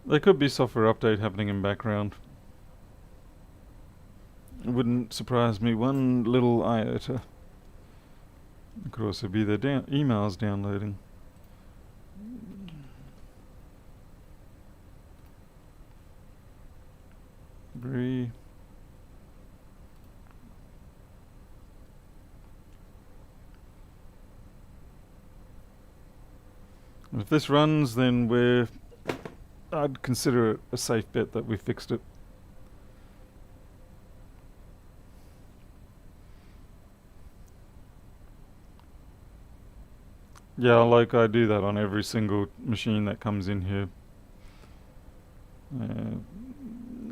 There could be software update happening in background. It wouldn't surprise me one little iota. It could also be their emails downloading. Agree. If this runs, then I'd consider it a safe bet that we fixed it. Yeah, like I do that on every single machine that comes in here.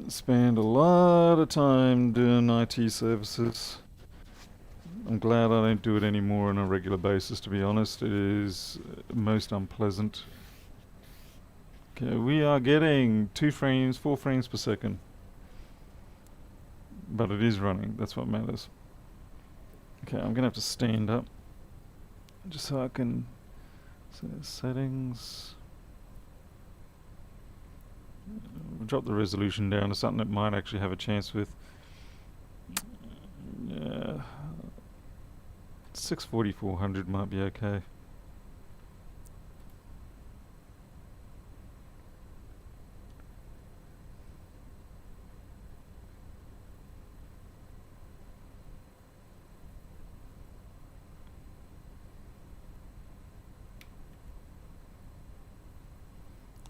Spend a lot of time doing IT services. I'm glad I don't do it anymore on a regular basis, to be honest. It is most unpleasant. Okay, we are getting 4 frames per second. But it is running, that's what matters. Okay, I'm gonna have to stand up just so I can settings. Drop the resolution down to something that might actually have a chance with. Yeah, 640/400 might be okay.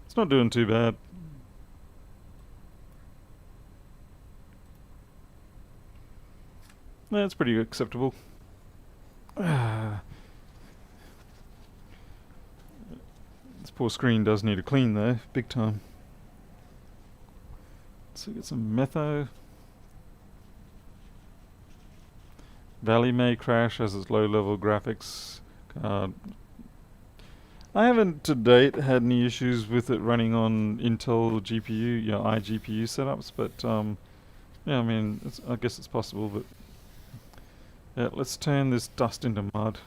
It's not doing too bad. Yeah, it's pretty acceptable. This poor screen does need a clean though, big time. So get some Metho. Valley may crash as its low-level graphics card. I haven't to date had any issues with it running on Intel GPU, iGPU setups, but yeah, I mean, I guess it's possible, but yeah, let's turn this dust into mud.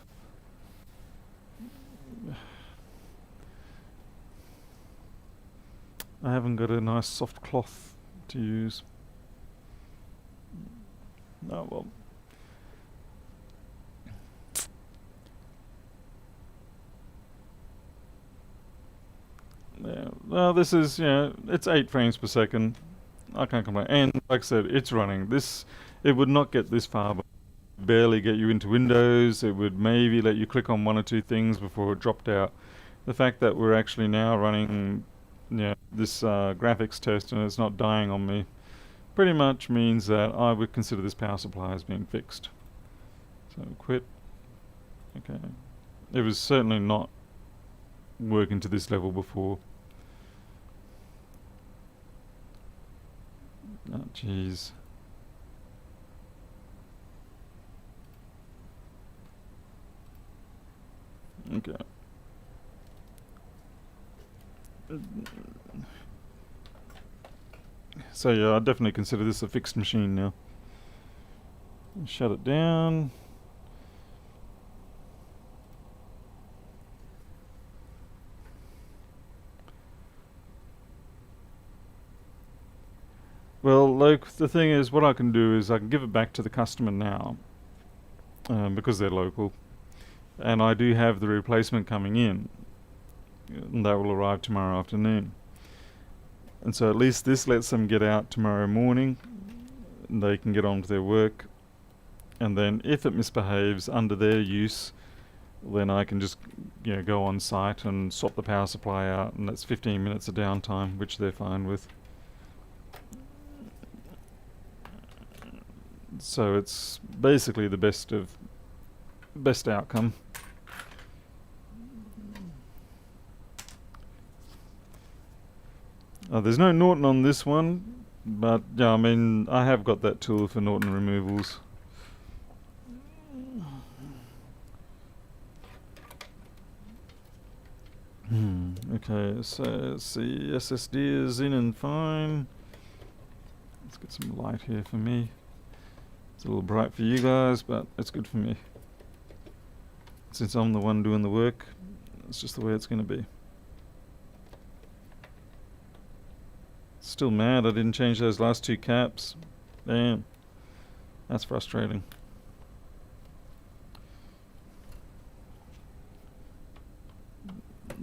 I haven't got a nice soft cloth to use. Oh well. Yeah, well, this is, it's 8 frames per second. I can't complain. And like I said, it's running. It would not get this far, but barely get you into Windows. It would maybe let you click on 1 or 2 things before it dropped out. The fact that we're actually now running, this graphics test and it's not dying on me, pretty much means that I would consider this power supply as being fixed. So quit. Okay. It was certainly not working to this level before. Oh, jeez. Okay. So yeah, I definitely consider this a fixed machine now. Shut it down. Well, like, the thing is, what I can do is I can give it back to the customer now, because they're local, and I do have the replacement coming in, and that will arrive tomorrow afternoon. And so at least this lets them get out tomorrow morning, and they can get on with their work, and then if it misbehaves under their use, then I can just go on site and swap the power supply out, and that's 15 minutes of downtime, which they're fine with. So it's basically the best outcome. There's no Norton on this one, but yeah, I mean, I have got that tool for Norton removals. Okay, so let's see, SSD is in and fine. Let's get some light here for me. It's a little bright for you guys, but it's good for me. Since I'm the one doing the work, it's just the way it's going to be. Still mad I didn't change those last two caps. Damn. That's frustrating.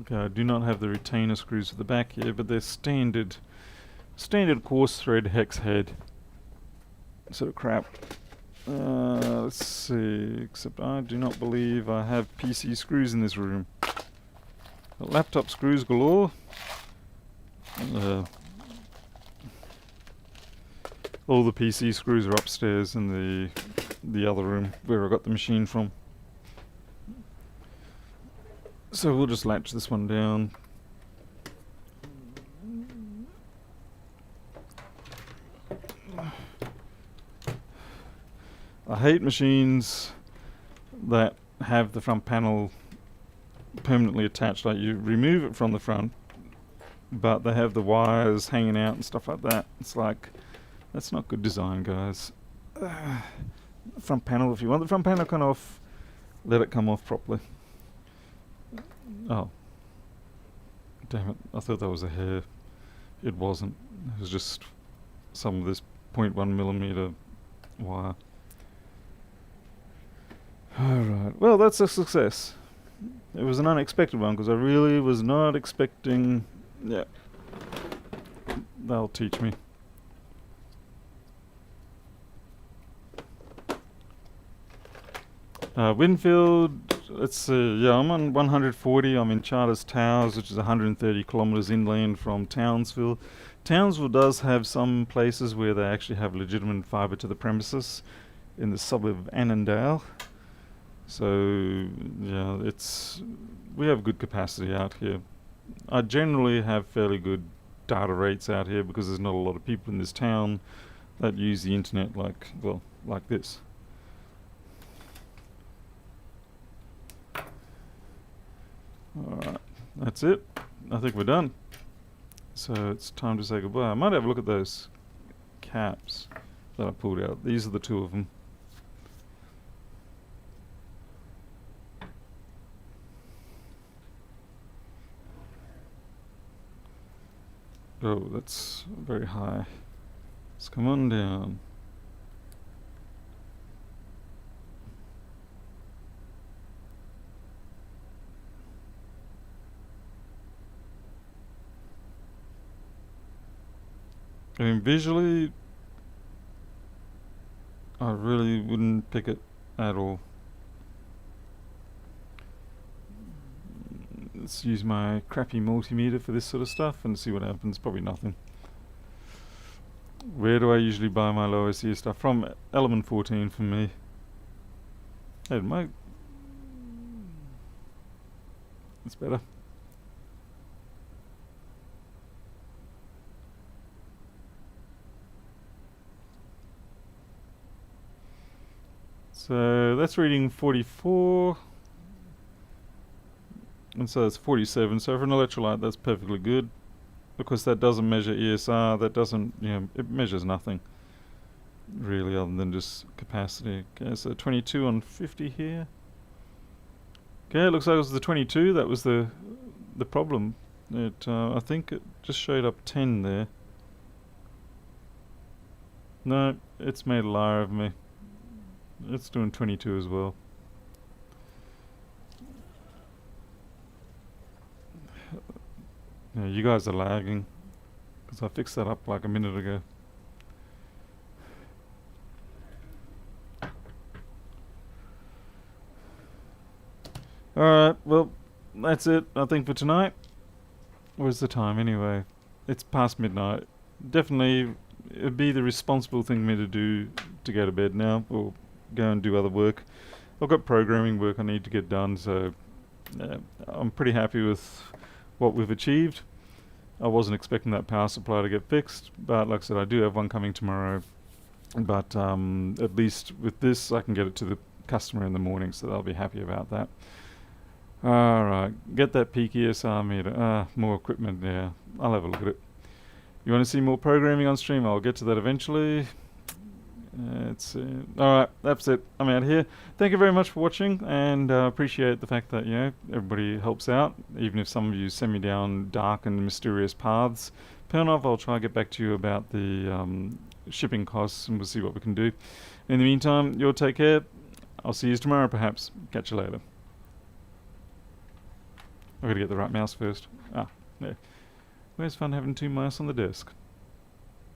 Okay, I do not have the retainer screws at the back here, but they're standard coarse thread hex head sort of crap. Let's see, except I do not believe I have PC screws in this room. Laptop screws galore. All the PC screws are upstairs in the other room where I got the machine from. So we'll just latch this one down. I hate machines that have the front panel permanently attached, like you remove it from the front, but they have the wires hanging out and stuff like that. It's like, that's not good design, guys. Front panel, if you want the front panel to come off, let it come off properly. Oh. Damn it, I thought that was a hair. It wasn't. It was just some of this 0.1mm wire. Alright, well that's a success. It was an unexpected one because I really was not expecting... Yeah. They'll teach me. Winfield, let's see, yeah, I'm on 140, I'm in Charters Towers, which is 130 kilometres inland from Townsville. Townsville does have some places where they actually have legitimate fibre to the premises in the suburb of Annandale. So, yeah, we have good capacity out here. I generally have fairly good data rates out here because there's not a lot of people in this town that use the internet like this. Alright, that's it. I think we're done. So it's time to say goodbye. I might have a look at those caps that I pulled out. These are the two of them. Oh, that's very high. Let's come on down. I mean, visually, I really wouldn't pick it at all. Let's use my crappy multimeter for this sort of stuff and see what happens. Probably nothing. Where do I usually buy my low SEO stuff? From Element 14 for me. Hey, that's better. So that's reading 44. And so it's 47. So for an electrolyte, that's perfectly good. Because that doesn't measure ESR, that doesn't, it measures nothing. Really, other than just capacity. Okay, so 22 on 50 here. Okay, it looks like it was the 22, that was the problem. I think it just showed up 10 there. No, it's made a liar of me. It's doing 22 as well. Yeah, you guys are lagging. Because I fixed that up like a minute ago. Alright, well, that's it, I think, for tonight. Where's the time anyway? It's past midnight. Definitely, it'd be the responsible thing for me to do to go to bed now, or go and do other work. I've got programming work I need to get done, so I'm pretty happy with what we've achieved. I wasn't expecting that power supply to get fixed, but like I said, I do have one coming tomorrow. But at least with this, I can get it to the customer in the morning, so they'll be happy about that. Alright, get that peak ESR meter. More equipment, yeah. I'll have a look at it. You want to see more programming on stream? I'll get to that eventually. Alright, that's it. I'm out of here. Thank you very much for watching, and appreciate the fact that, you know, everybody helps out, even if some of you send me down dark and mysterious paths. Pernov, I'll try to get back to you about the shipping costs, and we'll see what we can do. In the meantime, you'll take care. I'll see you tomorrow, perhaps. Catch you later. I've got to get the right mouse first. There. Where's fun having two mice on the desk?